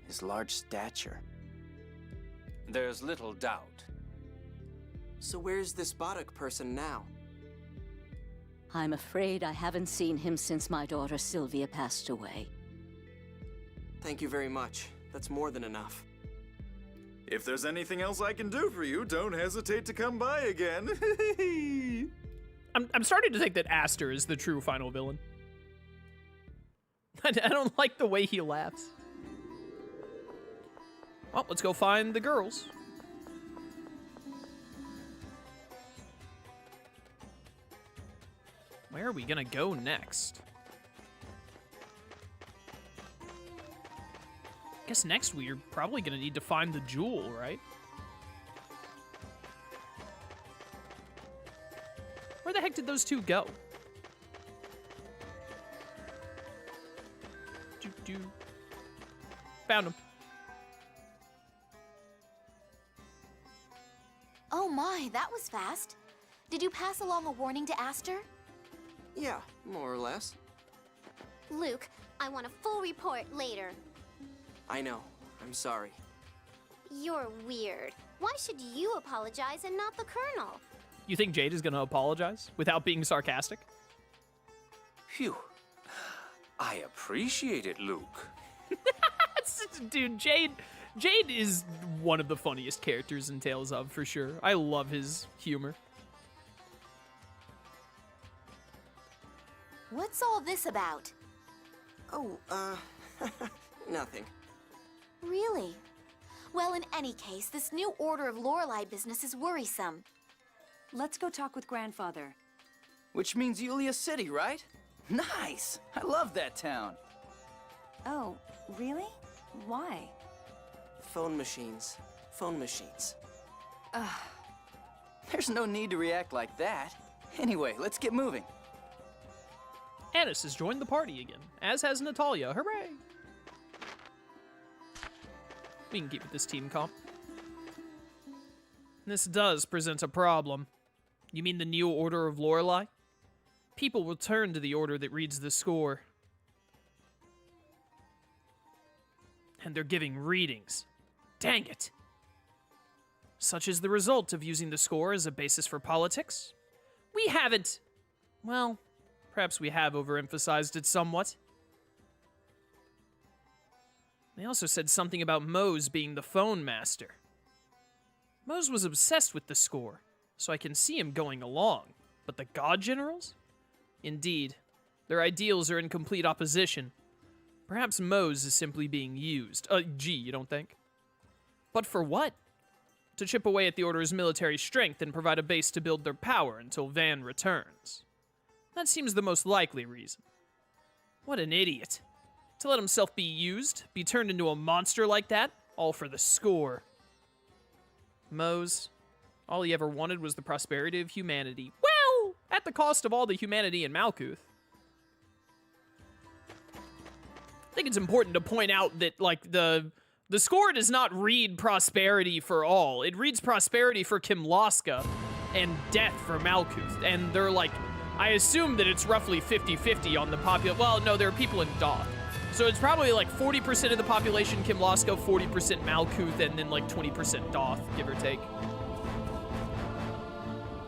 his large stature. There's little doubt. So where's this Bodok person now? I'm afraid I haven't seen him since my daughter Sylvia passed away. Thank you very much. That's more than enough. If there's anything else I can do for you, don't hesitate to come by again. I'm starting to think that Aster is the true final villain. I don't like the way he laughs. Well, let's go find the girls. Where are we gonna go next? Guess next we're probably gonna need to find the jewel, right? Where the heck did those two go? Found them. Oh my, that was fast. Did you pass along a warning to Aster? Yeah, more or less. Luke, I want a full report later. I know. I'm sorry. You're weird. Why should you apologize and not the Colonel? You think Jade is gonna apologize without being sarcastic? Phew. I appreciate it, Luke. Dude, Jade is one of the funniest characters in Tales of, for sure. I love his humor. What's all this about? Oh, nothing. Really? Well, in any case, this new Order of Lorelei business is worrisome. Let's go talk with Grandfather. Which means Yulia City, right? Nice! I love that town. Oh, really? Why? Phone machines. Phone machines. There's no need to react like that. Anyway, let's get moving. Annis has joined the party again, as has Natalia. Hooray! We can keep with this team comp. This does present a problem. You mean the new Order of Lorelei? People will turn to the order that reads the score. And they're giving readings. Dang it! Such is the result of using the score as a basis for politics. We haven't... Well, perhaps we have overemphasized it somewhat. They also said something about Mose being the phone master. Mose was obsessed with the score, so I can see him going along. But the God Generals? Indeed, their ideals are in complete opposition. Perhaps Mose is simply being used. Gee, you don't think? But for what? To chip away at the Order's military strength and provide a base to build their power until Van returns. That seems the most likely reason. What an idiot. To let himself be used, be turned into a monster like that, all for the score. Mose, all he ever wanted was the prosperity of humanity. Well, at the cost of all the humanity in Malkuth. I think it's important to point out that, like, the score does not read prosperity for all. It reads prosperity for Kimlaska and death for Malkuth. And they're like, I assume that it's roughly 50-50 on the population. Well, no, there are people in Doth. So it's probably like 40% of the population Kimlaska, 40% Malkuth, and then like 20% Doth, give or take.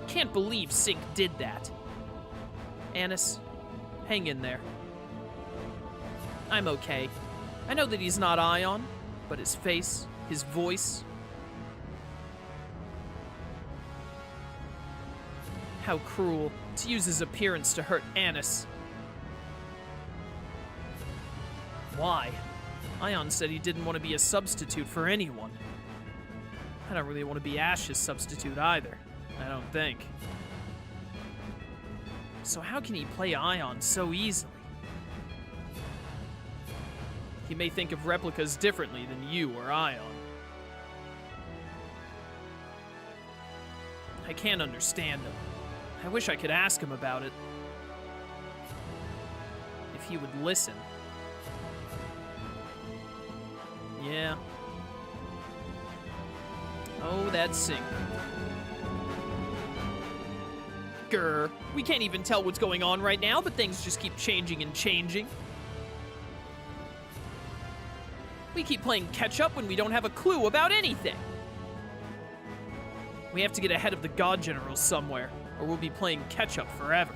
Can't believe Sync did that. Annis, hang in there. I'm okay. I know that he's not Ion, but his face, his voice. How cruel to use his appearance to hurt Annis. Why? Ion said he didn't want to be a substitute for anyone. I don't really want to be Ash's substitute either. I don't think. So how can he play Ion so easily? He may think of replicas differently than you or Ion. I can't understand him. I wish I could ask him about it. If he would listen. Yeah. Oh, that Sync. Grr. We can't even tell what's going on right now, but things just keep changing and changing. We keep playing catch-up when we don't have a clue about anything. We have to get ahead of the God Generals somewhere, or we'll be playing catch-up forever.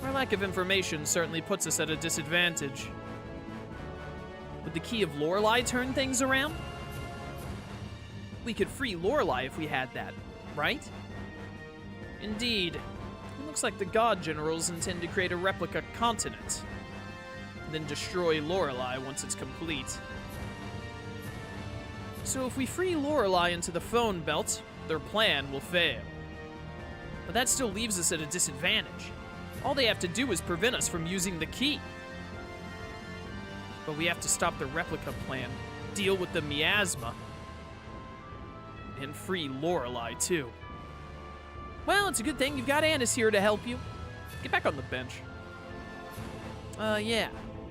Our lack of information certainly puts us at a disadvantage. Would the key of Lorelei turn things around? We could free Lorelei if we had that, right? Indeed. It looks like the God Generals intend to create a replica continent, and then destroy Lorelei once it's complete. So if we free Lorelei into the phone belt, their plan will fail. But that still leaves us at a disadvantage. All they have to do is prevent us from using the key. But we have to stop the replica plan, deal with the miasma, and free Lorelei too. Well, it's a good thing you've got Annis here to help you. Get back on the bench. Yeah,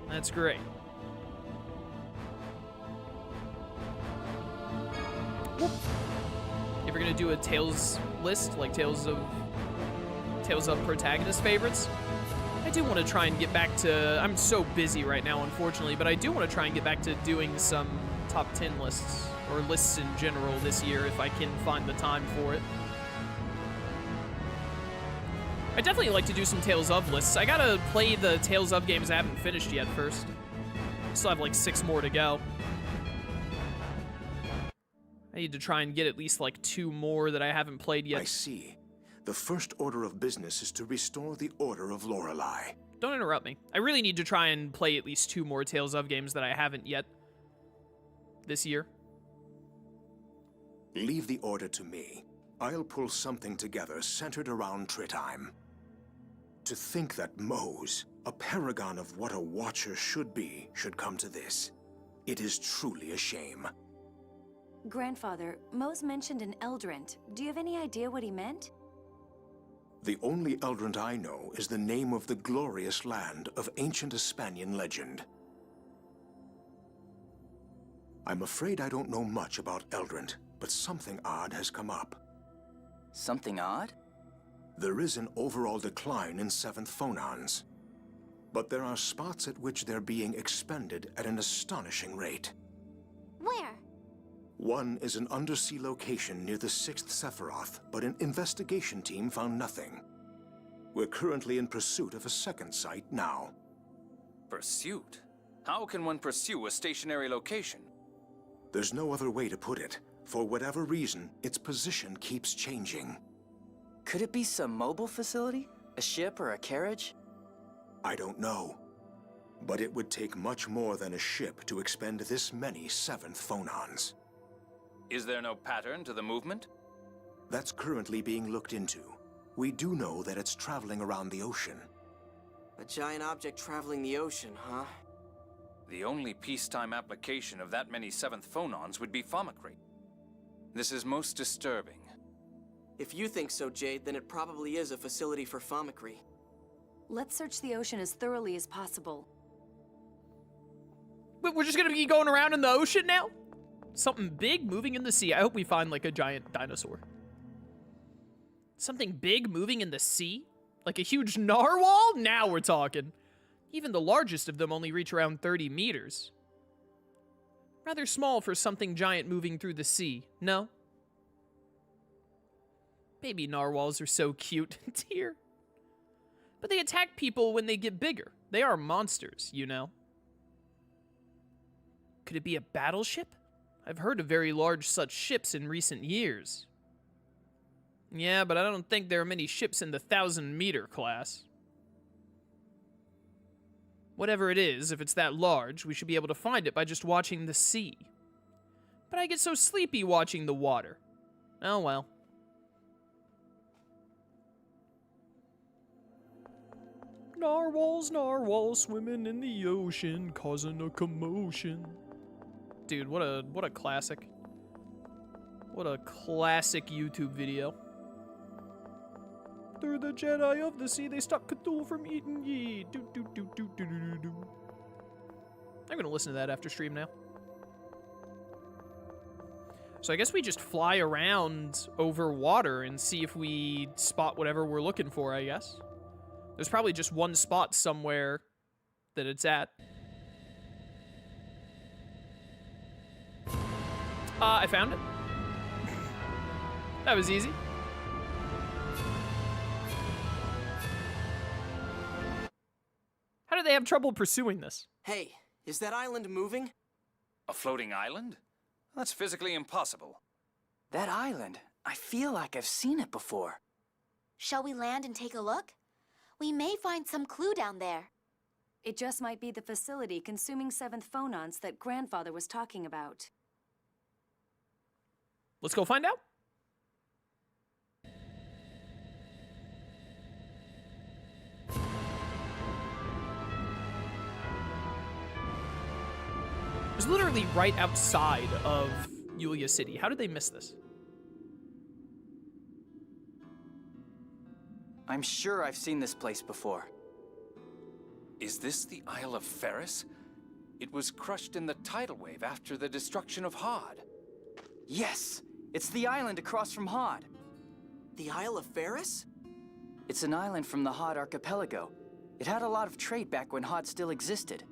that's great. Whoop. If we're gonna do a Tales list, like Tales of protagonist favorites, I do want to try and get back to, I'm so busy right now, unfortunately, but I do want to try and get back to doing some top 10 lists, or lists in general this year, if I can find the time for it. I definitely like to do some Tales of lists. I gotta play the Tales of games I haven't finished yet first. Still have like 6 more to go. I need to try and get at least like 2 more that I haven't played yet. I see. The first order of business is to restore the Order of Lorelei. Don't interrupt me. I really need to try and play at least 2 more Tales of games that I haven't yet this year. Leave the order to me. I'll pull something together centered around Tritheim. To think that Mose, a paragon of what a Watcher should be, should come to this. It is truly a shame. Grandfather, Mose mentioned an Eldrant. Do you have any idea what he meant? The only Eldrant I know is the name of the glorious land of ancient Hispanian legend. I'm afraid I don't know much about Eldrant, but something odd has come up. Something odd? There is an overall decline in 7th phonons, but there are spots at which they're being expended at an astonishing rate. Where? One is an undersea location near the 6th Sephiroth, but an investigation team found nothing. We're currently in pursuit of a second site now. Pursuit? How can one pursue a stationary location? There's no other way to put it. For whatever reason, its position keeps changing. Could it be some mobile facility? A ship or a carriage? I don't know. But it would take much more than a ship to expend this many 7th phonons. Is there no pattern to the movement? That's currently being looked into. We do know that it's traveling around the ocean. A giant object traveling the ocean, huh? The only peacetime application of that many 7th phonons would be Famicrate. This is most disturbing. If you think so, Jade, then it probably is a facility for Famicrate. Let's search the ocean as thoroughly as possible. But we're just gonna be going around in the ocean now? Something big moving in the sea. I hope we find like a giant dinosaur. Something big moving in the sea? Like a huge narwhal? Now we're talking. Even the largest of them only reach around 30 meters. Rather small for something giant moving through the sea, no? Baby narwhals are so cute, dear. But they attack people when they get bigger. They are monsters, you know. Could it be a battleship? I've heard of very large such ships in recent years. Yeah, but I don't think there are many ships in the 1,000-meter class. Whatever it is, if it's that large, we should be able to find it by just watching the sea. But I get so sleepy watching the water. Oh well. Narwhals, narwhals, swimming in the ocean, causing a commotion. Dude, what a classic. What a classic YouTube video. Through the Jedi of the sea, they stopped Cthulhu from eating ye. Do, do, do, do, do, do, do. I'm gonna listen to that after stream now. So I guess we just fly around over water and see if we spot whatever we're looking for, I guess. There's probably just one spot somewhere that it's at. I found it. That was easy. How do they have trouble pursuing this? Hey, is that island moving? A floating island? That's physically impossible. That island, I feel like I've seen it before. Shall we land and take a look? We may find some clue down there. It just might be the facility consuming 7th phonons that Grandfather was talking about. Let's go find out. It's literally right outside of Yulia City. How did they miss this? I'm sure I've seen this place before. Is this the Isle of Ferris? It was crushed in the tidal wave after the destruction of Hod. Yes! It's the island across from Hod. The Isle of Ferris? It's an island from the Hod archipelago. It had a lot of trade back when Hod still existed.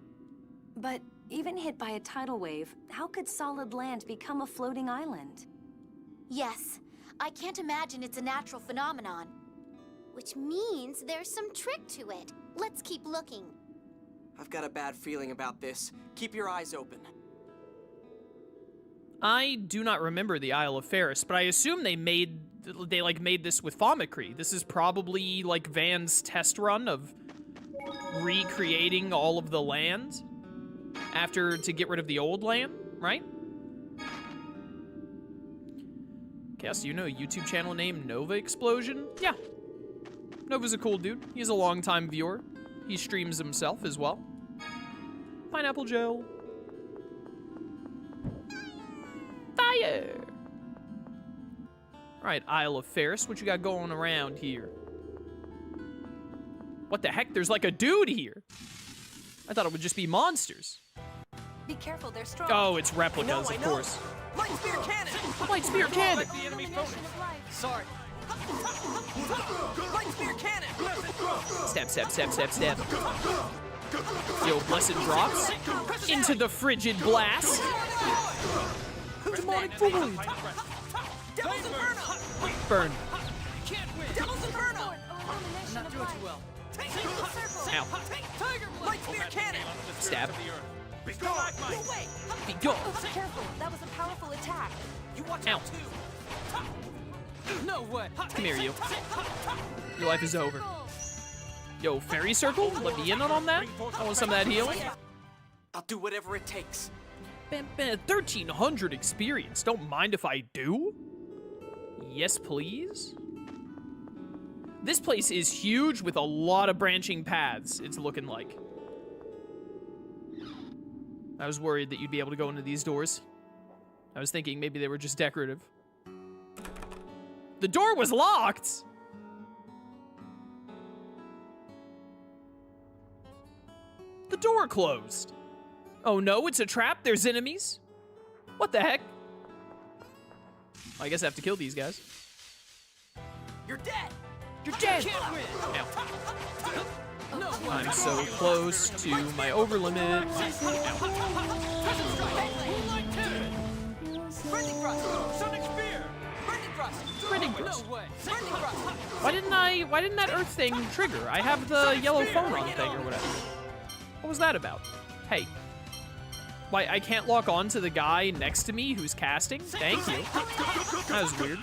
But even hit by a tidal wave, how could solid land become a floating island? Yes, I can't imagine it's a natural phenomenon. Which means there's some trick to it. Let's keep looking. I've got a bad feeling about this. Keep your eyes open. I do not remember the Isle of Ferris, but I assume they made this with Thaumacrine. This is probably like Van's test run of recreating all of the land after to get rid of the old land, right? Cass, do you know a YouTube channel named Nova Explosion? Yeah. Nova's a cool dude. He's a longtime viewer. He streams himself as well. Pineapple gel. Fire! Alright, Isle of Ferris, what you got going around here? What the heck? There's like a dude here. I thought it would just be monsters. Be careful, they're strong. Oh, it's replicas, of course. Light spear cannon! Light spear cannon! Sorry. Light spear cannon! Stab, stab, stab, stab, stab. Yo, blessed drops into the frigid blast. Demonic void. Devil's Inferno! Burn. Devil's Inferno! I'm not doing too well. Ow. Tiger Light spear cannon! Stab. Be gone! No way! Be gone. Careful, that was a powerful attack. You watch Ow. out too! No way! Come here, you. Your life is over. Yo, fairy circle? Let me in on that. I want some of that healing. I'll do whatever it takes. 1300 experience. Don't mind if I do. Yes, please. This place is huge with a lot of branching paths, it's looking like. I was worried that you'd be able to go into these doors. I was thinking maybe they were just decorative. The door was locked! The door closed. Oh no, it's a trap? There's enemies? What the heck? I guess I have to kill these guys. You're dead! You're dead! Can't win! Ow. I'm so close to my over limit. Why didn't that earth thing trigger? I have the yellow phonon thing or whatever. What was that about? Hey. Why, I can't lock on to the guy next to me who's casting? Thank you. That was weird.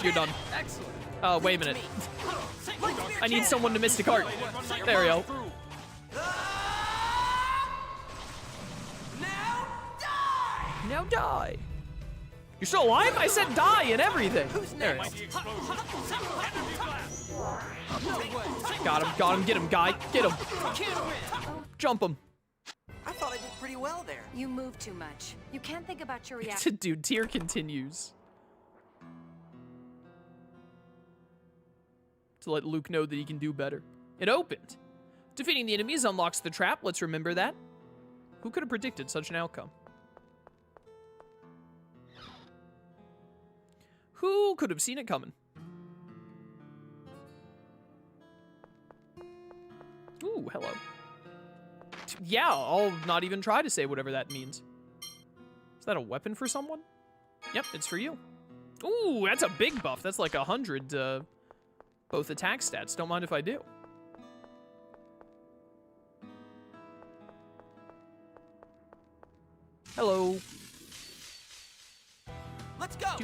You're done. Wait a minute. I need someone to Mystic Heart. There we go. Now die. You're still alive? I said die and everything. There it is. Got him, get him, guy. Get him. Jump him. I thought I did pretty well there. You move too much. You can't think about your reaction. Dude, tier continues. To let Luke know that he can do better. It opened. Defeating the enemies unlocks the trap. Let's remember that. Who could have predicted such an outcome? Who could have seen it coming? Ooh, hello. Yeah, I'll not even try to say whatever that means. Is that a weapon for someone? Yep, it's for you. Ooh, that's a big buff. That's like 100, both attack stats. Don't mind if I do. Hello. Let's go.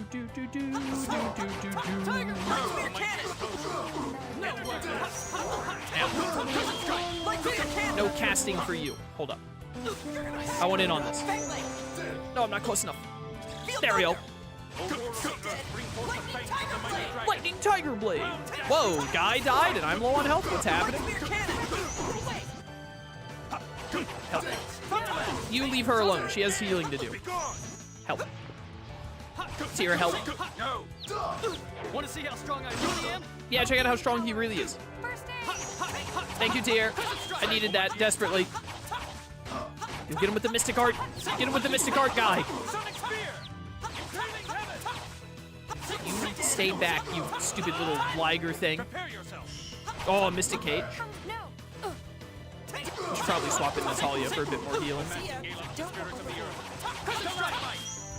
No casting for you. Hold up. I want in on this. No, I'm not close enough. There we go. Lightning Tiger Blade. Whoa, guy died and I'm low on health. What's happening? Help. You leave her alone. She has healing to do. Help. Tyr, help. Want to see how strong I really am? Yeah, check out how strong he really is. Thank you, Tyr. I needed that desperately. You get him with the Mystic Art. Get him with the Mystic Art guy. You stay back, you stupid little Liger thing. Oh, Mystic Cage. We should probably swap in Natalia for a bit more healing.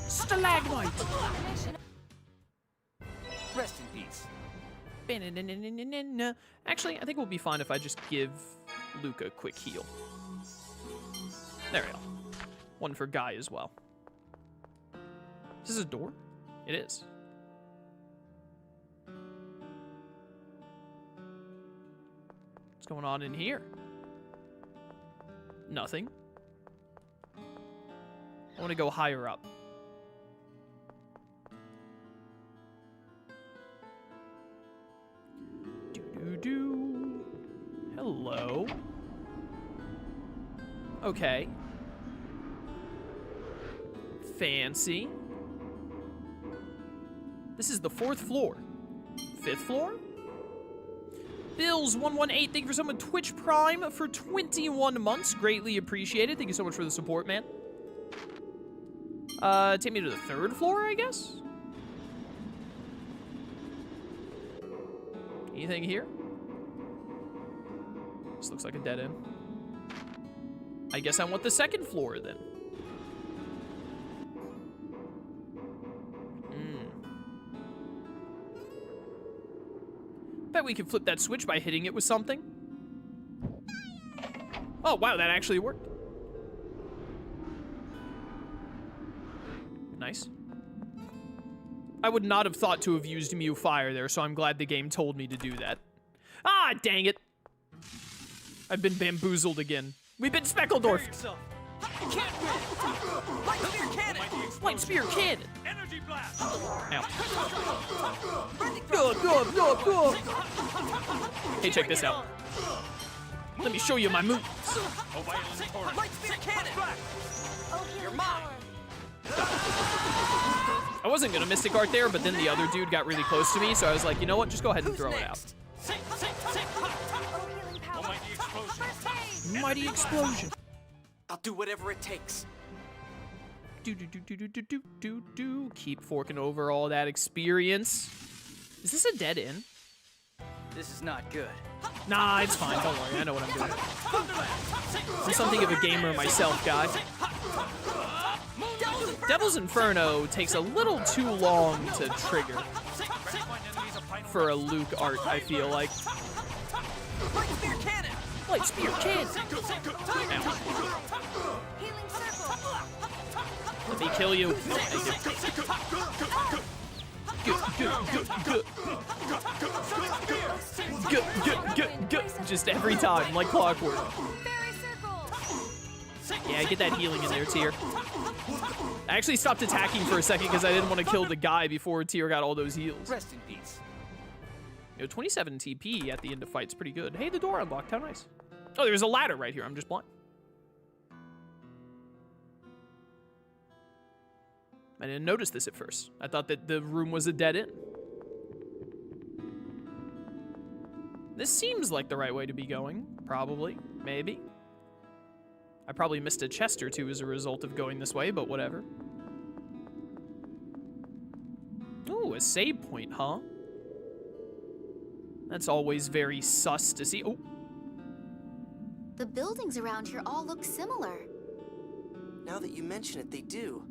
Stalagmite! Rest in peace. Actually, I think we'll be fine if I just give Luke a quick heal. There we go. One for Guy as well. Is this a door? It is. What's going on in here? Nothing. I want to go higher up. Do-do-do. Hello. Okay. Fancy. This is the 4th floor. 5th floor? Bills118, thank you for someone Twitch Prime for 21 months. Greatly appreciated. Thank you so much for the support, man. Take me to the 3rd floor, I guess? Anything here? This looks like a dead end. I guess I want the 2nd floor, then. Bet we can flip that switch by hitting it with something. Oh, wow, that actually worked. Nice. I would not have thought to have used Mew Fire there, so I'm glad the game told me to do that. Ah, dang it. I've been bamboozled again. We've been Speckledorf. Light Spear Cannon. Energy blast. Ow. Go. Hey, check this out. Let me show you my moves. Light Spear Cannon. You're mine. I wasn't gonna Mystic Art there, but then the other dude got really close to me, so I was like, you know what? Just go ahead and throw it out. Mighty explosion. I'll do whatever it takes. Do. Keep forking over all that experience. Is this a dead end? This is not good. Nah, it's fine. Don't worry. I know what I'm doing. I'm something of a gamer myself, guy. Devil's Inferno takes a little too long to trigger for a Luke art, I feel like. Light Spear Cannon. Light Spear Cannon. Let me kill you. Good. Just every time, like clockwork. Yeah, get that healing in there, Tyr. I actually stopped attacking for a second because I didn't want to kill the guy before Tyr got all those heals. Rest in peace. 27 TP at the end of fight's pretty good. Hey, the door unlocked. How nice. Oh, there's a ladder right here. I'm just blind. I didn't notice this at first. I thought that the room was a dead end. This seems like the right way to be going. Probably. Maybe. I probably missed a chest or two as a result of going this way, but whatever. Ooh, a save point, huh? That's always very sus to see. Oh. The buildings around here all look similar. Now that you mention it, they do.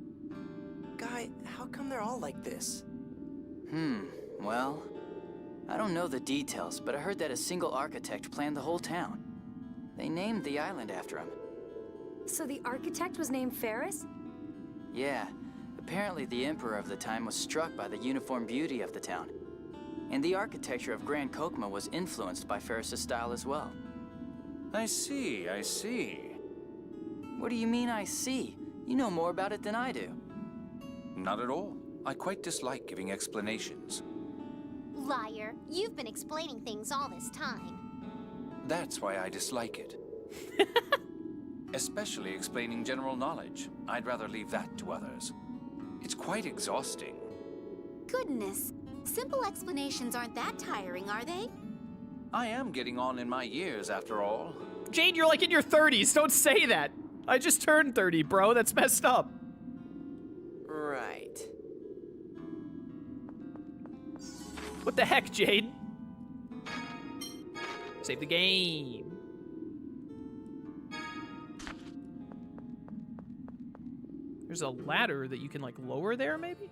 Guy, how come they're all like this? Well, I don't know the details, but I heard that a single architect planned the whole town. They named the island after him. So the architect was named Ferris? Yeah, Apparently, the Emperor of the time was struck by the uniform beauty of the town. And the architecture of Grand Kokma was influenced by Ferris's style as well. I see, I see. What do you mean, I see? You know more about it than I do. Not at all. I quite dislike giving explanations. Liar, you've been explaining things all this time. That's why I dislike it. Especially explaining general knowledge. I'd rather leave that to others. It's quite exhausting. Goodness. Simple explanations aren't that tiring, are they? I am getting on in my years, after all. Jade, you're like in your 30s. Don't say that. I just turned 30, bro. That's messed up. Right. What the heck, Jade? Save the game. There's a ladder that you can, like, lower there, maybe?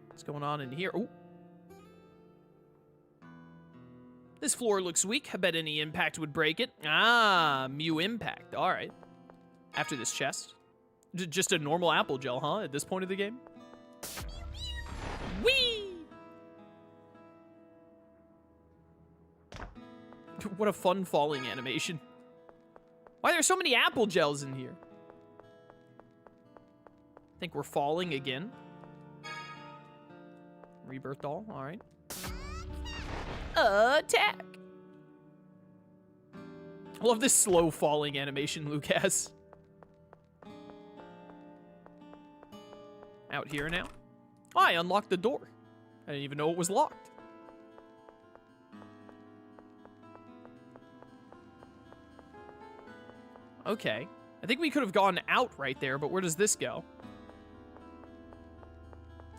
What's going on in here? Oh. This floor looks weak. I bet any impact would break it. Ah, Mew impact. All right. After this chest. Just a normal apple gel, huh? At this point of the game? Whee! What a fun falling animation. Why are there so many apple gels in here? Think we're falling again. Rebirth doll, all right. Attack! I love this slow falling animation Luke has. Out here now. Oh, I unlocked the door. I didn't even know it was locked. Okay. I think we could have gone out right there, but where does this go?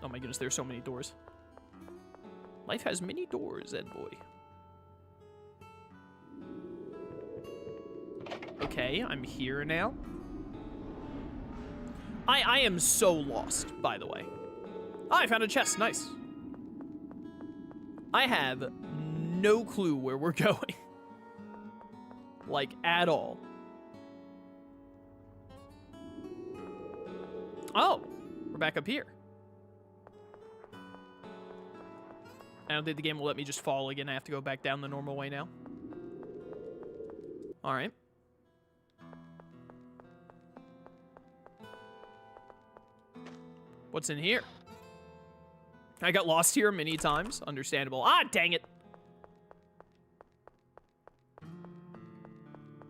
Oh my goodness, there's so many doors. Life has many doors, Ed boy. Okay, I'm here now. I am so lost, by the way. Oh, I found a chest, nice. I have no clue where we're going. Like, at all. Oh, we're back up here. I don't think the game will let me just fall again. I have to go back down the normal way now. All right. What's in here? I got lost here many times. Understandable. Ah, dang it.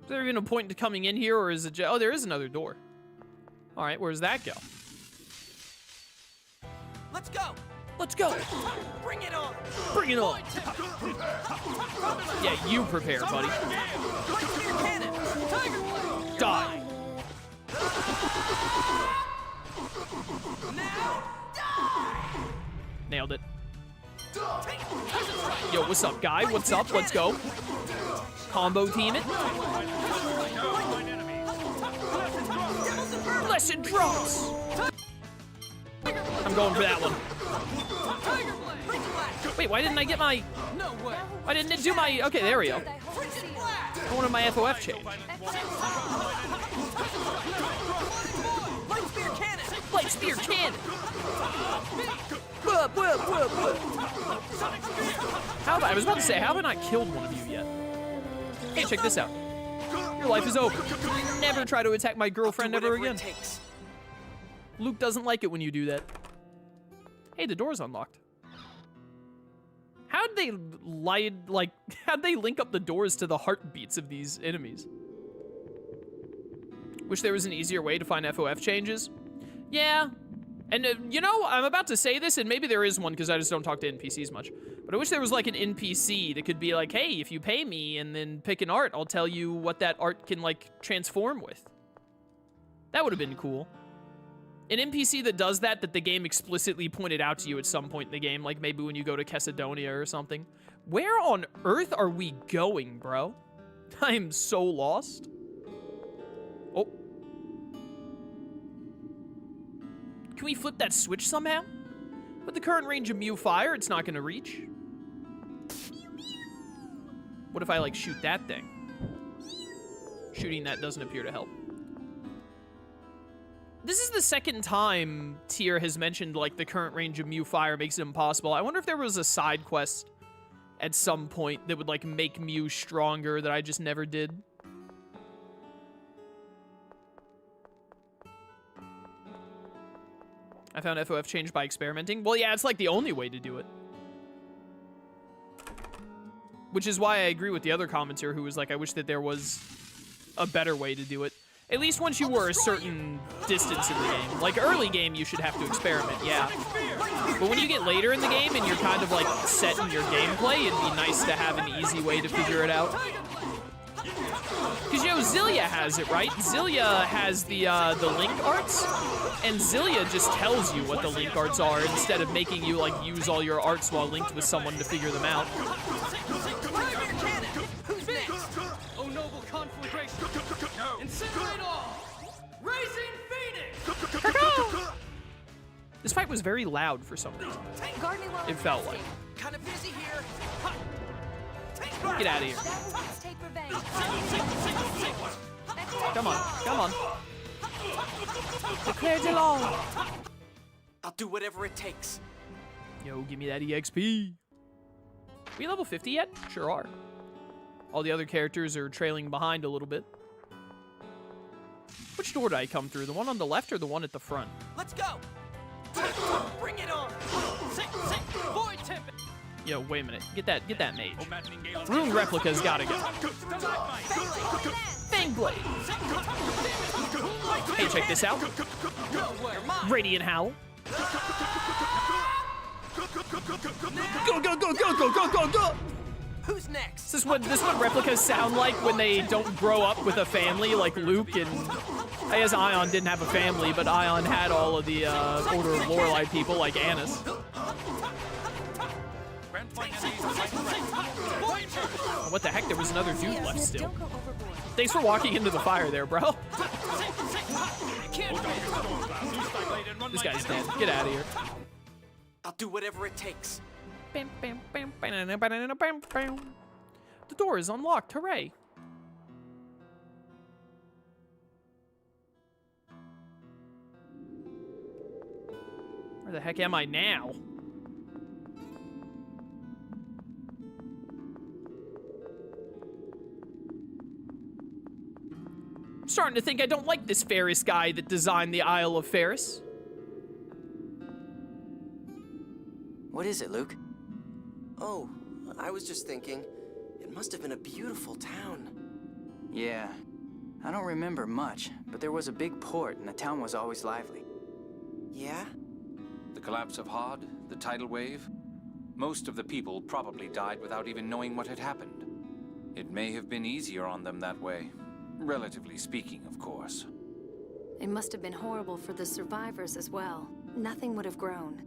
Is there even a point to coming in here, or is it just... Oh, there is another door. All right, where's that go? Let's go! Let's go! Bring it on! Bring it on! Yeah, you prepare, buddy. Die! Nailed it. Yo, what's up, guy? What's up? Let's go. Combo team it. Blessed drops! I'm going for that one. Wait, why didn't I get my... Why didn't it do my... Okay, there we go. I wanted my FOF change. Light spear cannon! How have I was about to say, how have I not killed one of you yet? Hey, check this out. Your life is over. Never try to attack my girlfriend ever again. Luke doesn't like it when you do that. Hey, the door's unlocked. How'd they how'd they link up the doors to the heartbeats of these enemies? Wish there was an easier way to find FOF changes. Yeah. And, you know, I'm about to say this, and maybe there is one because I just don't talk to NPCs much. But I wish there was, like, an NPC that could be like, hey, if you pay me and then pick an art, I'll tell you what that art can, like, transform with. That would have been cool. An NPC that does that the game explicitly pointed out to you at some point in the game, like maybe when you go to Chesedonia or something. Where on earth are we going, bro? I am so lost. Oh. Can we flip that switch somehow? With the current range of Mew fire, it's not gonna reach. What if I, like, shoot that thing? Shooting that doesn't appear to help. This is the second time Tyr has mentioned, like, the current range of Mew Fire makes it impossible. I wonder if there was a side quest at some point that would, like, make Mew stronger that I just never did. I found FOF changed by experimenting. Well, yeah, it's, like, the only way to do it. Which is why I agree with the other commenter who was like, I wish that there was a better way to do it. At least once you were a certain distance in the game. Like, early game, you should have to experiment, yeah. But when you get later in the game and you're kind of, like, set in your gameplay, it'd be nice to have an easy way to figure it out. Because, you know, Zillia has it, right? Zillia has the link arts, and Zillia just tells you what the link arts are instead of making you, like, use all your arts while linked with someone to figure them out. Who's next? Oh, noble conflagration! Incinerate all! Raising Phoenix! This fight was very loud for some reason. It felt like. Kind of busy here. Get out of here. Come on, come on. Declare de law. I'll do whatever it takes. Yo, give me that EXP. We level 50 yet? Sure are. All the other characters are trailing behind a little bit. Which door did I come through? The one on the left or the one at the front? Let's go! Bring it on! Void Tempest! Yo, wait a minute. Get that mage. Ruined Replica's gotta go. Fang Blade! Hey, check this out. Radiant Howl. Go, go, go, go, go, go, go, go! Who's next? This is what replicas sound like when they don't grow up with a family, like Luke and... I guess Ion didn't have a family, but Ion had all of the Order of Lorelei people, like Annis. Oh, what the heck? There was another dude left still. Thanks for walking into the fire there, bro. This guy's dead. Get out of here. I'll do whatever it takes. The door is unlocked. Hooray. Where the heck am I now? I'm starting to think I don't like this Ferris guy that designed the Isle of Ferris. What is it, Luke? Oh, I was just thinking, it must have been a beautiful town. Yeah. I don't remember much, but there was a big port and the town was always lively. Yeah? The collapse of Hod, the tidal wave, most of the people probably died without even knowing what had happened. It may have been easier on them that way. Relatively speaking, of course. It must have been horrible for the survivors as well. Nothing would have grown.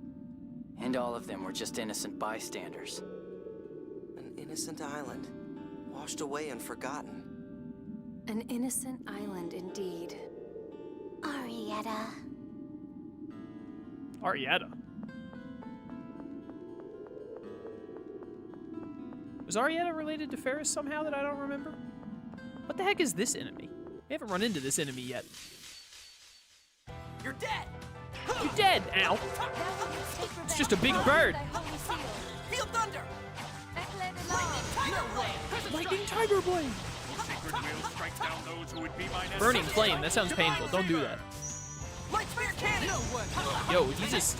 And all of them were just innocent bystanders. An innocent island, washed away and forgotten. An innocent island indeed. Arietta. Arietta? Was Arietta related to Ferris somehow that I don't remember? What the heck is this enemy? We haven't run into this enemy yet. You're dead! You're dead! Ow! It's just a big bird! Feel thunder! Lightning Tiger Blade! Burning Flame, that sounds painful. Don't do that. Yo, he just,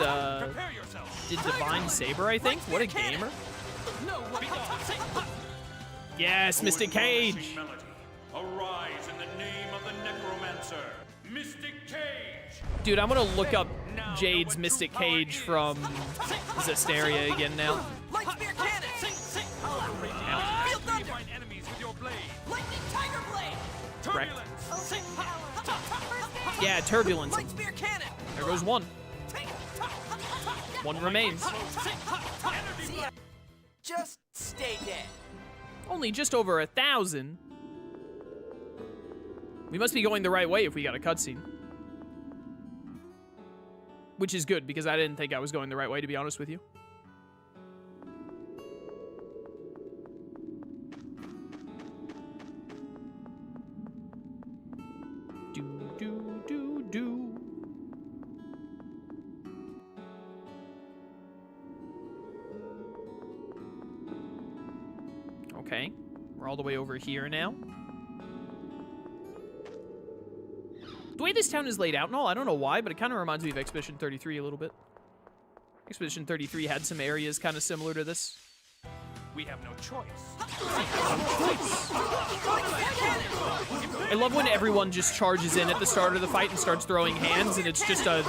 did Divine Saber, I think? What a gamer. Yes, Mystic Cage! Arise in the name of the Necromancer, Mystic Cage! Dude, I'm gonna look up Jade's Mystic Cage from Zestaria again now. Correct. Yeah, Turbulence. There goes one. One remains. Just stay dead. Only just over 1,000. We must be going the right way if we got a cutscene. Which is good, because I didn't think I was going the right way, to be honest with you. Do, do, do, do. all the way over here now. The way this town is laid out and all, I don't know why, but it kind of reminds me of Expedition 33 a little bit. Expedition 33 had some areas kind of similar to this. We have no choice. I love when everyone just charges in at the start of the fight and starts throwing hands, and it's just a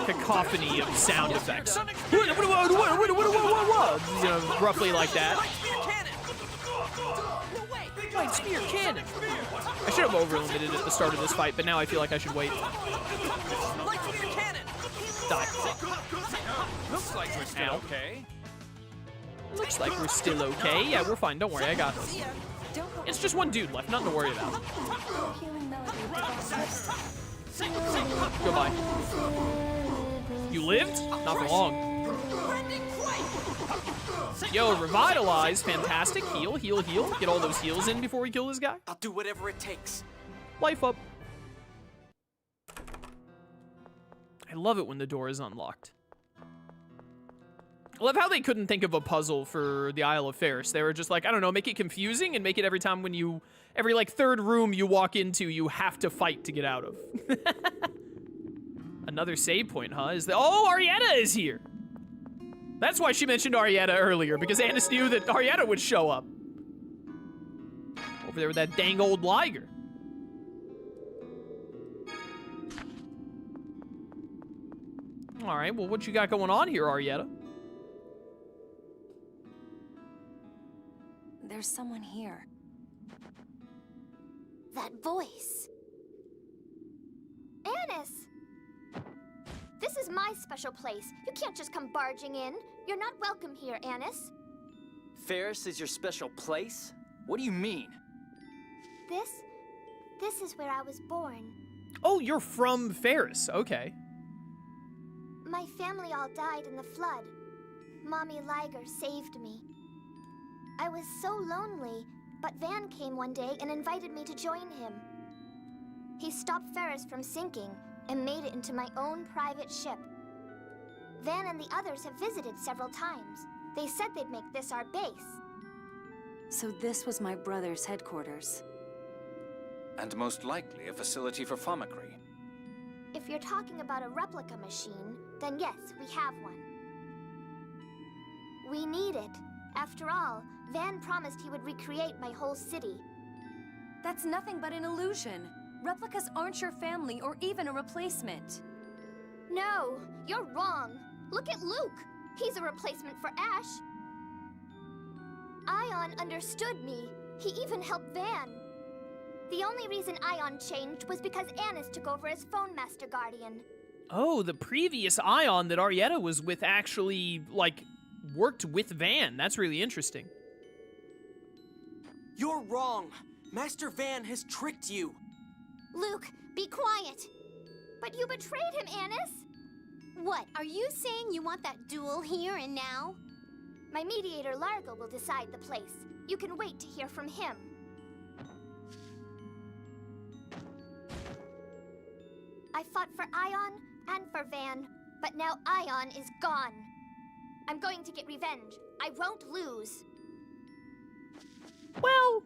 cacophony of sound effects. You know, roughly like that. Light spear cannon. I should have over-limited at the start of this fight, but now I feel like I should wait. Die. Looks like we're still okay. Looks like we're still okay. Yeah, we're fine. Don't worry, I got this. It's just one dude left, nothing to worry about. Goodbye. You lived? Not for long. Yo, revitalize. Fantastic. Heal, heal, heal. Get all those heals in before we kill this guy. I'll do whatever it takes. Life up. I love it when the door is unlocked. I love how they couldn't think of a puzzle for the Isle of Ferris. They were just like, I don't know, make it confusing and make it every time when you, every like third room you walk into, you have to fight to get out of. Another save point, huh? Oh, Arietta is here. That's why she mentioned Arietta earlier, because Annis knew that Arietta would show up. Over there with that dang old Liger. All right, well, what you got going on here, Arietta? There's someone here. That voice. Annis! This is my special place. You can't just come barging in. You're not welcome here, Annis. Ferris is your special place? What do you mean? This is where I was born. Oh, you're from Ferris. Okay. My family all died in the flood. Mommy Liger saved me. I was so lonely, but Van came one day and invited me to join him. He stopped Ferris from sinking and made it into my own private ship. Van and the others have visited several times. They said they'd make this our base. So this was my brother's headquarters. And most likely a facility for Famicry. If you're talking about a replica machine, then yes, we have one. We need it. After all, Van promised he would recreate my whole city. That's nothing but an illusion. Replicas aren't your family or even a replacement. No, you're wrong. Look at Luke. He's a replacement for Ash. Ion understood me. He even helped Van. The only reason Ion changed was because Annis took over as Phone Master Guardian. Oh, the previous Ion that Arietta was with actually, like, worked with Van. That's really interesting. You're wrong. Master Van has tricked you. Luke, be quiet. But you betrayed him, Annis. What, are you saying you want that duel here and now? My mediator Largo will decide the place. You can wait to hear from him. I fought for Ion and for Van, but now Ion is gone. I'm going to get revenge. I won't lose. Well,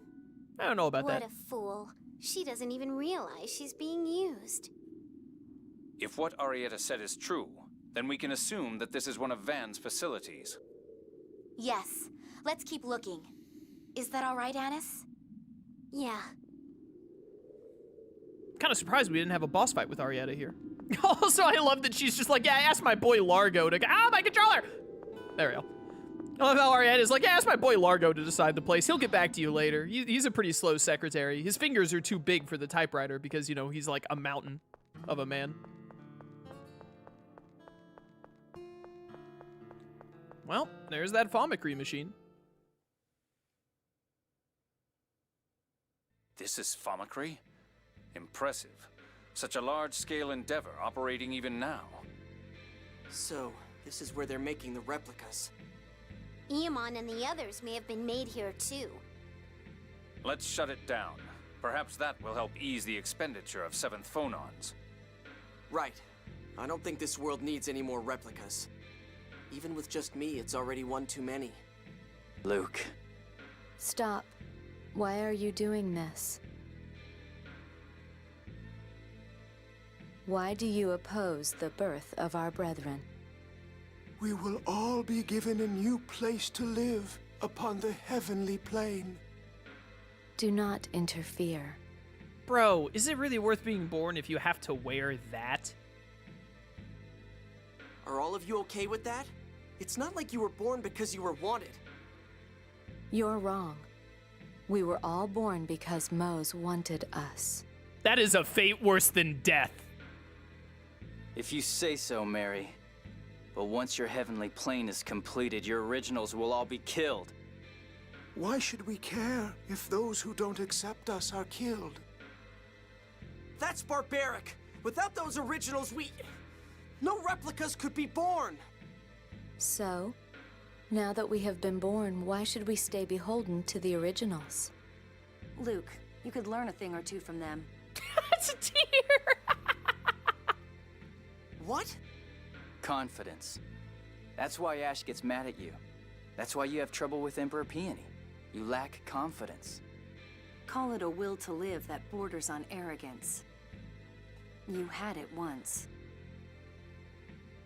I don't know about that. What a fool. She doesn't even realize she's being used. If what Arietta said is true, then we can assume that this is one of Van's facilities. Yes. Let's keep looking. Is that all right, Annis? Yeah. Kind of surprised we didn't have a boss fight with Arietta here. Also, I love that she's just like, yeah, I asked my boy Largo to... Ah, my controller! There we go. I love how Arietta's like, yeah, ask my boy Largo to decide the place. He'll get back to you later. He's a pretty slow secretary. His fingers are too big for the typewriter because, you know, he's like a mountain of a man. Well, there's that Famicry machine. This is Famicry? Impressive. Such a large-scale endeavor operating even now. So, this is where they're making the replicas. Eamon and the others may have been made here too. Let's shut it down. Perhaps that will help ease the expenditure of 7th phonons. Right. I don't think this world needs any more replicas. Even with just me, it's already one too many. Luke. Stop. Why are you doing this? Why do you oppose the birth of our brethren? We will all be given a new place to live upon the heavenly plane. Do not interfere. Bro, is it really worth being born if you have to wear that? Are all of you okay with that? It's not like you were born because you were wanted. You're wrong. We were all born because Mose wanted us. That is a fate worse than death. If you say so, Mary. But once your heavenly plane is completed, your originals will all be killed. Why should we care if those who don't accept us are killed? That's barbaric. Without those originals, no replicas could be born. So, now that we have been born, why should we stay beholden to the originals? Luke, you could learn a thing or two from them. That's a tear! What? Confidence. That's why Ash gets mad at you. That's why you have trouble with Emperor Peony. You lack confidence. Call it a will to live that borders on arrogance. You had it once.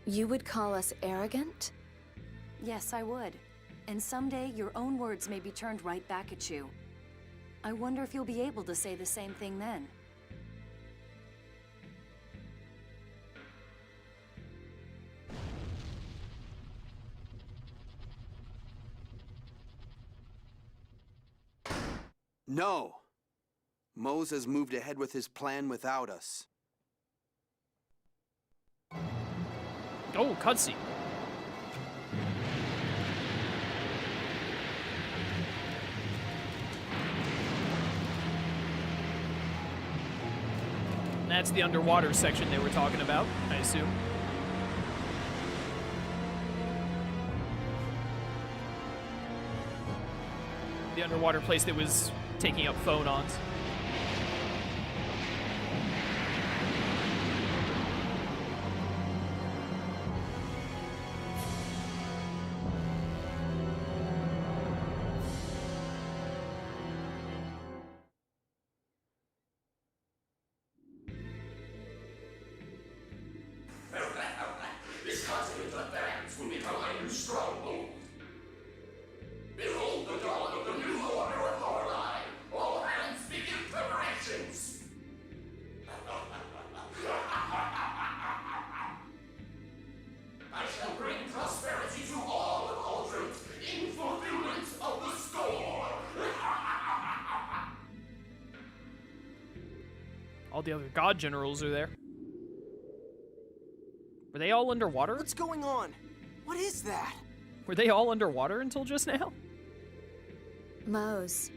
You would call us arrogant? Yes, I would. And someday, your own words may be turned right back at you. I wonder if you'll be able to say the same thing then. No. Mose has moved ahead with his plan without us. Oh, cutscene. That's the underwater section they were talking about, I assume. The underwater place that was taking up phonons. This continent of bands will become a new stronghold. Behold the dawn of the new order of Lorelei. All hands begin preparations. I shall bring prosperity to all of Aldrin in fulfillment of the score. All the other god generals are there. Were they all underwater? What's going on? What is that? Were they all underwater until just now? Mose,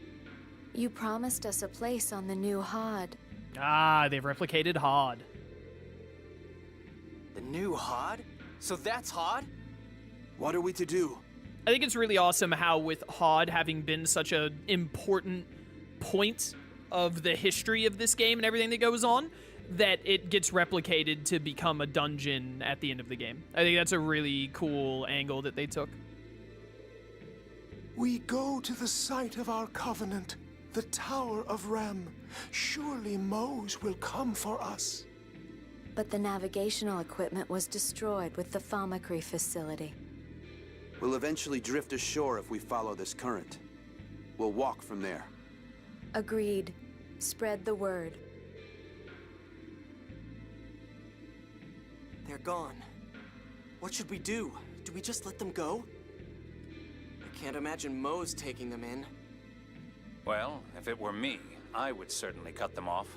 you promised us a place on the new Hod. Ah, they've replicated Hod. The new Hod? So that's Hod? What are we to do? I think it's really awesome how with Hod having been such an important point of the history of this game and everything that goes on, that it gets replicated to become a dungeon at the end of the game. I think that's a really cool angle that they took. We go to the site of our covenant, the Tower of Rem. Surely Mose will come for us. But the navigational equipment was destroyed with the Famacry facility. We'll eventually drift ashore if we follow this current. We'll walk from there. Agreed. Spread the word. They're gone. What should we do? Do we just let them go? I can't imagine Mose taking them in. Well, if it were me, I would certainly cut them off.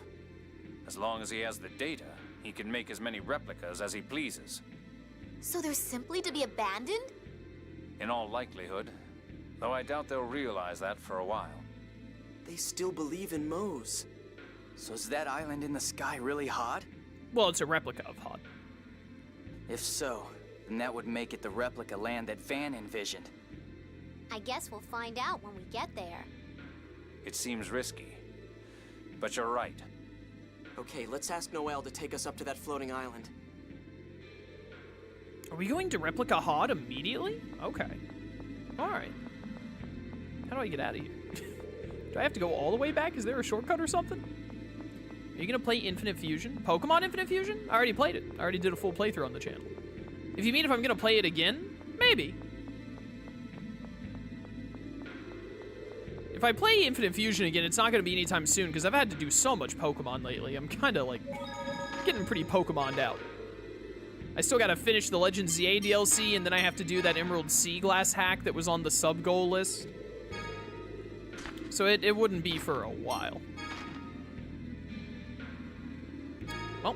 As long as he has the data, he can make as many replicas as he pleases. So they're simply to be abandoned? In all likelihood, though I doubt they'll realize that for a while. They still believe in Mose. So is that island in the sky really Hod? Well, it's a replica of Hod. If so, then that would make it the replica land that Van envisioned. I guess we'll find out when we get there. It seems risky, but you're right. Okay, let's ask Noelle to take us up to that floating island. Are we going to replica Hod immediately? Okay. Alright. How do I get out of here? Do I have to go all the way back? Is there a shortcut or something? Are you gonna play Infinite Fusion? Pokemon Infinite Fusion? I already played it. I already did a full playthrough on the channel. If you mean if I'm gonna play it again, maybe. If I play Infinite Fusion again, it's not gonna be anytime soon because I've had to do so much Pokemon lately. I'm kinda like getting pretty Pokemoned out. I still gotta finish the Legend ZA DLC, and then I have to do that Emerald Sea Glass hack that was on the sub-goal list. So it wouldn't be for a while. Well,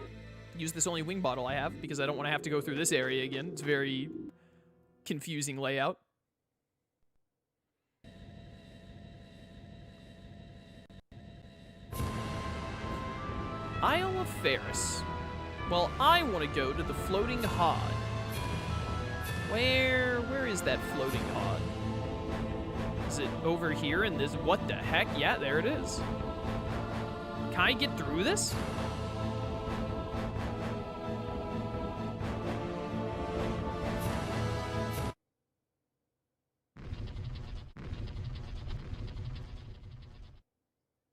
use this only wing bottle I have, because I don't want to have to go through this area again. It's very confusing layout. Isle of Ferris. Well, I want to go to the Floating Hod. Where is that Floating Hod? Is it over here in this? What the heck? Yeah, there it is. Can I get through this?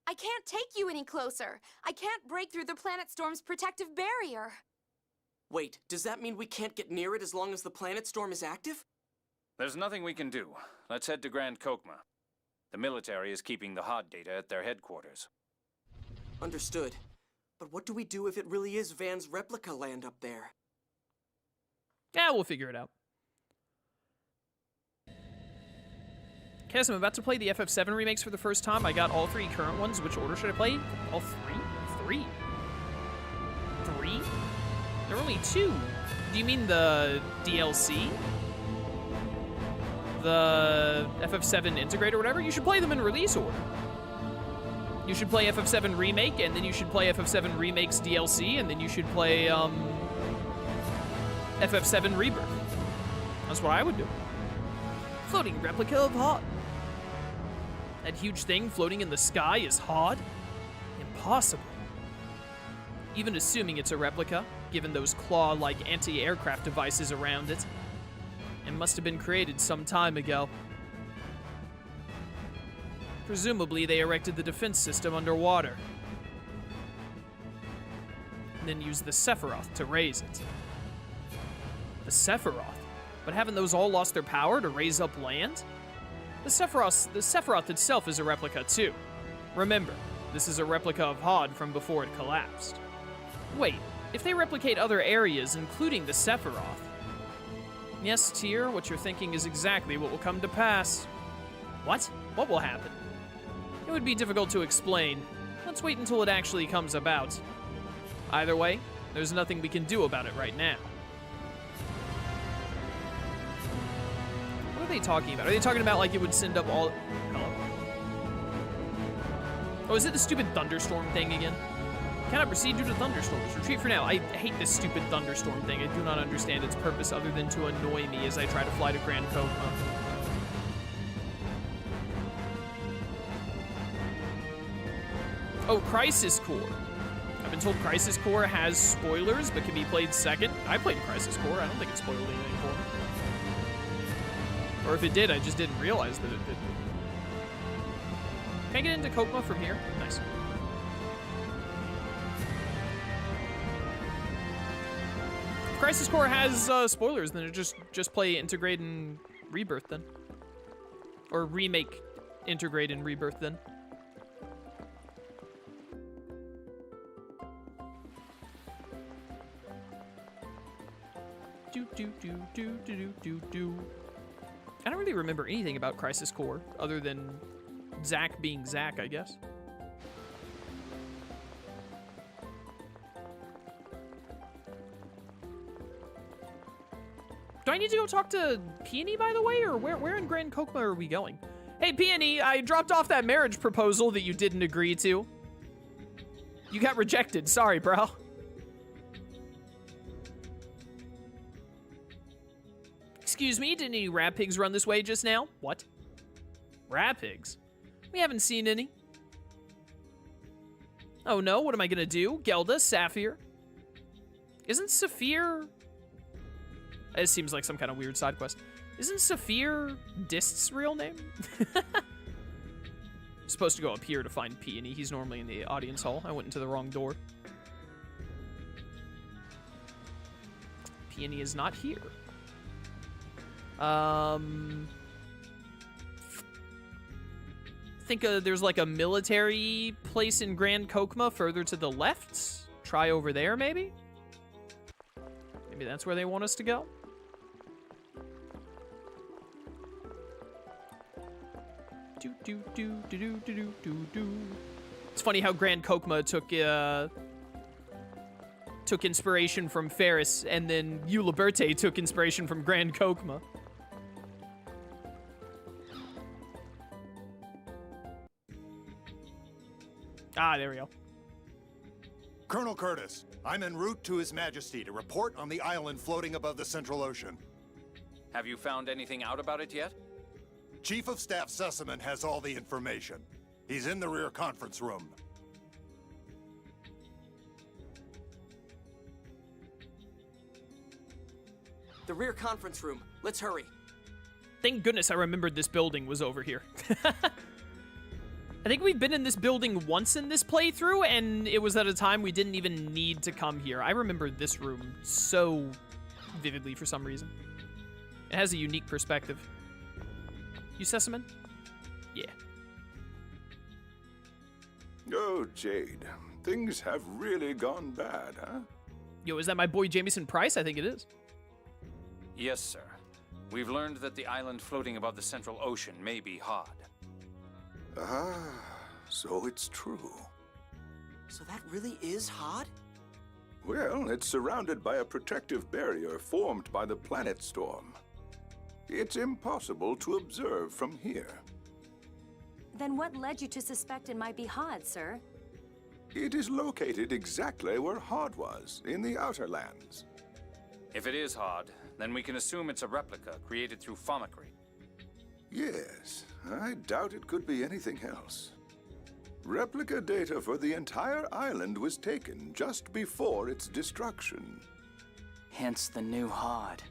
I can't take you any closer. I can't break through the planet storm's protective barrier. Wait, does that mean we can't get near it as long as the planet storm is active? There's nothing we can do. Let's head to Grand Kokma. The military is keeping the HOD data at their headquarters. Understood. But what do we do if it really is Van's replica land up there? Yeah, we'll figure it out. Kes, I'm about to play the FF7 remakes for the first time. I got all 3 current ones. Which order should I play? All 3? 3? There are only 2. Do you mean the DLC? The FF7 Integrate or whatever? You should play them in release order. You should play FF7 Remake, and then you should play FF7 Remake's DLC, and then you should play, FF7 Rebirth. That's what I would do. Floating replica of HOD. That huge thing floating in the sky is HOD? Impossible. Even assuming it's a replica, given those claw-like anti-aircraft devices around it. It must have been created some time ago. Presumably, they erected the defense system underwater. And then used the Sephiroth to raise it. The Sephiroth? But haven't those all lost their power to raise up land? The Sephiroth itself is a replica too. Remember, this is a replica of HOD from before it collapsed. Wait, if they replicate other areas, including the Sephiroth... Yes, Tyr, what you're thinking is exactly what will come to pass. What? What will happen? It would be difficult to explain. Let's wait until it actually comes about. Either way, there's nothing we can do about it right now. What are they talking about? Are they talking about like it would send up all... Hello? Oh, is it the stupid thunderstorm thing again? Cannot proceed due to thunderstorms. Retreat for now. I hate this stupid thunderstorm thing. I do not understand its purpose other than to annoy me as I try to fly to Grand Kokma. Oh, Crisis Core. I've been told Crisis Core has spoilers, but can be played second. I played Crisis Core. I don't think it spoiled anything for me. Or if it did, I just didn't realize that it did. Can I get into Kokma from here? Nice. If Crisis Core has spoilers, then it just play Integrate and Rebirth then. Or remake Integrate and Rebirth then. I don't really remember anything about Crisis Core other than Zack being Zack, I guess. Do I need to go talk to Peony, by the way, or where in Grand Kokma are we going? Hey, Peony, I dropped off that marriage proposal that you didn't agree to. You got rejected. Sorry, bro. Excuse me, didn't any rat pigs run this way just now? What? Rat pigs? We haven't seen any. Oh no, what am I gonna do? Gelda, Saphir? Isn't Saphir... It seems like some kind of weird side quest. Isn't Saphir Dist's real name? Supposed to go up here to find Peony. He's normally in the audience hall. I went into the wrong door. Peony is not here. I think there's like a military place in Grand Kokma further to the left. Try over there, maybe? Maybe that's where they want us to go? It's funny how Grand Kokma took inspiration from Ferris, and then Uliberte took inspiration from Grand Kokma. Ah, there we go. Colonel Curtis, I'm en route to His Majesty to report on the island floating above the Central Ocean. Have you found anything out about it yet? Chief of Staff Sessamon has all the information. He's in the rear conference room. The rear conference room. Let's hurry. Thank goodness I remembered this building was over here. I think we've been in this building once in this playthrough, and it was at a time we didn't even need to come here. I remember this room so vividly for some reason. It has a unique perspective. You Sessamon? Yeah. Oh, Jade. Things have really gone bad, huh? Yo, is that my boy Jamieson Price? I think it is. Yes, sir. We've learned that the island floating above the Central Ocean may be Hod. Ah, so it's true. So that really is Hod? Well, it's surrounded by a protective barrier formed by the planet storm. It's impossible to observe from here. Then what led you to suspect it might be Hod, sir? It is located exactly where Hod was, in the Outer Lands. If it is Hod, then we can assume it's a replica created through Famicry. Yes, I doubt it could be anything else. Replica data for the entire island was taken just before its destruction. Hence the new Hod.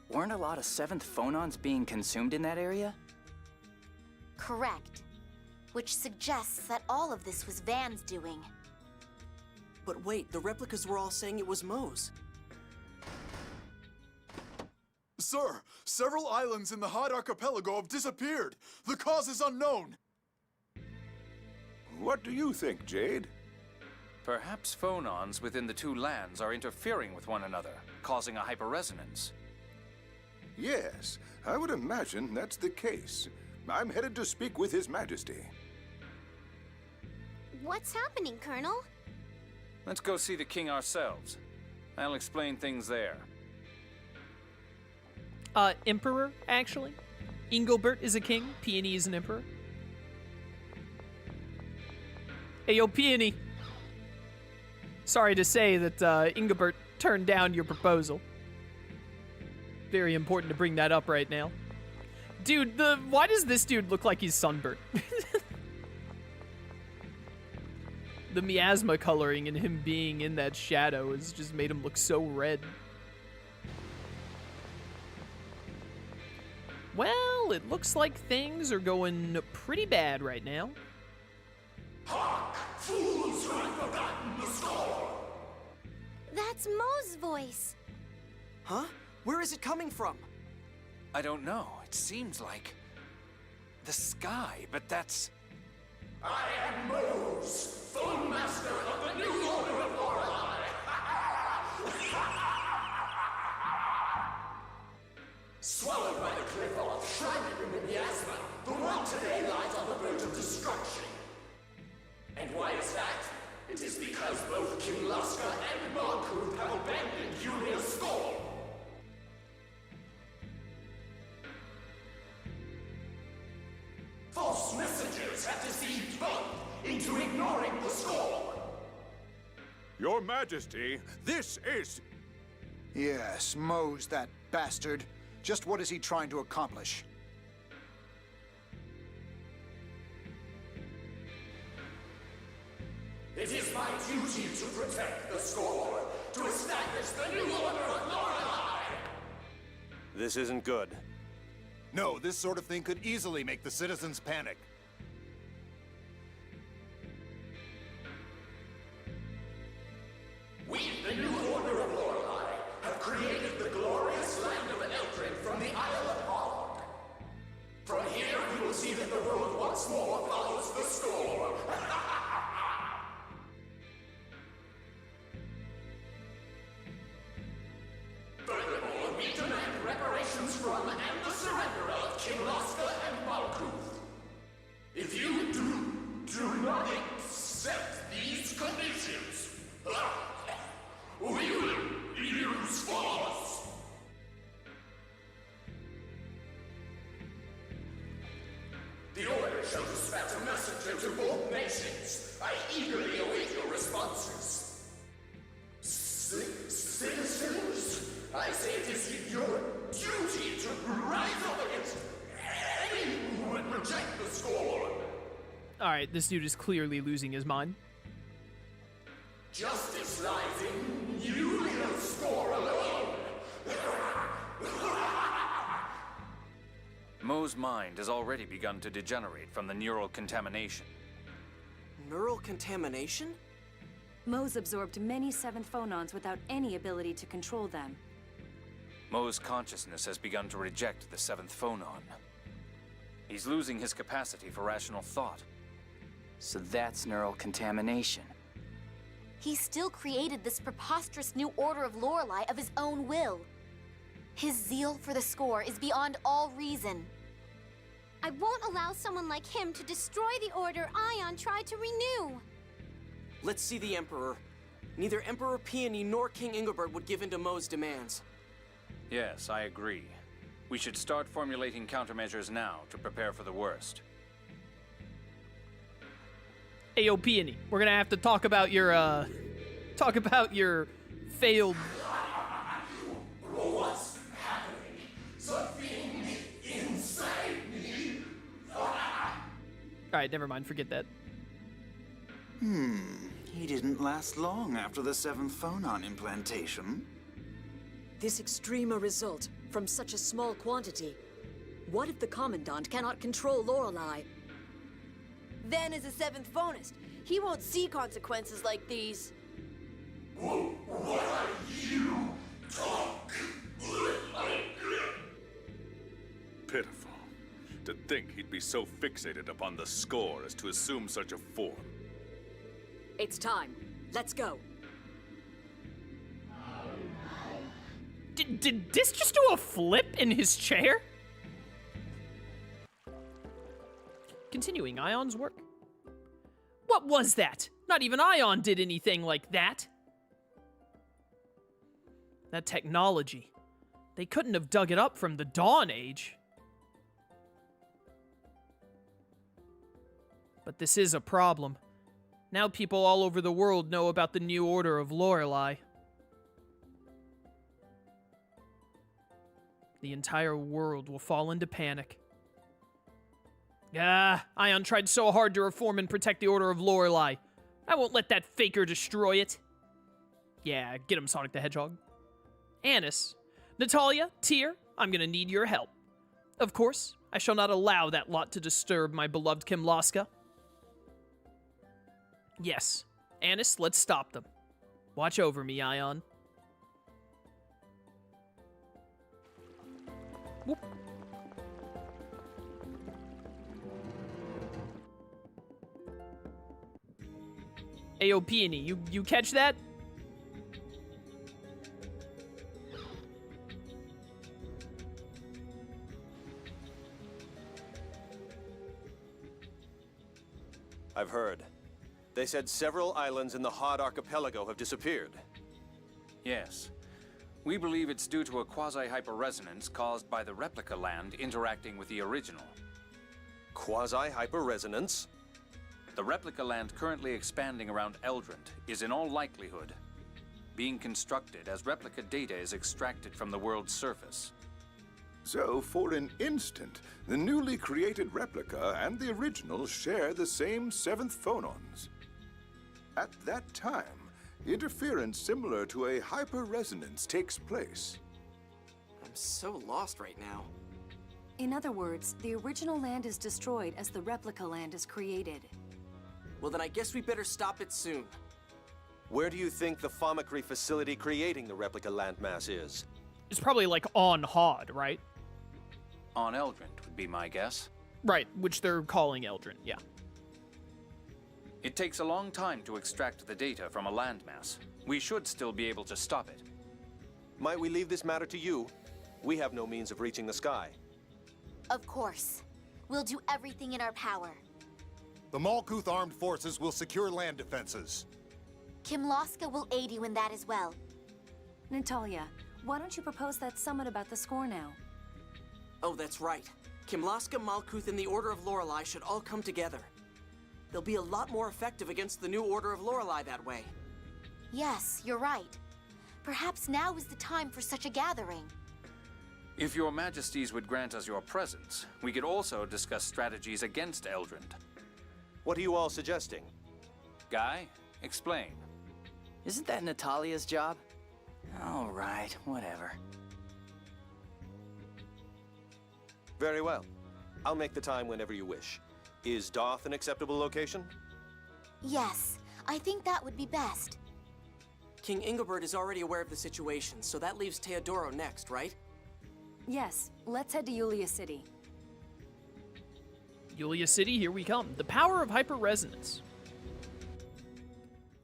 Weren't a lot of 7th phonons being consumed in that area? Correct. Which suggests that all of this was Van's doing. But wait, the replicas were all saying it was Mo's. Sir, several islands in the Hod Archipelago have disappeared. The cause is unknown. What do you think, Jade? Perhaps phonons within the two lands are interfering with one another, causing a hyperresonance. Yes, I would imagine that's the case. I'm headed to speak with His Majesty. What's happening, Colonel? Let's go see the king ourselves. I'll explain things there. Emperor, actually. Ingobert is a king, Peony is an emperor. Hey, yo, Peony. Sorry to say that Ingobert turned down your proposal. Very important to bring that up right now. Dude, why does this dude look like he's sunburnt? The miasma coloring and him being in that shadow has just made him look so red. Well, it looks like things are going pretty bad right now. Hark! Fools who have forgotten the score! That's Mo's voice. Huh? Where is it coming from? I don't know. It seems like the sky, but that's... I am Mose, Phone Master of the New Order of Lorelei! Swallowed by the cliff off, shrouded in the miasma, the world today lies on the verge of destruction. And why is that? It is because both Kimlaska and Markov have abandoned Yulia's score. False messengers have deceived both into ignoring the score. Your Majesty, this is... Yes, Mo's that bastard. Just what is he trying to accomplish? It is my duty to protect the score, to establish the New Order of Lorelei! This isn't good. No, this sort of thing could easily make the citizens panic. reparations from and the surrender of Kimlaska and Malkuth. If you do not accept these conditions, we will use force. The order shall dispatch a messenger to both nations. I eagerly await your responses. Citizens, I say it is your duty to rise up against anyone who would reject the score. Alright, this dude is clearly losing his mind. Justice lies in you little score alone. Mo's mind has already begun to degenerate from the neural contamination. Neural contamination? Mo's absorbed many seventh phonons without any ability to control them. Mo's consciousness has begun to reject the seventh phonon. He's losing his capacity for rational thought. So that's neural contamination. He still created this preposterous new order of Lorelei of his own will. His zeal for the score is beyond all reason. I won't allow someone like him to destroy the order Ion tried to renew. Let's see the Emperor. Neither Emperor Peony nor King Ingobert would give in to Mo's demands. Yes, I agree. We should start formulating countermeasures now to prepare for the worst. Ayo, Peony, we're gonna have to talk about your failed... What's happening? Something inside me. Alright, never mind, forget that. He didn't last long after the seventh phonon implantation. This extreme a result from such a small quantity. What if the Commandant cannot control Lorelei? Then as a seventh phonist, he won't see consequences like these. What are you talking? Pitiful. To think he'd be so fixated upon the score as to assume such a form. It's time. Let's go. Did this just do a flip in his chair? Continuing Ion's work. What was that? Not even Ion did anything like that. That technology. They couldn't have dug it up from the Dawn Age. But this is a problem. Now people all over the world know about the new order of Lorelei. The entire world will fall into panic. Ion tried so hard to reform and protect the Order of Lorelei. I won't let that faker destroy it. Yeah, get him, Sonic the Hedgehog. Annis, Natalia, Tyr, I'm gonna need your help. Of course, I shall not allow that lot to disturb my beloved Kimlaska. Yes, Annis, let's stop them. Watch over me, Ion. Whoop. Ayo, Peony, you catch that? I've heard. They said several islands in the Hod Archipelago have disappeared. Yes. We believe it's due to a quasi-hyperresonance caused by the replica land interacting with the original. Quasi-hyperresonance? The replica land currently expanding around Eldrant is in all likelihood being constructed as replica data is extracted from the world's surface. So, for an instant, the newly created replica and the original share the same seventh phonons. At that time, interference similar to a hyperresonance takes place. I'm so lost right now. In other words, the original land is destroyed as the replica land is created. Well, then I guess we better stop it soon. Where do you think the Famicry facility creating the replica landmass is? It's probably like on Hod, right? On Eldrant would be my guess. Right, which they're calling Eldrant, yeah. It takes a long time to extract the data from a landmass. We should still be able to stop it. Might we leave this matter to you? We have no means of reaching the sky. Of course. We'll do everything in our power. The Malkuth armed forces will secure land defenses. Kimlaska will aid you in that as well. Natalia, why don't you propose that summit about the score now? Oh, that's right. Kimlaska, Malkuth, and the Order of Lorelei should all come together. They'll be a lot more effective against the new Order of Lorelei that way. Yes, you're right. Perhaps now is the time for such a gathering. If your majesties would grant us your presence, we could also discuss strategies against Eldrand. What are you all suggesting? Guy, explain. Isn't that Natalia's job? All right, whatever. Very well. I'll make the time whenever you wish. Is Doth an acceptable location? Yes, I think that would be best. King Ingobert is already aware of the situation, so that leaves Teodoro next, right? Yes, let's head to Yulia City. Yulia City, here we come. The power of hyperresonance.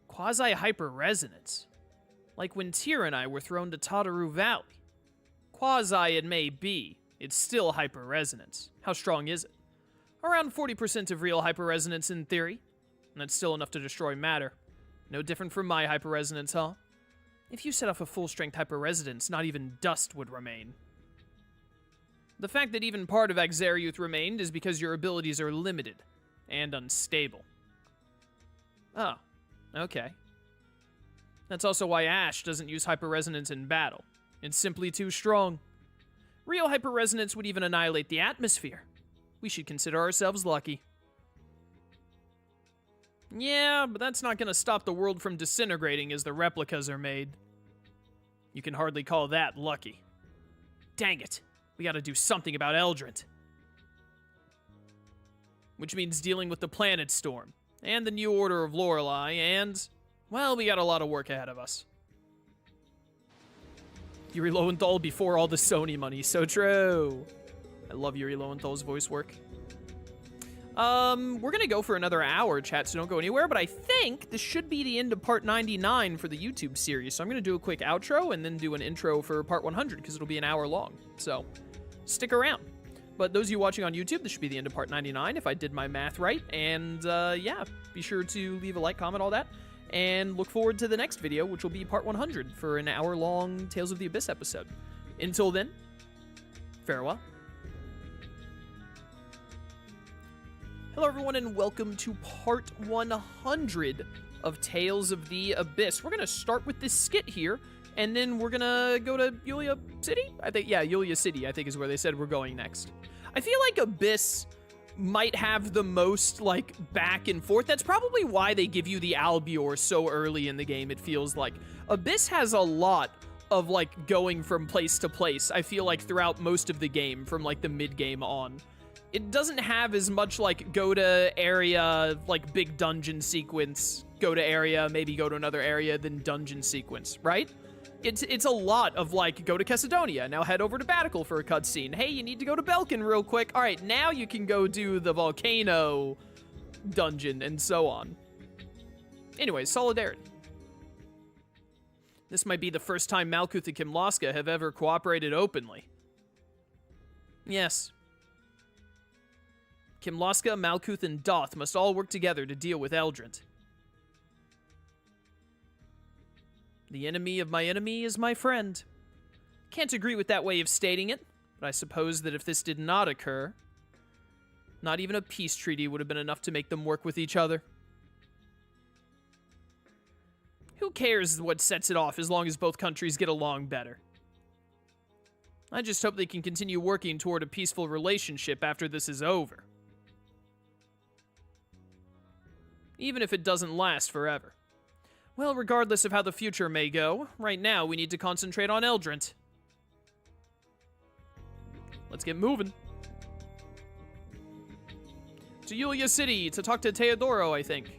Quasi-hyperresonance. Like when Tyr and I were thrown to Tataru Valley. Quasi it may be, it's still hyperresonance. How strong is it? Around 40% of real hyperresonance in theory. And that's still enough to destroy matter. No different from my hyperresonance, huh? If you set off a full-strength hyperresonance, not even dust would remain. The fact that even part of Axariuth remained is because your abilities are limited and unstable. Oh, okay. That's also why Ash doesn't use hyperresonance in battle. It's simply too strong. Real hyperresonance would even annihilate the atmosphere. We should consider ourselves lucky. Yeah, but that's not gonna stop the world from disintegrating as the replicas are made. You can hardly call that lucky. Dang it. We gotta do something about Eldrand. Which means dealing with the Planet Storm, and the new Order of Lorelei, and, well, we got a lot of work ahead of us. Yuri Lowenthal before all the Sony money, so true. I love Yuri Lowenthal's voice work. We're gonna go for another hour, chat, so don't go anywhere, but I think this should be the end of part 99 for the YouTube series, so I'm gonna do a quick outro and then do an intro for part 100, because it'll be an hour long, so stick around. But those of you watching on YouTube, this should be the end of part 99, if I did my math right, and, yeah, be sure to leave a like, comment, all that, and look forward to the next video, which will be part 100 for an hour-long Tales of the Abyss episode. Until then, farewell. Hello everyone and welcome to part 100 of Tales of the Abyss. We're going to start with this skit here, and then we're going to go to Yulia City? I think, yeah, Yulia City, I think is where they said we're going next. I feel like Abyss might have the most, like, back and forth. That's probably why they give you the Albior so early in the game, it feels like. Abyss has a lot of, like, going from place to place, I feel like, throughout most of the game, from, like, the mid-game on. It doesn't have as much, like, go to area, like, big dungeon sequence, go to area, maybe go to another area, then dungeon sequence, right? It's a lot of, like, go to Chesedonia, now head over to Batical for a cutscene. Hey, you need to go to Belkin real quick. All right, now you can go do the volcano dungeon, and so on. Anyways, solidarity. This might be the first time Malkuth and Kimlaska have ever cooperated openly. Yes. Kimlaska, Malkuth, and Doth must all work together to deal with Eldrand. The enemy of my enemy is my friend. Can't agree with that way of stating it, but I suppose that if this did not occur, not even a peace treaty would have been enough to make them work with each other. Who cares what sets it off as long as both countries get along better? I just hope they can continue working toward a peaceful relationship after this is over. Even if it doesn't last forever. Well, regardless of how the future may go, right now we need to concentrate on Eldrand. Let's get moving. To Yulia City to talk to Teodoro, I think.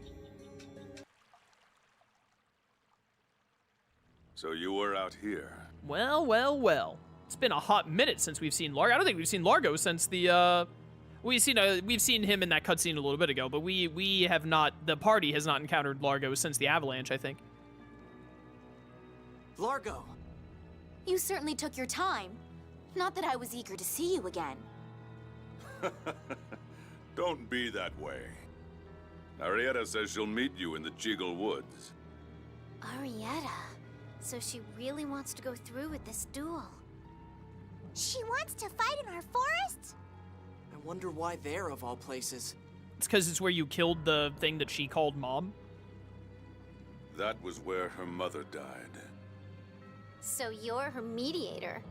So you were out here. Well, well, well. It's been a hot minute since we've seen Largo. I don't think we've seen Largo since the, we've seen him in that cutscene a little bit ago, but we have not, the party has not encountered Largo since the avalanche, I think. Largo! You certainly took your time. Not that I was eager to see you again. Don't be that way. Arietta says she'll meet you in the Cheagle Woods. Arietta. So she really wants to go through with this duel. She wants to fight in our forest? I wonder why there, of all places. It's because it's where you killed the thing that she called Mom. That was where her mother died. So you're her mediator.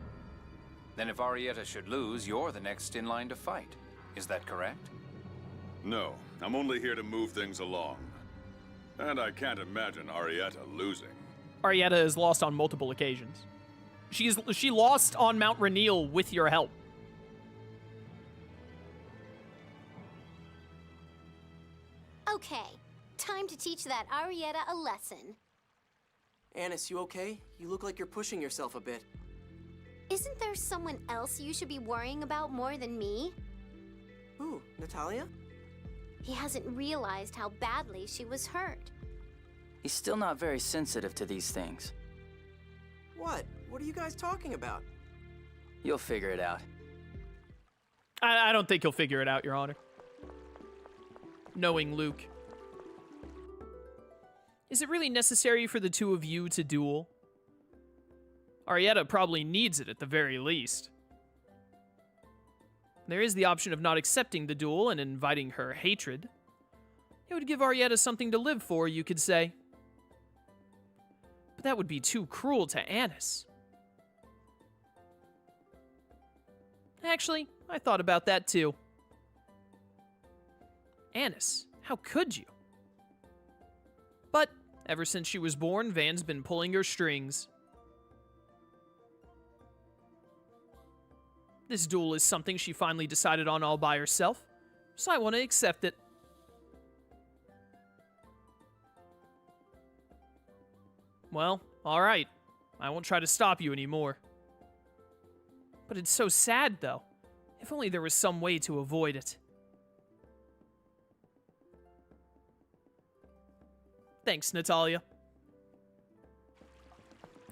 Then if Arietta should lose, you're the next in line to fight. Is that correct? No, I'm only here to move things along. And I can't imagine Arietta losing. Arietta has lost on multiple occasions. She lost on Mount Rainiel with your help. Okay, time to teach that Arietta a lesson. Annis, you okay? You look like you're pushing yourself a bit. Isn't there someone else you should be worrying about more than me? Who, Natalia? He hasn't realized how badly she was hurt. He's still not very sensitive to these things. What? What are you guys talking about? You'll figure it out. I don't think he'll figure it out, Your Honor. Knowing Luke. Is it really necessary for the two of you to duel? Arietta probably needs it at the very least. There is the option of not accepting the duel and inviting her hatred. It would give Arietta something to live for, you could say. But that would be too cruel to Annis. Actually, I thought about that too. Annis, how could you? But ever since she was born, Van's been pulling her strings. This duel is something she finally decided on all by herself, so I want to accept it. Well, alright. I won't try to stop you anymore. But it's so sad, though. If only there was some way to avoid it. Thanks, Natalia.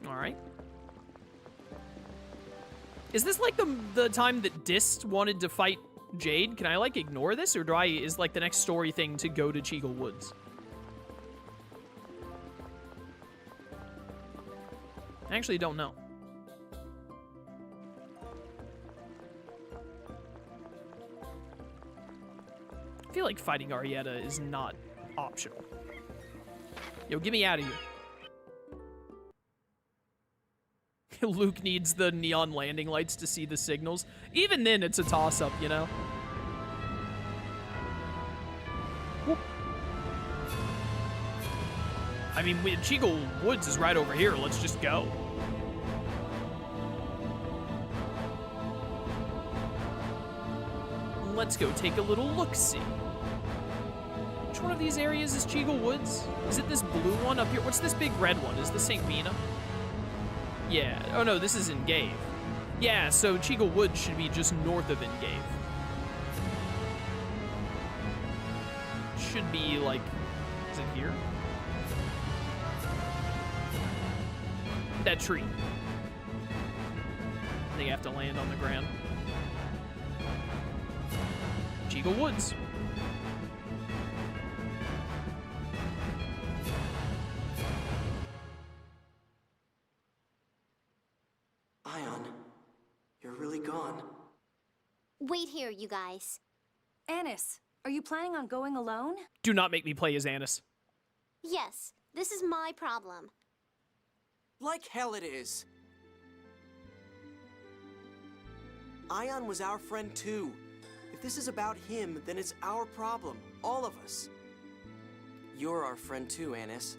Alright. Is this like the time that Dist wanted to fight Jade? Can I, like, ignore this? Or is, like, the next story thing to go to Cheagle Woods? I actually don't know. I feel like fighting Arietta is not optional. Yo, get me out of here. Luke needs the neon landing lights to see the signals. Even then, it's a toss-up, you know? Whoop. I mean, Cheagle Woods is right over here. Let's just go. Let's go take a little look-see. Which one of these areas is Cheagle Woods? Is it this blue one up here? What's this big red one? Is this St. Mina? Yeah. Oh, no, this is Engave. Yeah, so Cheagle Woods should be just north of Engave. Should be, like... Is it here? That tree. I think I have to land on the ground. Cheagle Woods. Ion, you're really gone. Wait here, you guys. Annis, are you planning on going alone? Do not make me play as Annis. Yes, this is my problem. Like hell it is. Ion was our friend too. If this is about him, then it's our problem. All of us. You're our friend too, Annis.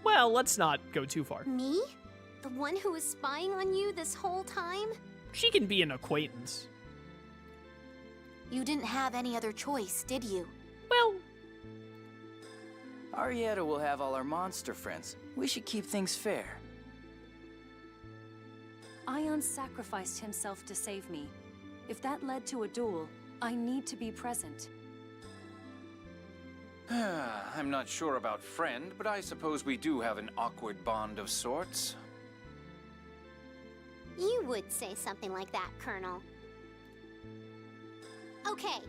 Well, let's not go too far. Me? The one who was spying on you this whole time? She can be an acquaintance. You didn't have any other choice, did you? Well... Arietta will have all our monster friends. We should keep things fair. Ion sacrificed himself to save me. If that led to a duel, I need to be present. I'm not sure about friend, but I suppose we do have an awkward bond of sorts. You would say something like that, Colonel. Okay,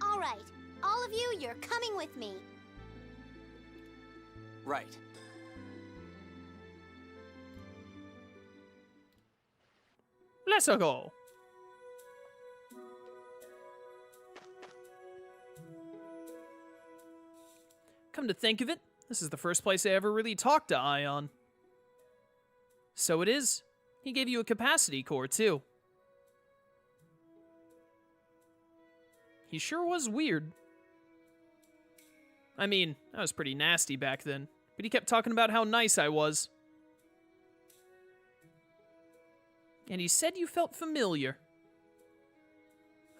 all right. All of you, you're coming with me. Right. Let's go. Come to think of it, this is the first place I ever really talked to Ion. So it is. He gave you a capacity core, too. He sure was weird. I mean, I was pretty nasty back then, but he kept talking about how nice I was. And he said you felt familiar.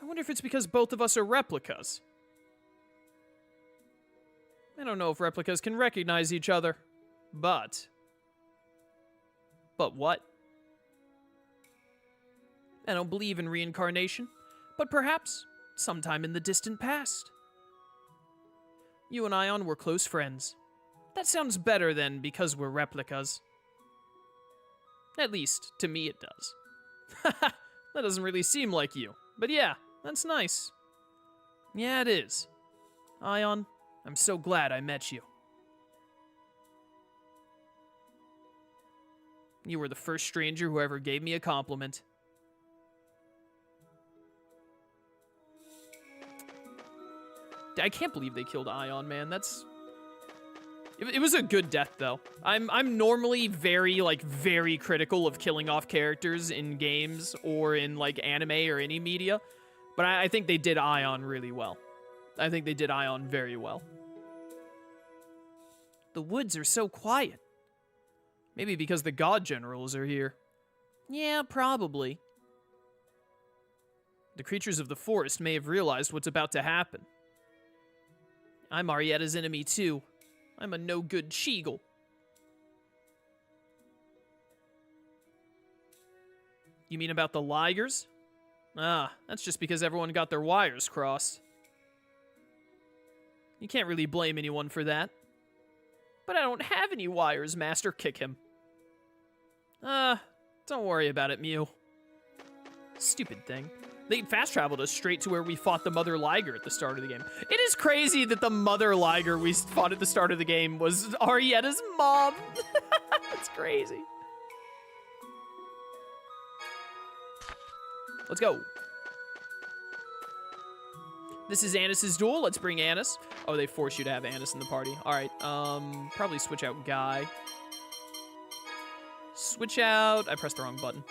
I wonder if it's because both of us are replicas. I don't know if replicas can recognize each other, but... But what? I don't believe in reincarnation, but perhaps sometime in the distant past. You and Ion were close friends. That sounds better than because we're replicas. At least, to me it does. That doesn't really seem like you, but yeah, that's nice. Yeah, it is. Ion, I'm so glad I met you. You were the first stranger who ever gave me a compliment. I can't believe they killed Ion, man. That's... It was a good death, though. I'm normally very critical of killing off characters in games or in, like, anime or any media. But I think they did Ion really well. I think they did Ion very well. The woods are so quiet. Maybe because the God Generals are here. Yeah, probably. The creatures of the forest may have realized what's about to happen. I'm Arietta's enemy, too. I'm a no-good Cheagle. You mean about the Ligers? Ah, that's just because everyone got their wires crossed. You can't really blame anyone for that. But I don't have any wires, Master. Kick him. Don't worry about it, Mew. Stupid thing. They fast-traveled us straight to where we fought the Mother Liger at the start of the game. It is crazy that the Mother Liger we fought at the start of the game was Arietta's mom. That's crazy. Let's go. This is Annis's duel. Let's bring Annis. Oh, they force you to have Annis in the party. All right, probably switch out Guy. Switch out... I pressed the wrong button.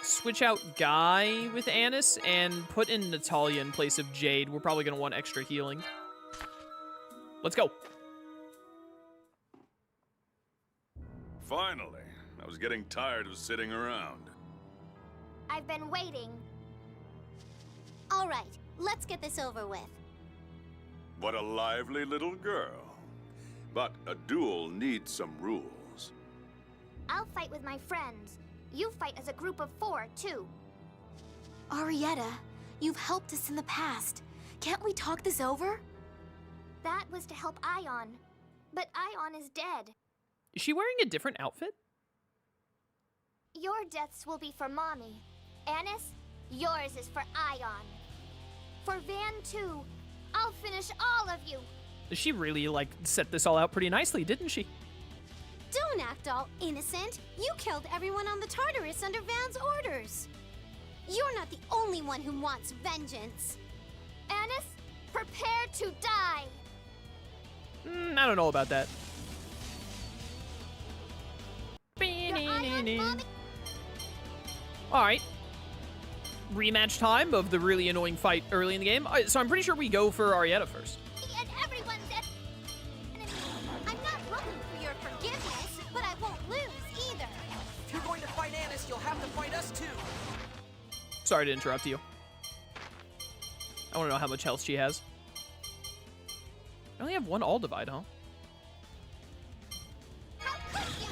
Switch out Guy with Annis and put in Natalia in place of Jade. We're probably going to want extra healing. Let's go. Finally. I was getting tired of sitting around. I've been waiting. All right, let's get this over with. What a lively little girl. But a duel needs some rules. I'll fight with my friends. You fight as a group of 4, too. Arietta, you've helped us in the past. Can't we talk this over? That was to help Ion. But Ion is dead. Is she wearing a different outfit? Your deaths will be for Mommy. Annis, yours is for Ion. For Van, too. I'll finish all of you. She really, like, set this all out pretty nicely, didn't she? Don't act all innocent. You killed everyone on the Tartarus under Van's orders. You're not the only one who wants vengeance. Annis, prepare to die. I don't know about that. Alright. Rematch time of the really annoying fight early in the game. So I'm pretty sure we go for Arietta first. And everyone's enemy. I'm not looking for your forgiveness, but I won't lose either. If you're going to fight Annis, you'll have to fight us too. Sorry to interrupt you. I want to know how much health she has. I only have one all divide, huh? How could you?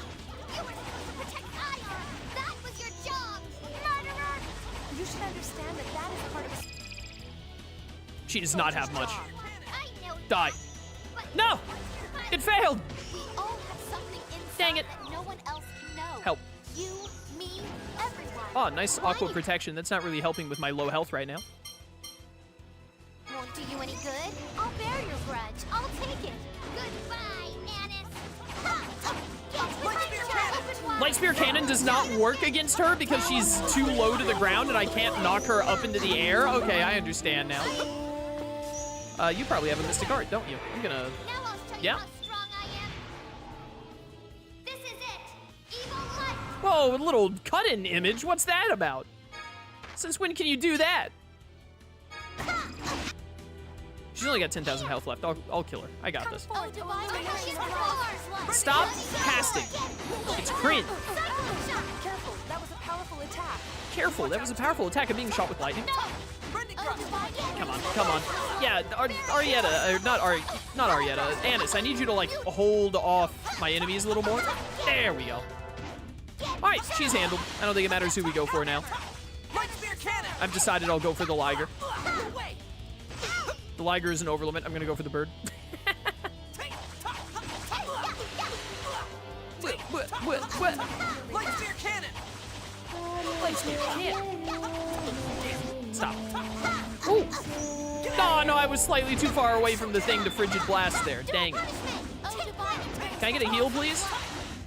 You were supposed to protect Ion. That was your job, murderer. You should understand that that is part of a... She does not have much. I know. Die. No! It failed! We all have something inside Dang it. that no one else can know. Help. You, me, everyone. Oh, nice aqua protection. That's not really helping with my low health right now. Won't do you any good. I'll bear your grudge. I'll take it. Goodbye, Annis. Light Spear Cannon does not work against her because she's too low to the ground and I can't knock her up into the air. Okay, I understand now. You probably have a Mystic Art, don't you? I'm gonna... Yeah? Whoa, a little cut-in image. What's that about? Since when can you do that? She's only got 10,000 health left. I'll kill her. I got this. Stop casting. It's cringe. Careful, that was a powerful attack. Careful, that was a powerful attack. I'm being shot with lightning. Come on, come on. Yeah, Arietta, or not Arietta, Annis, I need you to, like, hold off my enemies a little more. There we go. Alright, she's handled. I don't think it matters who we go for now. I've decided I'll go for the Liger. The Liger is an overlimit. I'm gonna go for the bird. Light spear cannon! Light spear cannon. Stop. Ooh. Oh, no, I was slightly too far away from the thing to Frigid Blast there. Dang it. Can I get a heal, please?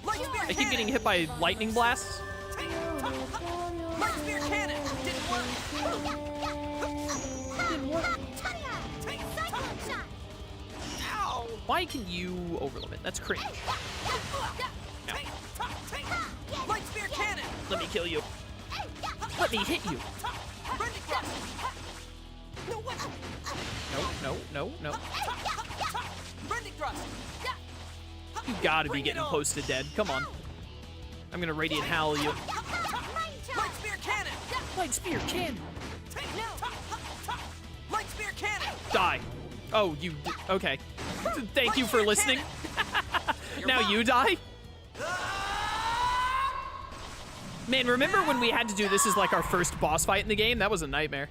I keep getting hit by lightning blasts. Light spear cannon! Didn't work! Didn't work. Why can you overlimit? That's cringe. No. Light spear cannon! Let me kill you. Let me hit you. No, no, no, no. You gotta be getting close to dead. Come on. I'm gonna Radiant Howl you. Light spear cannon! Light spear cannon! Light spear cannon! Die. Oh, you okay. Thank you for listening. Now you die? Man, remember when we had to do this as like our first boss fight in the game? That was a nightmare.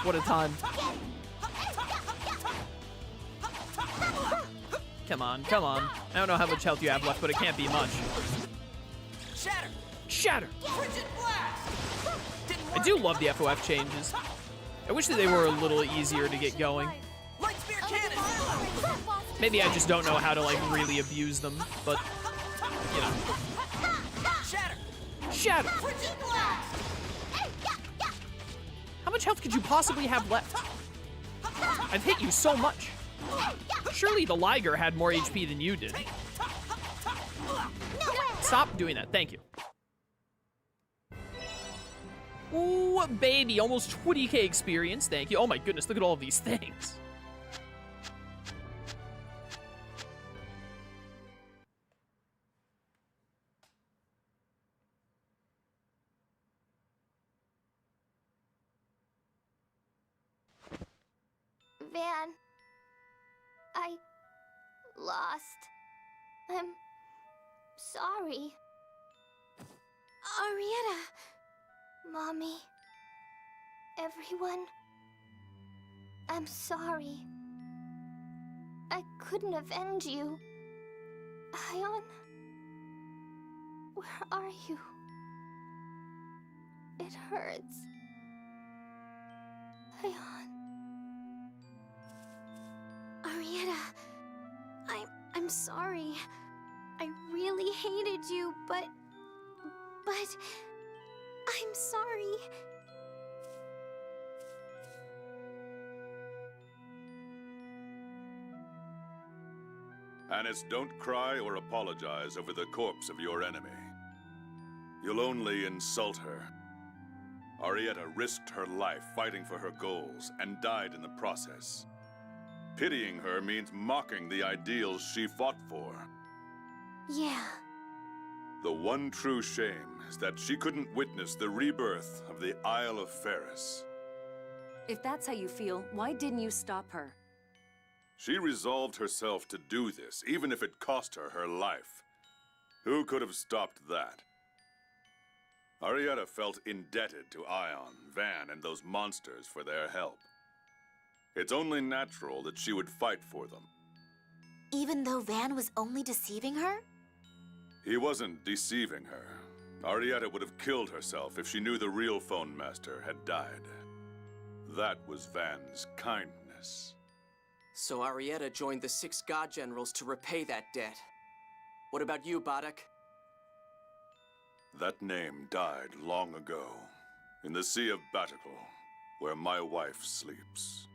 What a time. Come on, come on. I don't know how much health you have left, but it can't be much. Shatter! Shatter! Frigid blast! I do love the FOF changes. I wish that they were a little easier to get going. Light spear cannon! Maybe I just don't know how to like really abuse them, but you know. Shatter! Shatter! Frigid blast! How much health could you possibly have left? I've hit you so much. Surely the Liger had more HP than you did. Stop doing that, thank you. Ooh, baby, almost 20k experience, thank you. Oh my goodness, look at all of these things. Van, I lost. I'm sorry. Arietta, Mommy, everyone, I'm sorry. I couldn't avenge you. Ion, where are you? It hurts. Ion. Arietta, I'm sorry. I really hated you, but I'm sorry. Annis, don't cry or apologize over the corpse of your enemy. You'll only insult her. Arietta risked her life fighting for her goals and died in the process. Pitying her means mocking the ideals she fought for. Yeah. The one true shame is that she couldn't witness the rebirth of the Isle of Ferris. If that's how you feel, why didn't you stop her? She resolved herself to do this, even if it cost her her life. Who could have stopped that? Arietta felt indebted to Ion, Van, and those monsters for their help. It's only natural that she would fight for them. Even though Van was only deceiving her? He wasn't deceiving her. Arietta would have killed herself if she knew the real phone master had died. That was Van's kindness. So Arietta joined the 6 God Generals to repay that debt. What about you, Badok? That name died long ago, in the Sea of Batical, where my wife sleeps.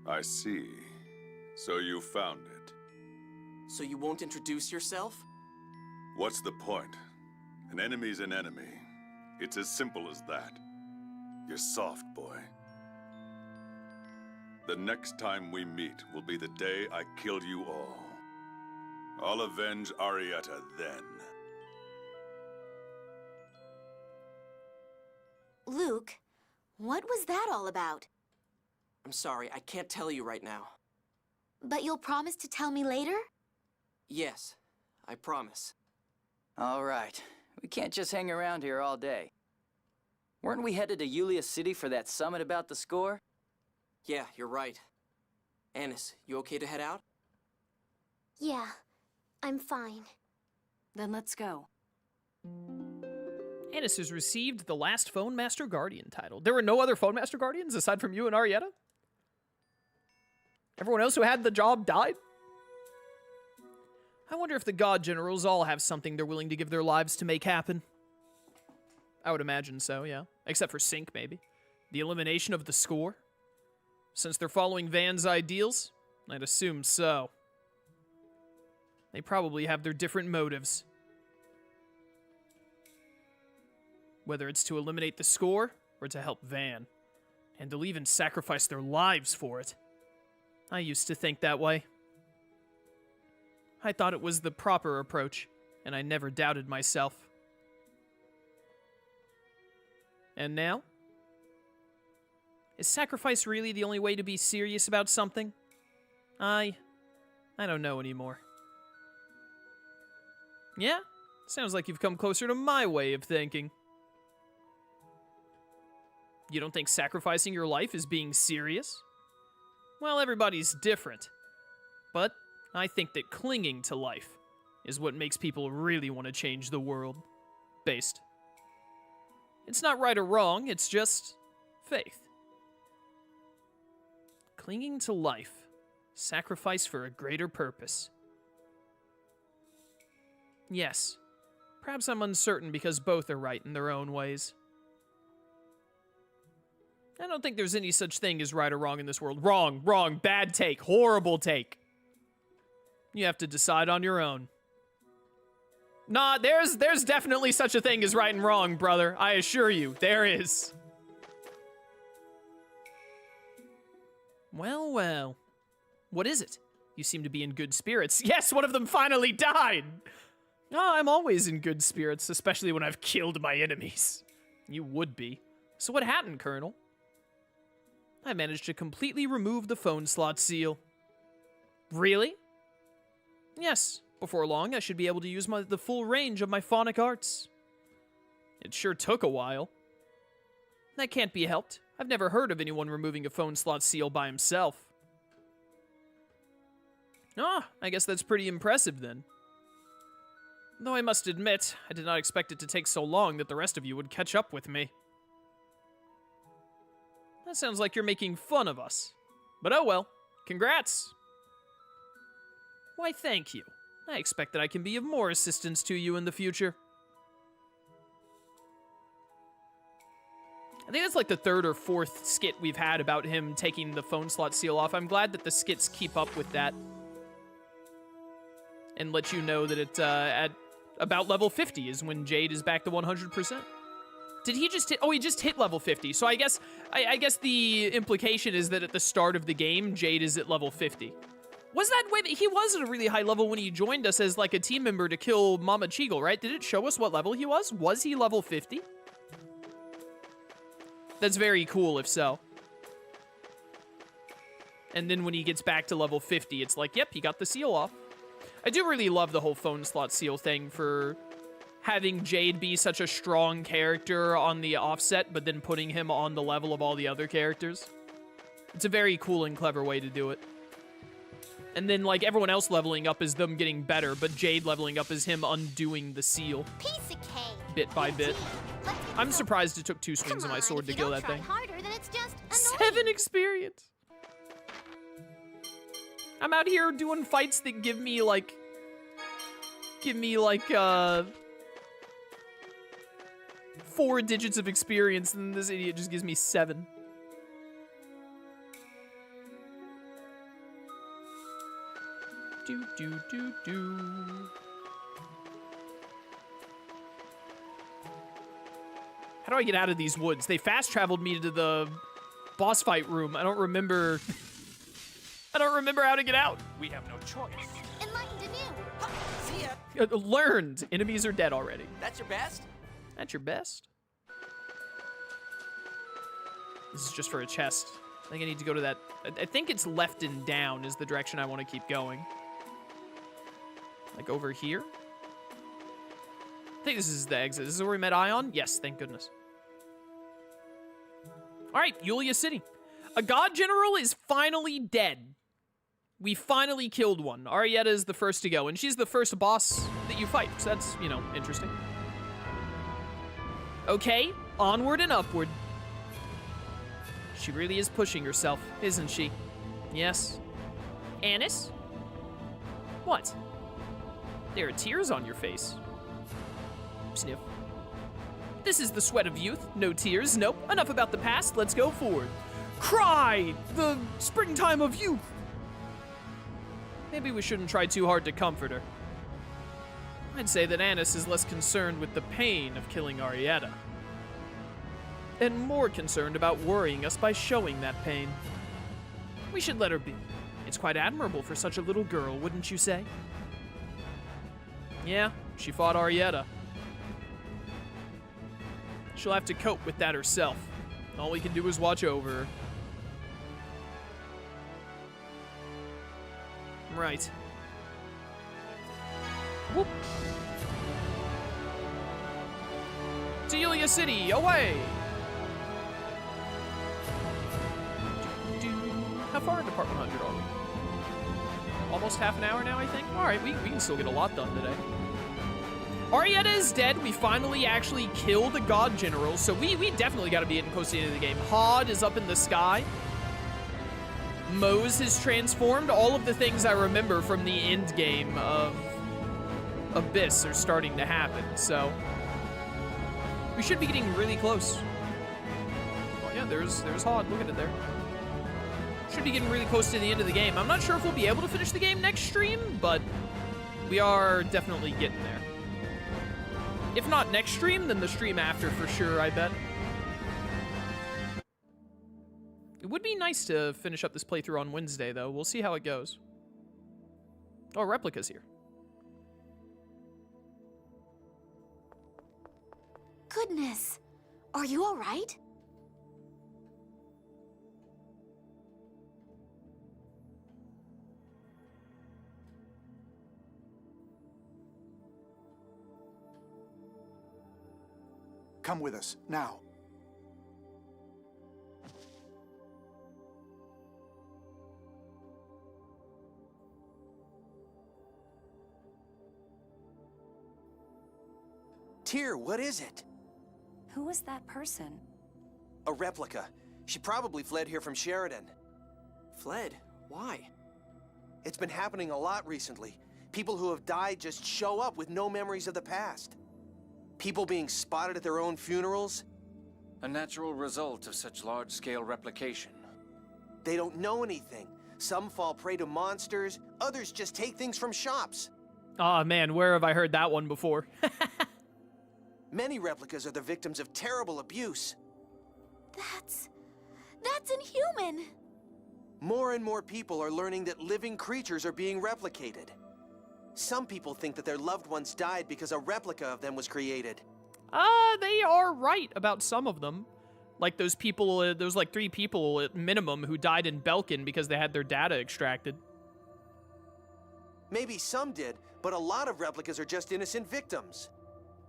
I see. So you found it. So you won't introduce yourself? What's the point? An enemy's an enemy. It's as simple as that. You're soft, boy. The next time we meet will be the day I kill you all. I'll avenge Arietta then. Luke, what was that all about? I'm sorry, I can't tell you right now. But you'll promise to tell me later? Yes, I promise. All right. We can't just hang around here all day. Weren't we headed to Yulia City for that summit about the score? Yeah, you're right. Anis, you okay to head out? Yeah, I'm fine. Then let's go. Anis has received the last Phone Master Guardian title. There were no other Phone Master Guardians aside from you and Arietta? Everyone else who had the job died? I wonder if the God Generals all have something they're willing to give their lives to make happen. I would imagine so, yeah. Except for Sync, maybe. The elimination of the score? Since they're following Van's ideals? I'd assume so. They probably have their different motives. Whether it's to eliminate the score, or to help Van. And they'll even sacrifice their lives for it. I used to think that way. I thought it was the proper approach, and I never doubted myself. And now? Is sacrifice really the only way to be serious about something? I don't know anymore. Yeah? Sounds like you've come closer to my way of thinking. You don't think sacrificing your life is being serious? Well, everybody's different. But I think that clinging to life is what makes people really want to change the world. Based. It's not right or wrong, it's just faith. Clinging to life. Sacrifice for a greater purpose. Yes. Perhaps I'm uncertain because both are right in their own ways. I don't think there's any such thing as right or wrong in this world. Wrong, bad take, horrible take. You have to decide on your own. Nah, there's definitely such a thing as right and wrong, brother. I assure you, there is. Well, well. What is it? You seem to be in good spirits. Yes, one of them finally died! Oh, I'm always in good spirits, especially when I've killed my enemies. You would be. So what happened, Colonel? I managed to completely remove the phone slot seal. Really? Yes. Before long, I should be able to use the full range of my phonic arts. It sure took a while. That can't be helped. I've never heard of anyone removing a phone slot seal by himself. Ah, I guess that's pretty impressive then. Though I must admit, I did not expect it to take so long that the rest of you would catch up with me. That sounds like you're making fun of us. But oh well. Congrats! Why, thank you. I expect that I can be of more assistance to you in the future. I think that's like the third or fourth skit we've had about him taking the phone slot seal off. I'm glad that the skits keep up with that. And let you know that it, at about level 50 is when Jade is back to 100%. Did he just hit? Oh, he just hit level 50. So I guess the implication is that at the start of the game, Jade is at level 50. Was that way? He was at a really high level when he joined us as like a team member to kill Mama Cheagle, right? Did it show us what level he was? Was he level 50? That's very cool if so. And then when he gets back to level 50, it's like, yep, he got the seal off. I do really love the whole phone slot seal thing for having Jade be such a strong character on the offset, but then putting him on the level of all the other characters. It's a very cool and clever way to do it. And then, like, everyone else leveling up is them getting better, but Jade leveling up is him undoing the seal. Piece of cake. Bit by bit. I'm surprised it took 2 swings of my sword to kill that thing. Harder, then it's just 7 experience. I'm out here doing fights that give me like 4 digits of experience, and this idiot just gives me 7. Do. How do I get out of these woods? They fast traveled me to the boss fight room. I don't remember how to get out. We have no choice. Enlightened anew. See ya. Learned. Enemies are dead already. That's your best? That's your best. This is just for a chest. I think I need to go to that. I think it's left and down is the direction I want to keep going. Like over here? I think this is the exit. This is where we met Ion? Yes, thank goodness. Alright, Yulia City. A god general is finally dead. We finally killed one. Arietta is the first to go, and she's the first boss that you fight, so that's, you know, interesting. Okay, onward and upward. She really is pushing herself, isn't she? Yes. Anis? What? There are tears on your face. Sniff. This is the sweat of youth. No tears. Nope. Enough about the past. Let's go forward. Cry! The springtime of youth! Maybe we shouldn't try too hard to comfort her. I'd say that Anis is less concerned with the pain of killing Arietta, and more concerned about worrying us by showing that pain. We should let her be. It's quite admirable for such a little girl, wouldn't you say? Yeah, she fought Arietta. She'll have to cope with that herself. All we can do is watch over her. Right. Whoop. To Yulia City, away! How far into Part 100 are we? Almost half an hour now, I think? Alright, we can still get a lot done today. Arietta is dead. We finally actually killed the God General, so we definitely got to be getting close to the end of the game. Hod is up in the sky. Mose has transformed. All of the things I remember from the end game of Abyss are starting to happen, so we should be getting really close. Oh yeah, there's Hod. Look at it there. Should be getting really close to the end of the game. I'm not sure if we'll be able to finish the game next stream, but we are definitely getting there. If not next stream, then the stream after for sure, I bet. It would be nice to finish up this playthrough on Wednesday, though. We'll see how it goes. Oh, Replica's here. Goodness. Are you all right? Come with us, now. Tyr, what is it? Who was that person? A replica. She probably fled here from Sheridan. Fled? Why? It's been happening a lot recently. People who have died just show up with no memories of the past. People being spotted at their own funerals. A natural result of such large-scale replication. They don't know anything. Some fall prey to monsters, others just take things from shops. Aw, man, where have I heard that one before? Many replicas are the victims of terrible abuse. That's inhuman. More and more people are learning that living creatures are being replicated. Some people think that their loved ones died because a replica of them was created. They are right about some of them. Like those people, those like 3 people at minimum who died in Belkin because they had their data extracted. Maybe some did, but a lot of replicas are just innocent victims.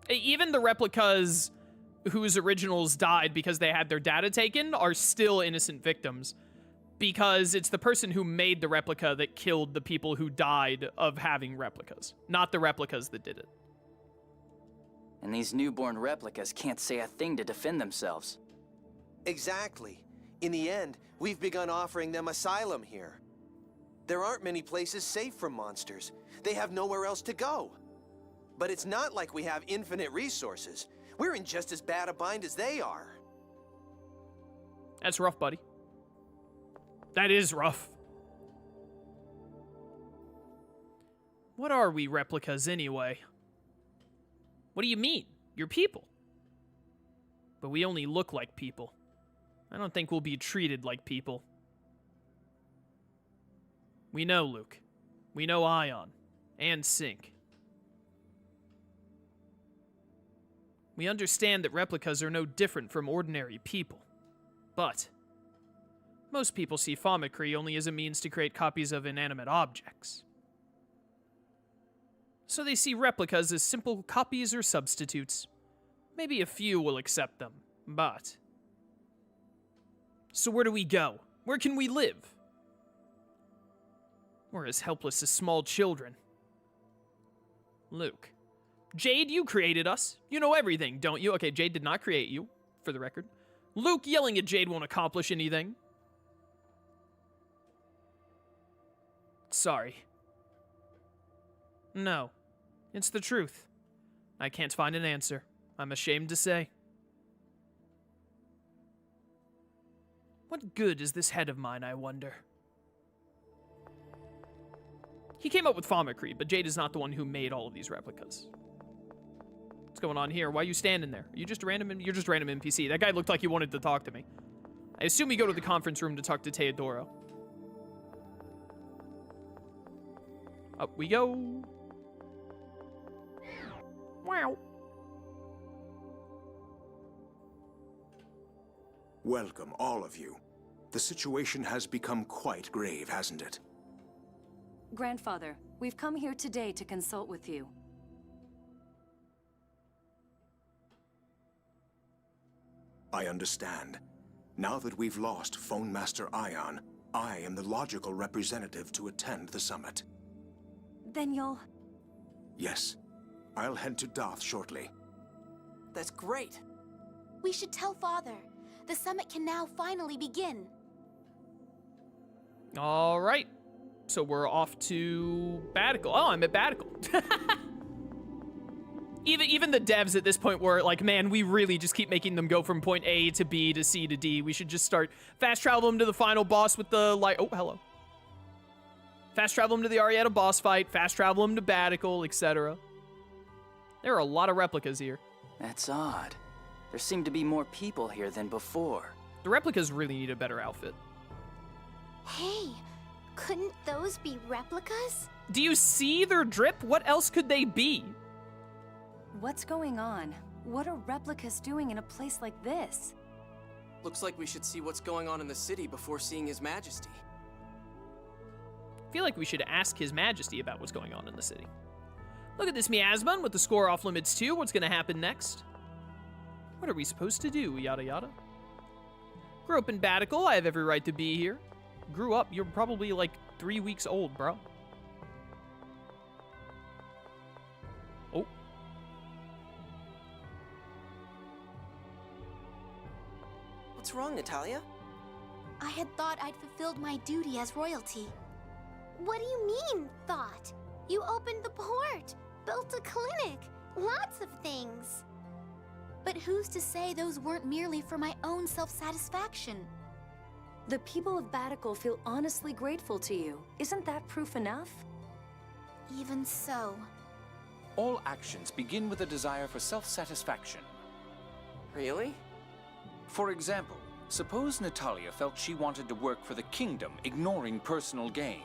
Even the replicas whose originals died because they had their data taken are still innocent victims. Because it's the person who made the replica that killed the people who died of having replicas, not the replicas that did it. And these newborn replicas can't say a thing to defend themselves. Exactly. In the end, we've begun offering them asylum here. There aren't many places safe from monsters. They have nowhere else to go. But it's not like we have infinite resources. We're in just as bad a bind as they are. That's rough, buddy. That is rough. What are we replicas anyway? What do you mean? You're people. But we only look like people. I don't think we'll be treated like people. We know Luke. We know Ion. And Sync. We understand that replicas are no different from ordinary people. But most people see Famicry only as a means to create copies of inanimate objects. So they see replicas as simple copies or substitutes. Maybe a few will accept them, but... So where do we go? Where can we live? We're as helpless as small children. Luke. Jade, you created us. You know everything, don't you? Okay, Jade did not create you, for the record. Luke yelling at Jade won't accomplish anything. Sorry. No. It's the truth. I can't find an answer. I'm ashamed to say. What good is this head of mine, I wonder? He came up with Famicry, but Jade is not the one who made all of these replicas. What's going on here? Why are you standing there? Are you just a random? You're just a random NPC. That guy looked like he wanted to talk to me. I assume we go to the conference room to talk to Teodoro. Up we go. Wow. Welcome, all of you. The situation has become quite grave, hasn't it? Grandfather, we've come here today to consult with you. I understand. Now that we've lost Phone Master Ion, I am the logical representative to attend the summit. Then you'll... Yes. I'll head to Doth shortly. That's great. We should tell Father. The summit can now finally begin. All right. So we're off to Batical. Oh, I'm at Batical. Even the devs at this point were like, man, we really just keep making them go from point A to B to C to D. We should just start fast travel them to the final boss with the light. Oh, hello. Fast travel them to the Arietta boss fight. Fast travel them to Batical, etc. There are a lot of replicas here. That's odd. There seem to be more people here than before. The replicas really need a better outfit. Hey, couldn't those be replicas? Do you see their drip? What else could they be? What's going on? What are replicas doing in a place like this? Looks like we should see what's going on in the city before seeing His Majesty. I feel like we should ask His Majesty about what's going on in the city. Look at this Miasmon with the score off limits 2. What's going to happen next? What are we supposed to do? Yada yada. Grew up in Batical. I have every right to be here. Grew up. You're probably like 3 weeks old, bro. Oh. What's wrong, Natalia? I had thought I'd fulfilled my duty as royalty. What do you mean, thought? You opened the port, built a clinic, lots of things. But who's to say those weren't merely for my own self-satisfaction? The people of Batical feel honestly grateful to you. Isn't that proof enough? Even so. All actions begin with a desire for self-satisfaction. Really? For example, suppose Natalia felt she wanted to work for the kingdom, ignoring personal gain.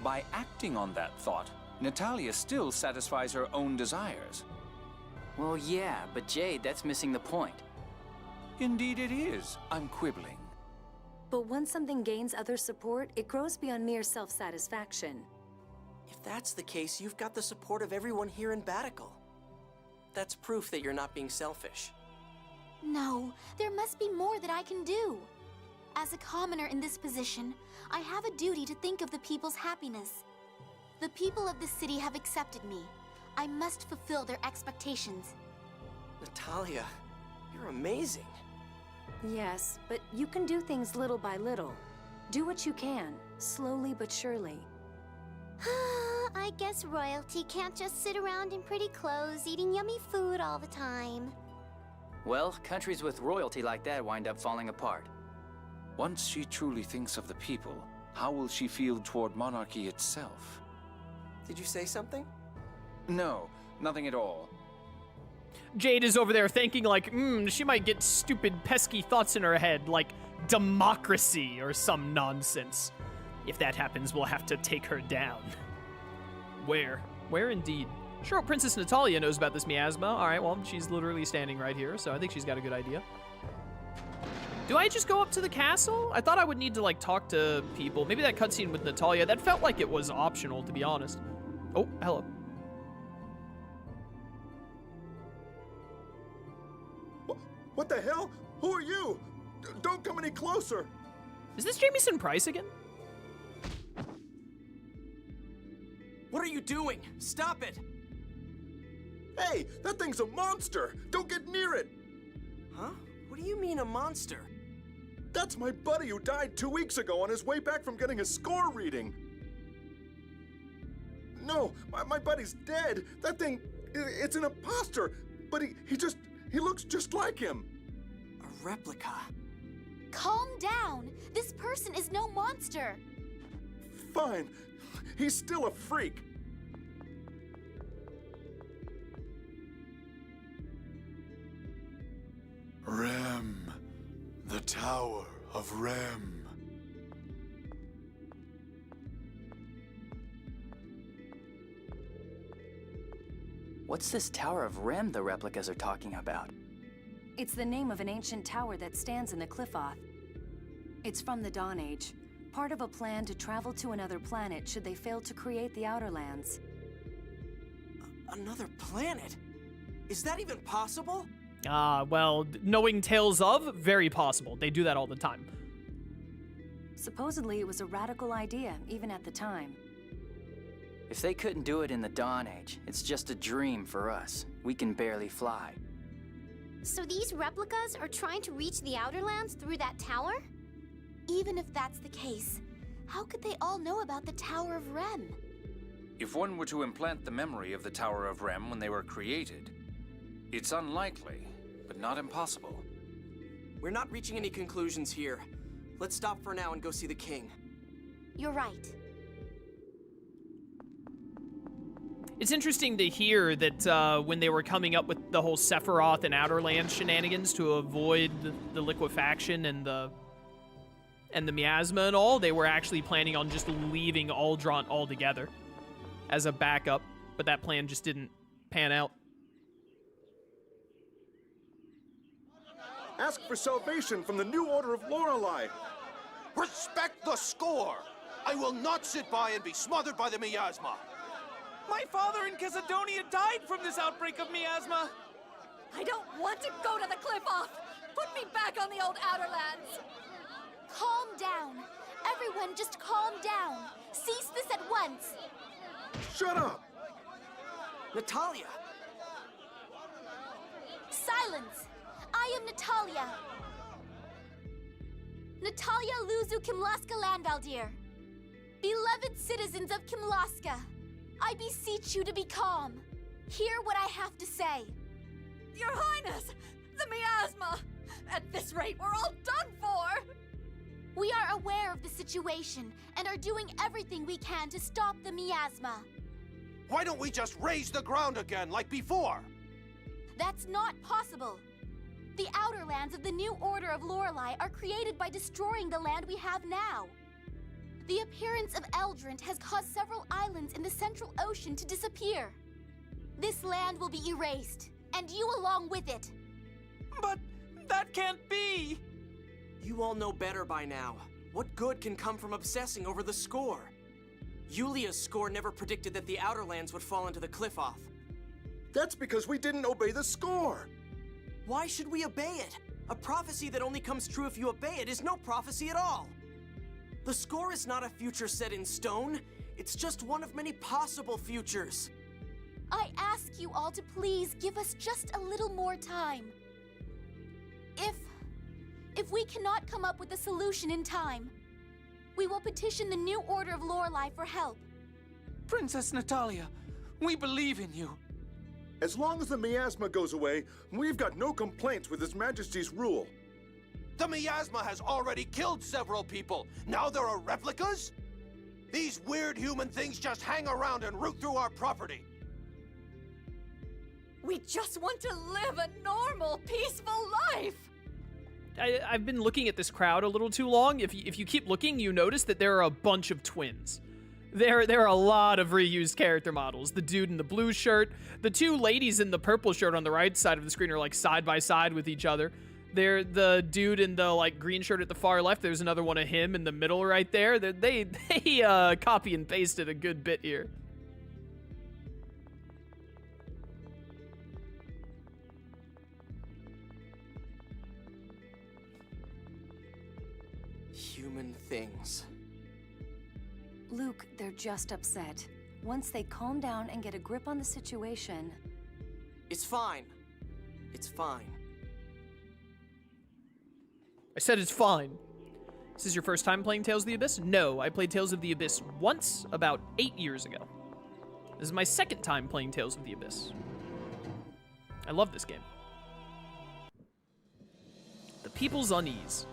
By acting on that thought, Natalia still satisfies her own desires. Well, yeah, but Jade, that's missing the point. Indeed it is. I'm quibbling. But once something gains other support, it grows beyond mere self-satisfaction. If that's the case, you've got the support of everyone here in Batical. That's proof that you're not being selfish. No, there must be more that I can do. As a commoner in this position, I have a duty to think of the people's happiness. The people of this city have accepted me. I must fulfill their expectations. Natalia, you're amazing. Yes, but you can do things little by little. Do what you can, slowly but surely. I guess royalty can't just sit around in pretty clothes eating yummy food all the time. Well, countries with royalty like that wind up falling apart. Once she truly thinks of the people, how will she feel toward monarchy itself? Did you say something? No, nothing at all. Jade is over there thinking like, she might get stupid, pesky thoughts in her head, like democracy or some nonsense. If that happens, we'll have to take her down. Where? Where indeed? Sure, Princess Natalia knows about this miasma. All right, well, she's literally standing right here, so I think she's got a good idea. Do I just go up to the castle? I thought I would need to, like, talk to people. Maybe that cutscene with Natalia, that felt like it was optional, to be honest. Oh, hello. What the hell? Who are you? Don't come any closer! Is this Jamieson Price again? What are you doing? Stop it! Hey, that thing's a monster! Don't get near it! Huh? What do you mean a monster? That's my buddy who died 2 weeks ago on his way back from getting a score reading. No, my buddy's dead. That thing, it's an imposter. But he looks just like him. A replica. Calm down. This person is no monster. Fine. He's still a freak. Rem. The Tower of Rem. What's this Tower of Rem the replicas are talking about? It's the name of an ancient tower that stands in the Cliff-Oth. It's from the Dawn Age, part of a plan to travel to another planet should they fail to create the Outer Lands. Another planet? Is that even possible? Well, knowing tales of, very possible. They do that all the time. Supposedly it was a radical idea, even at the time. If they couldn't do it in the Dawn Age, it's just a dream for us. We can barely fly. So these replicas are trying to reach the Outer Lands through that tower? Even if that's the case, how could they all know about the Tower of Rem? If one were to implant the memory of the Tower of Rem when they were created, it's unlikely, but not impossible. We're not reaching any conclusions here. Let's stop for now and go see the king. You're right. It's interesting to hear that when they were coming up with the whole Sephiroth and Outer Lands shenanigans to avoid the liquefaction and the miasma and all, they were actually planning on just leaving Aldront altogether as a backup, but that plan just didn't pan out. Ask for salvation from the New Order of Lorelei. Respect the score! I will not sit by and be smothered by the miasma. My father in Cassidonia died from this outbreak of miasma. I don't want to go to the Cliff-Oth! Put me back on the old Outer Lands! Calm down. Everyone just calm down. Cease this at once. Shut up! Natalia! Silence! I am Natalia. Natalia Luzu Kimlaska Landvaldir. Beloved citizens of Kimlaska, I beseech you to be calm. Hear what I have to say. Your Highness! The miasma! At this rate, we're all done for! We are aware of the situation and are doing everything we can to stop the miasma. Why don't we just raise the ground again like before? That's not possible. The Outer Lands of the New Order of Lorelei are created by destroying the land we have now. The appearance of Eldrint has caused several islands in the Central Ocean to disappear. This land will be erased, and you along with it. But that can't be! You all know better by now. What good can come from obsessing over the score? Yulia's score never predicted that the Outer Lands would fall into the Cliff-Oth. That's because we didn't obey the score. Why should we obey it? A prophecy that only comes true if you obey it is no prophecy at all. The score is not a future set in stone. It's just one of many possible futures. I ask you all to please give us just a little more time. If we cannot come up with a solution in time, we will petition the New Order of Lorelei for help. Princess Natalia, we believe in you. As long as the miasma goes away, we've got no complaints with His Majesty's rule. The miasma has already killed several people. Now there are replicas? These weird human things just hang around and root through our property. We just want to live a normal, peaceful life! I've been looking at this crowd a little too long. If you keep looking, you notice that there are a bunch of twins. There are a lot of reused character models. The dude in the blue shirt, the two ladies in the purple shirt on the right side of the screen are like side by side with each other. The dude in the like green shirt at the far left, there's another one of him in the middle right there. They copy and pasted a good bit here. Human things. Luke, they're just upset. Once they calm down and get a grip on the situation... It's fine. It's fine. I said it's fine. This is your first time playing Tales of the Abyss? No, I played Tales of the Abyss once, about 8 years ago. This is my second time playing Tales of the Abyss. I love this game. The people's unease.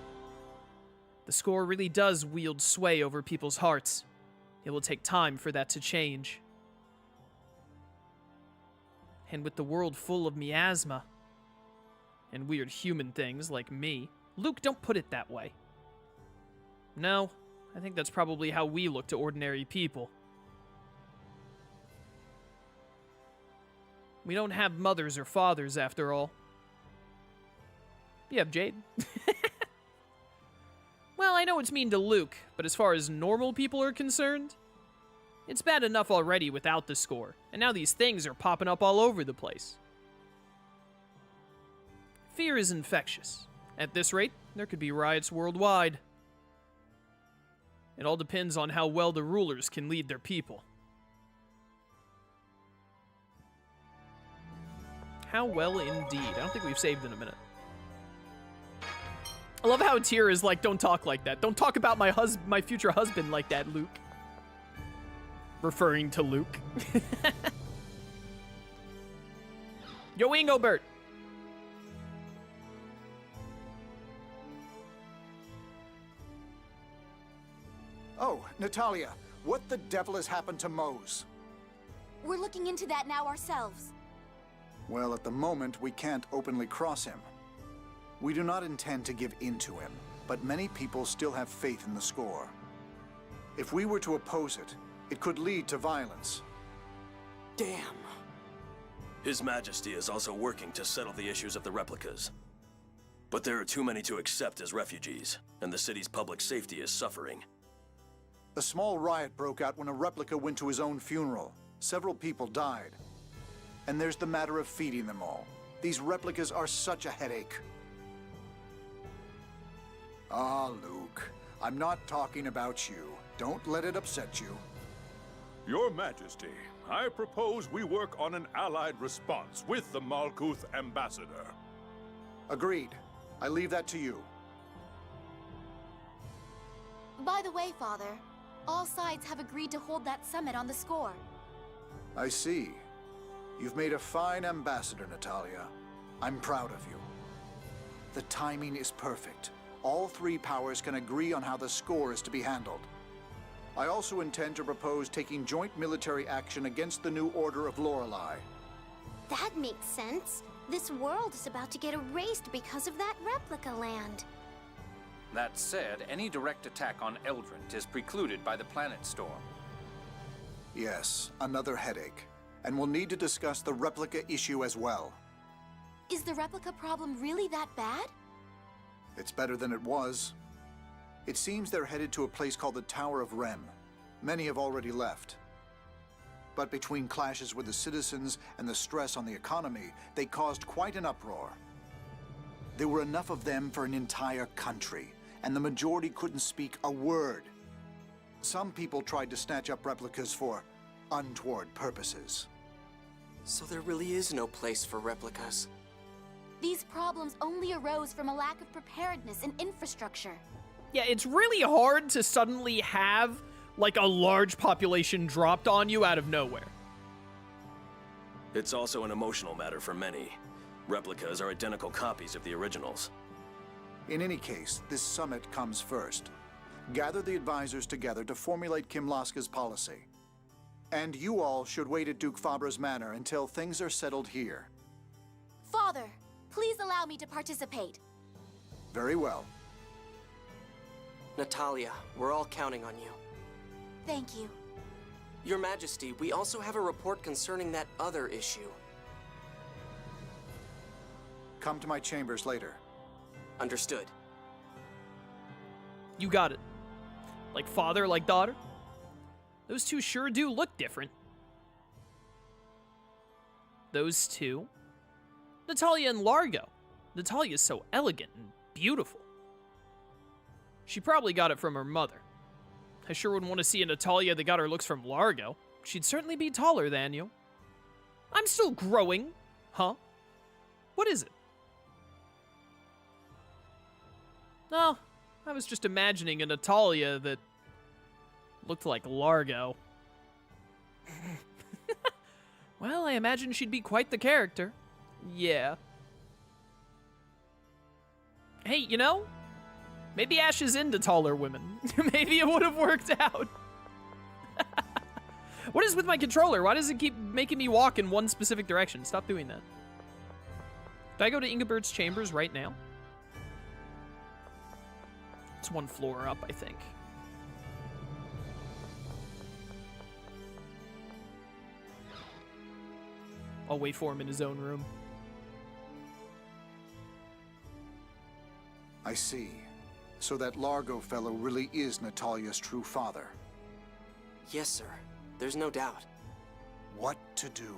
The score really does wield sway over people's hearts. It will take time for that to change. And with the world full of miasma and weird human things like me, Luke, don't put it that way. No, I think that's probably how we look to ordinary people. We don't have mothers or fathers, after all. You have Jade. Well, I know it's mean to Luke, but as far as normal people are concerned, it's bad enough already without the score, and now these things are popping up all over the place. Fear is infectious. At this rate, there could be riots worldwide. It all depends on how well the rulers can lead their people. How well indeed. I don't think we've saved in a minute. I love how Tyr is like, don't talk like that. Don't talk about my future husband like that, Luke. Referring to Luke. Yo, Ingobert. Oh, Natalia, what the devil has happened to Mose? We're looking into that now ourselves. Well, at the moment, we can't openly cross him. We do not intend to give in to him, but many people still have faith in the score. If we were to oppose it, it could lead to violence. Damn. His Majesty is also working to settle the issues of the replicas. But there are too many to accept as refugees, and the city's public safety is suffering. A small riot broke out when a replica went to his own funeral. Several people died. And there's the matter of feeding them all. These replicas are such a headache. Ah, Luke, I'm not talking about you. Don't let it upset you. Your Majesty, I propose we work on an allied response with the Malkuth ambassador. Agreed. I leave that to you. By the way, Father, all sides have agreed to hold that summit on the score. I see. You've made a fine ambassador, Natalia. I'm proud of you. The timing is perfect. All three powers can agree on how the score is to be handled. I also intend to propose taking joint military action against the New Order of Lorelei. That makes sense. This world is about to get erased because of that replica land. That said, any direct attack on Eldrent is precluded by the planet storm. Yes, another headache. And we'll need to discuss the replica issue as well. Is the replica problem really that bad? It's better than it was. It seems they're headed to a place called the Tower of Rem. Many have already left. But between clashes with the citizens and the stress on the economy, they caused quite an uproar. There were enough of them for an entire country, and the majority couldn't speak a word. Some people tried to snatch up replicas for untoward purposes. So there really is no place for replicas. These problems only arose from a lack of preparedness and infrastructure. Yeah, it's really hard to suddenly have, like, a large population dropped on you out of nowhere. It's also an emotional matter for many. Replicas are identical copies of the originals. In any case, this summit comes first. Gather the advisors together to formulate Kimlaska's policy. And you all should wait at Duke Fabra's manor until things are settled here. Father, please allow me to participate. Very well. Natalia, we're all counting on you. Thank you. Your Majesty, we also have a report concerning that other issue. Come to my chambers later. Understood. You got it. Like father, like daughter? Those two sure do look different. Those two? Natalia and Largo. Natalia's so elegant and beautiful. She probably got it from her mother. I sure wouldn't want to see a Natalia that got her looks from Largo. She'd certainly be taller than you. I'm still growing. Huh? What is it? No, I was just imagining a Natalia that looked like Largo. Well, I imagine she'd be quite the character. Yeah. Hey, you know, maybe Ash is into taller women. Maybe it would have worked out. What is with my controller? Why does it keep making me walk in one specific direction? Stop doing that. Do I go to Ingebert's chambers right now? It's one floor up, I think. I'll wait for him in his own room. I see. So that Largo fellow really is Natalia's true father. Yes, sir. There's no doubt. What to do?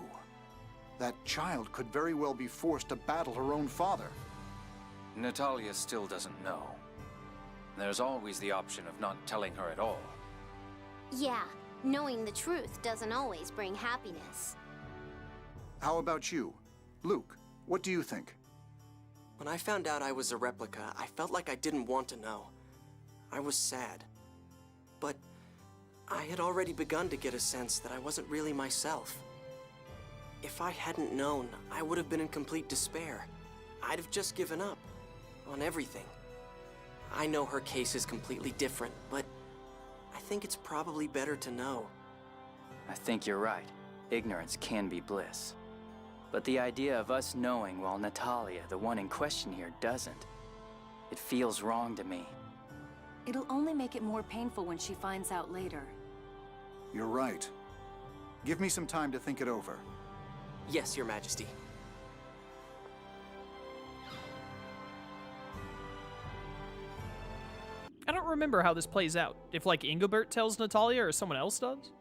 That child could very well be forced to battle her own father. Natalia still doesn't know. There's always the option of not telling her at all. Yeah, knowing the truth doesn't always bring happiness. How about you? Luke, what do you think? When I found out I was a replica, I felt like I didn't want to know. I was sad. But I had already begun to get a sense that I wasn't really myself. If I hadn't known, I would have been in complete despair. I'd have just given up on everything. I know her case is completely different, but I think it's probably better to know. I think you're right. Ignorance can be bliss. But the idea of us knowing while Natalia, the one in question here, doesn't, it feels wrong to me. It'll only make it more painful when she finds out later. You're right. Give me some time to think it over. Yes, Your Majesty. I don't remember how this plays out. If, like, Ingobert tells Natalia or someone else does?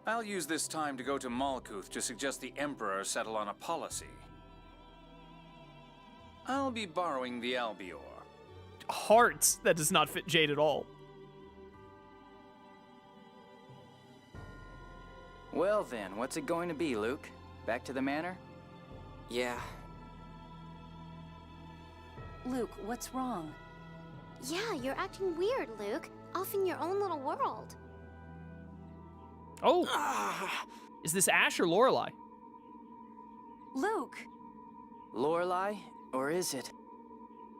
I'll use this time to go to Malkuth to suggest the Emperor settle on a policy. I'll be borrowing the Albior. Hearts! That does not fit Jade at all. Well then, what's it going to be, Luke? Back to the manor? Yeah. Luke, what's wrong? Yeah, you're acting weird, Luke. Off in your own little world. Oh! Is this Ash or Lorelei? Luke! Lorelei? Or is it?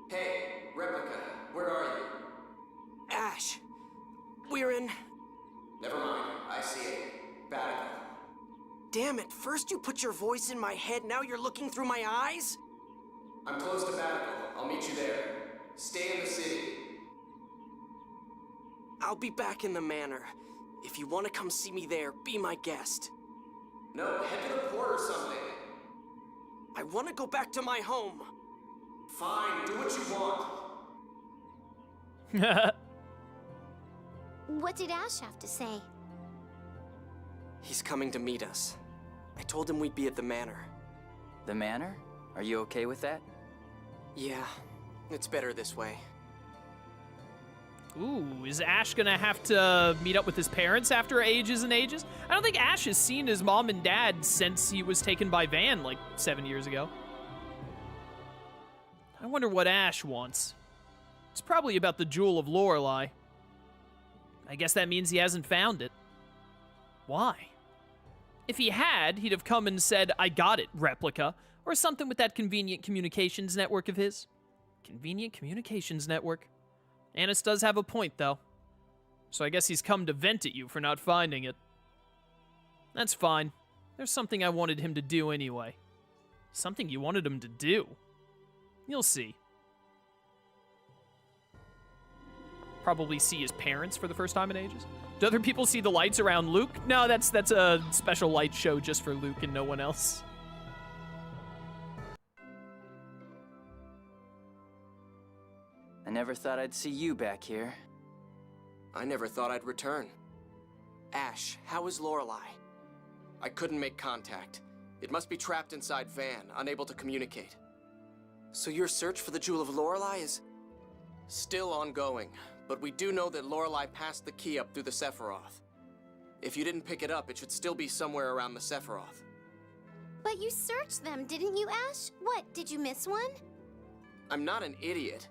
Hey, Replica, where are you? Ash! We're in... Never mind, I see it. Battlefield. Damn it, first you put your voice in my head, now you're looking through my eyes? I'm close to Battlefield. I'll meet you there. Stay in the city. I'll be back in the manor. If you want to come see me there, be my guest. No, head to the port or something. I want to go back to my home. Fine, do what you want. What did Ash have to say? He's coming to meet us. I told him we'd be at the manor. The manor? Are you okay with that? Yeah, it's better this way. Ooh, is Ash gonna have to meet up with his parents after ages and ages? I don't think Ash has seen his mom and dad since he was taken by Van like 7 years ago. I wonder what Ash wants. It's probably about the Jewel of Lorelei. I guess that means he hasn't found it. Why? If he had, he'd have come and said, "I got it, replica," or something with that convenient communications network of his. Convenient communications network. Annis does have a point, though. So I guess he's come to vent at you for not finding it. That's fine. There's something I wanted him to do anyway. Something you wanted him to do? You'll see. Probably see his parents for the first time in ages. Do other people see the lights around Luke? No, that's a special light show just for Luke and no one else. I never thought I'd see you back here. I never thought I'd return. Ash, how is Lorelei? I couldn't make contact. It must be trapped inside Van, unable to communicate. So your search for the Jewel of Lorelei is still ongoing, but we do know that Lorelei passed the key up through the Sephiroth. If you didn't pick it up, it should still be somewhere around the Sephiroth. But you searched them, didn't you, Ash? What, did you miss one? I'm not an idiot.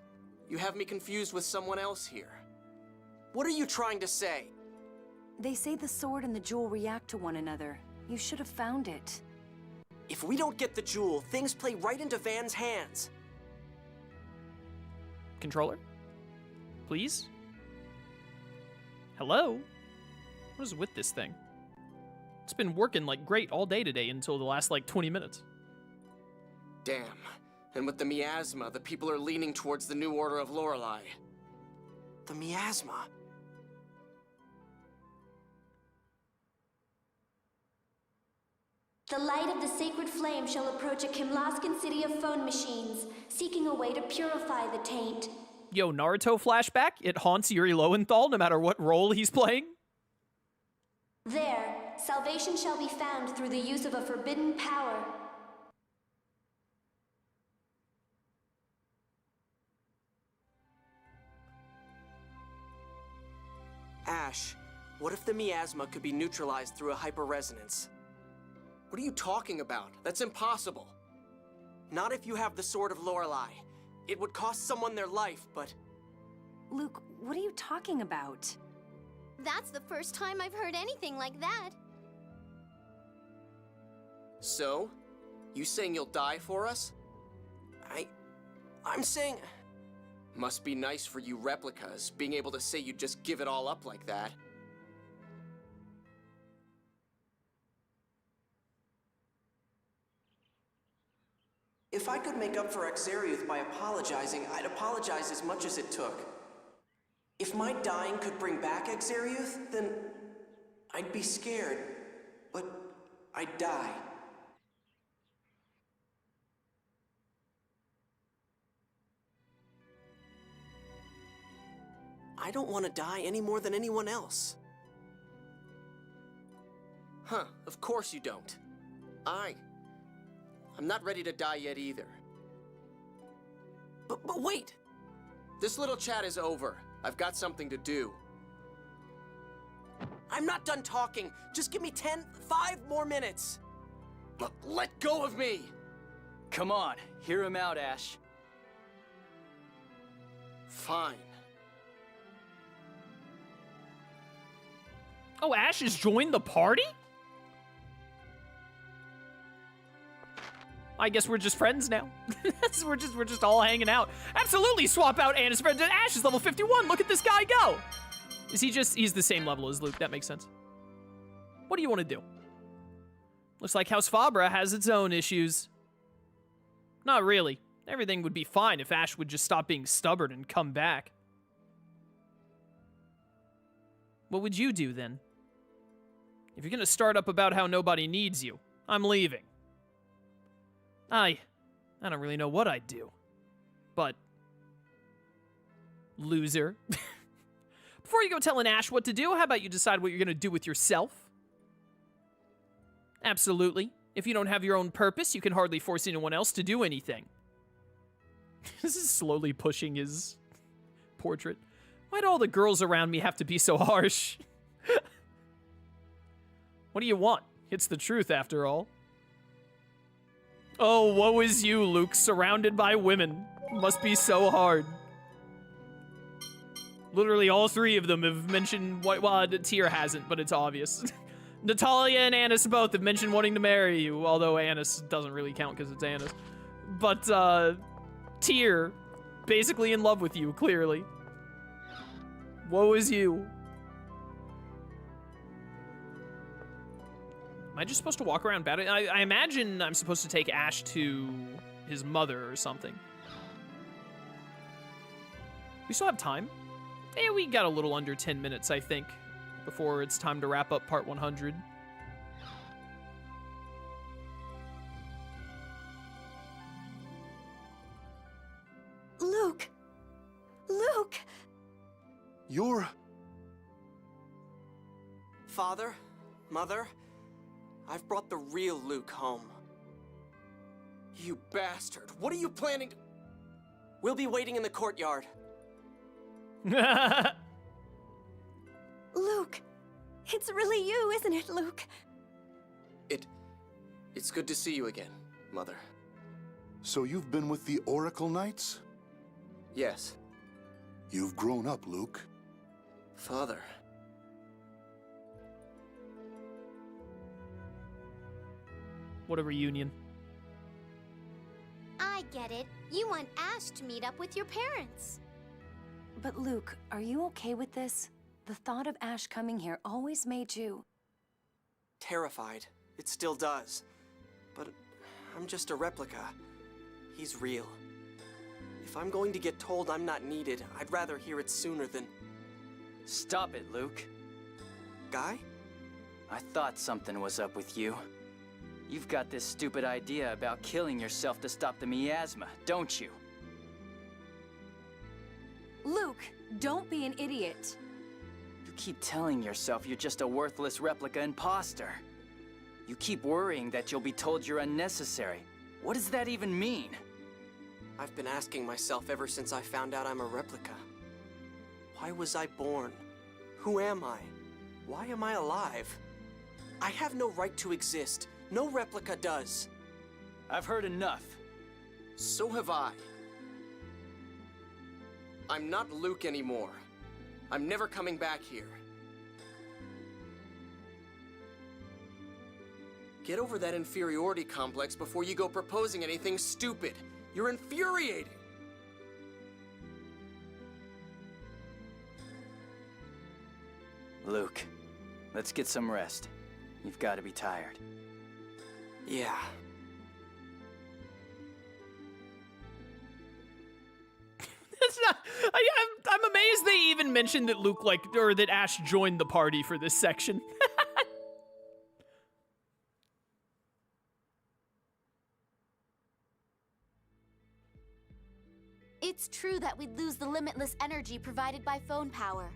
You have me confused with someone else here. What are you trying to say? They say the sword and the jewel react to one another. You should have found it. If we don't get the jewel, things play right into Van's hands. Controller? Please? Hello? What is with this thing? It's been working like great all day today until the last like 20 minutes. Damn. And with the miasma, the people are leaning towards the new order of Lorelei. The miasma? The light of the sacred flame shall approach a Kimlaskan city of phone machines, seeking a way to purify the taint. Yo, Naruto flashback? It haunts Yuri Lowenthal no matter what role he's playing? There, salvation shall be found through the use of a forbidden power. Ash, what if the miasma could be neutralized through a hyperresonance? What are you talking about? That's impossible. Not if you have the Sword of Lorelei. It would cost someone their life, but... Luke, what are you talking about? That's the first time I've heard anything like that. So? You saying you'll die for us? I'm saying... Must be nice for you replicas, being able to say you'd just give it all up like that. If I could make up for Exariuth by apologizing, I'd apologize as much as it took. If my dying could bring back Exariuth, then I'd be scared, but I'd die. I don't want to die any more than anyone else. Huh, of course you don't. I'm not ready to die yet either. But wait! This little chat is over. I've got something to do. I'm not done talking. Just give me 5 more minutes. Let go of me! Come on, hear him out, Ash. Fine. Oh, Ash has joined the party? I guess we're just friends now. we're just all hanging out. Absolutely swap out Anna's friend. Ash is level 51. Look at this guy go. Is he's the same level as Luke. That makes sense. What do you want to do? Looks like House Fabra has its own issues. Not really. Everything would be fine if Ash would just stop being stubborn and come back. What would you do then? If you're gonna start up about how nobody needs you, I'm leaving. I don't really know what I'd do. But... loser. Before you go telling Ash what to do, how about you decide what you're gonna do with yourself? Absolutely. If you don't have your own purpose, you can hardly force anyone else to do anything. This is slowly pushing his portrait. Why do all the girls around me have to be so harsh? What do you want? It's the truth, after all. Oh, woe is you, Luke, surrounded by women. Must be so hard. Literally all three of them have mentioned, well, Tyr hasn't, but it's obvious. Natalia and Annis both have mentioned wanting to marry you, although Annis doesn't really count because it's Annis. But, Tyr, basically in love with you, clearly. Woe is you. Am I just supposed to walk around battling? I imagine I'm supposed to take Ash to his mother or something. We still have time? Yeah, we got a little under 10 minutes, I think, before it's time to wrap up part 100. Luke! Luke! You're... Father? Mother? I've brought the real Luke home. You bastard. What are you planning to... We'll be waiting in the courtyard. Luke! It's really you, isn't it, Luke? It's good to see you again, Mother. So you've been with the Oracle Knights? Yes. You've grown up, Luke. Father. What a reunion. I get it. You want Ash to meet up with your parents. But Luke, are you okay with this? The thought of Ash coming here always made you... Terrified. It still does. But I'm just a replica. He's real. If I'm going to get told I'm not needed, I'd rather hear it sooner than... Stop it, Luke. Guy? I thought something was up with you. You've got this stupid idea about killing yourself to stop the miasma, don't you? Luke, don't be an idiot. You keep telling yourself you're just a worthless replica imposter. You keep worrying that you'll be told you're unnecessary. What does that even mean? I've been asking myself ever since I found out I'm a replica. Why was I born? Who am I? Why am I alive? I have no right to exist. No replica does. I've heard enough. So have I. I'm not Luke anymore. I'm never coming back here. Get over that inferiority complex before you go proposing anything stupid. You're infuriating. Luke, let's get some rest. You've got to be tired. Yeah. That's not... I'm amazed they even mentioned that Luke, or that Ash joined the party for this section. It's true that we'd lose the limitless energy provided by phone power.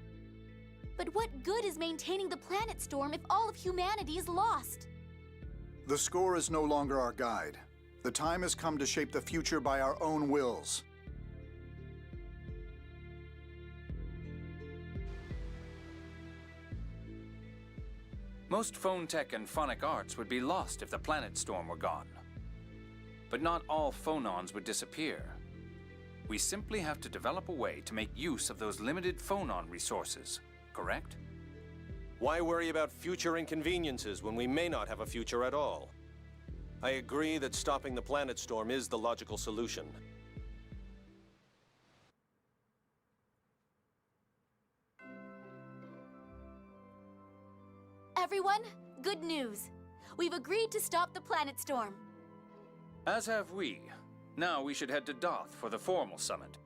But what good is maintaining the planet storm if all of humanity is lost? The score is no longer our guide. The time has come to shape the future by our own wills. Most phone tech and phonic arts would be lost if the planet storm were gone. But not all phonons would disappear. We simply have to develop a way to make use of those limited phonon resources, correct? Why worry about future inconveniences when we may not have a future at all? I agree that stopping the planet storm is the logical solution. Everyone, good news. We've agreed to stop the planet storm. As have we. Now we should head to Doth for the formal summit.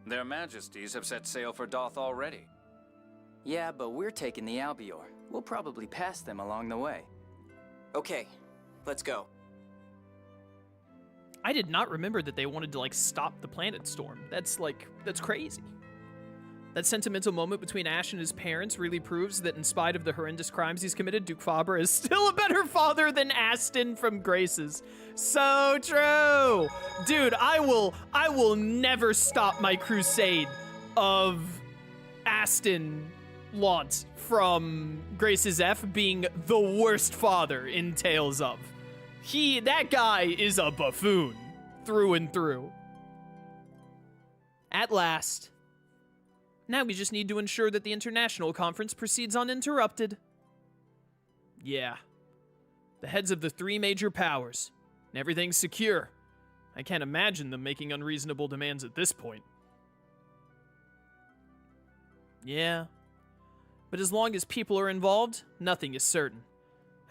Their Majesties have set sail for Doth already. Yeah, but we're taking the Albior. We'll probably pass them along the way. Okay, let's go. I did not remember that they wanted to, stop the planet storm. That's crazy. That sentimental moment between Ash and his parents really proves that in spite of the horrendous crimes he's committed, Duke Faber is still a better father than Aston from Graces. So true! Dude, I will never stop my crusade of Aston Launt from Graces F being the worst father in Tales of. That guy is a buffoon through and through. At last. Now we just need to ensure that the international conference proceeds uninterrupted. Yeah. The heads of the 3 major powers. And everything's secure. I can't imagine them making unreasonable demands at this point. Yeah. But as long as people are involved, nothing is certain.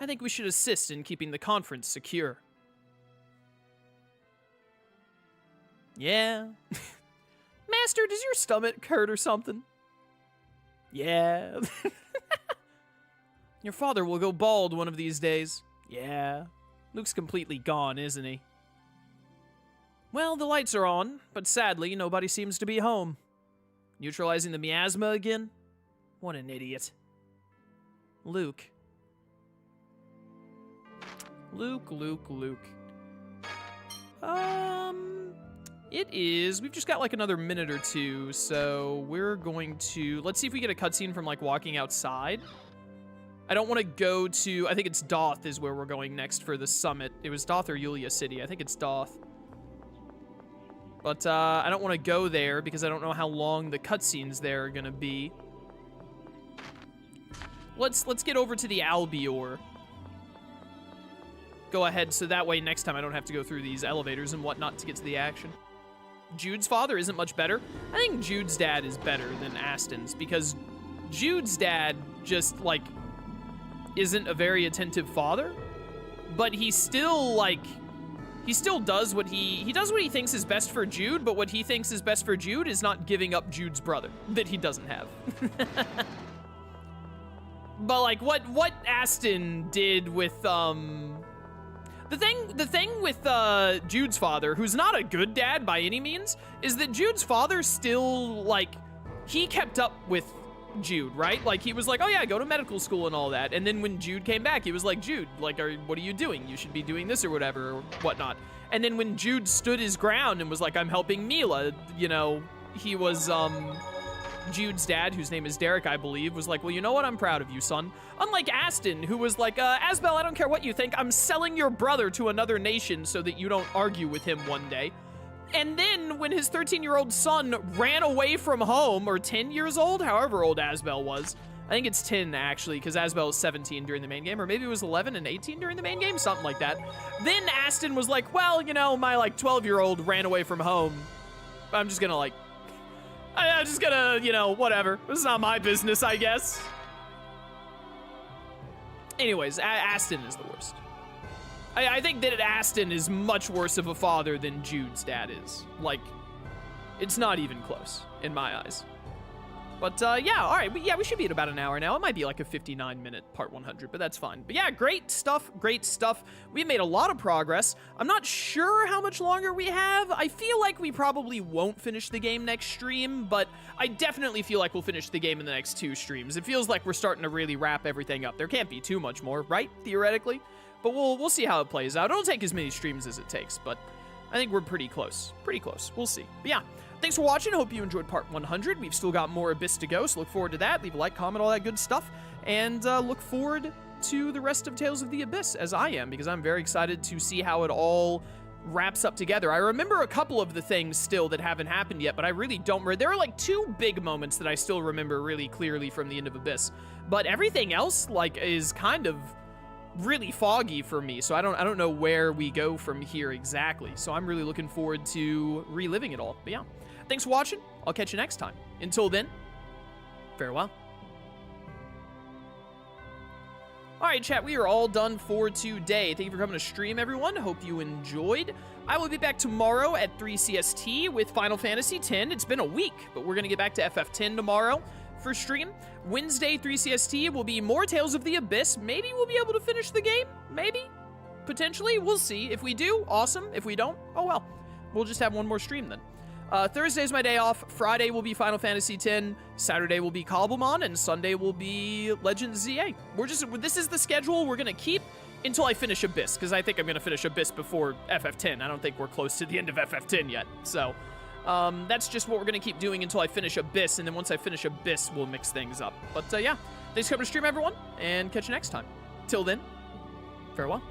I think we should assist in keeping the conference secure. Yeah. Master, does your stomach hurt or something? Yeah. Your father will go bald one of these days. Yeah. Luke's completely gone, isn't he? Well, the lights are on, but sadly, nobody seems to be home. Neutralizing the miasma again? What an idiot. Luke. Luke. It is, we've just got like another minute or two, so we're going to, let's see if we get a cutscene from like walking outside. I don't want to go to, I think it's Doth is where we're going next for the summit. It was Doth or Yulia City, I think it's Doth. But I don't want to go there because I don't know how long the cutscenes there are going to be. Let's get over to the Albior. Go ahead, so that way next time I don't have to go through these elevators and whatnot to get to the action. Jude's father isn't much better. I think Jude's dad is better than Aston's because Jude's dad just, like, isn't a very attentive father, but he still, like, he still does what he does what he thinks is best for Jude, but what he thinks is best for Jude is not giving up Jude's brother that he doesn't have. But, like, what Aston did with, The thing with Jude's father, who's not a good dad by any means, is that Jude's father still, like, he kept up with Jude, right? Like, he was like, oh yeah, go to medical school and all that. And then when Jude came back, he was like, Jude, like, what are you doing? You should be doing this or whatever, or whatnot. And then when Jude stood his ground and was like, I'm helping Mila, you know, he was, Jude's dad, whose name is Derek, I believe, was like, well, you know what? I'm proud of you, son. Unlike Aston, who was like, Asbel, I don't care what you think. I'm selling your brother to another nation so that you don't argue with him one day. And then when his 13-year-old son ran away from home, or 10 years old, however old Asbel was, I think it's 10, actually, because Asbel was 17 during the main game, or maybe it was 11 and 18 during the main game, something like that. Then Aston was like, well, you know, my, like, 12-year-old ran away from home. I'm just gonna, like, I'm just gonna, you know, whatever. It's not my business, I guess. Anyways, Aston is the worst. I think that Aston is much worse of a father than Jude's dad is. Like, it's not even close, in my eyes. But, yeah, all right. Yeah, we should be at about an hour now. It might be like a 59-minute part 100, but that's fine. But yeah, great stuff, great stuff. We made a lot of progress. I'm not sure how much longer we have. I feel like we probably won't finish the game next stream, but I definitely feel like we'll finish the game in the next 2 streams. It feels like we're starting to really wrap everything up. There can't be too much more, right? Theoretically. But we'll see how it plays out. It'll take as many streams as it takes, but I think we're pretty close. Pretty close. We'll see. But yeah. Thanks for watching. Hope you enjoyed part 100. We've still got more Abyss to go, so look forward to that. Leave a like, comment, all that good stuff. And look forward to the rest of Tales of the Abyss, as I am, because I'm very excited to see how it all wraps up together. I remember a couple of the things still that haven't happened yet, but I really don't. There are like 2 big moments that I still remember really clearly from the end of Abyss. But everything else, like, is kind of really foggy for me, so I don't know where we go from here exactly. So I'm really looking forward to reliving it all. But yeah. Thanks for watching. I'll catch you next time. Until then, farewell. All right, chat, we are all done for today. Thank you for coming to stream, everyone. Hope you enjoyed. I will be back tomorrow at 3 CST with Final Fantasy X. It's been a week, but we're going to get back to FF10 tomorrow for stream. Wednesday, 3 CST, will be more Tales of the Abyss. Maybe we'll be able to finish the game. Maybe. Potentially. We'll see. If we do, awesome. If we don't, oh well. We'll just have one more stream then. Thursday's my day off. Friday will be Final Fantasy X. Saturday will be Cobblemon, and Sunday will be Legends ZA. This is the schedule we're gonna keep until I finish Abyss, because I think I'm gonna finish Abyss before FF10. I don't think we're close to the end of FF10 yet. So, that's just what we're gonna keep doing until I finish Abyss, and then once I finish Abyss, we'll mix things up. But yeah, thanks for coming to stream, everyone, and catch you next time. Till then, farewell.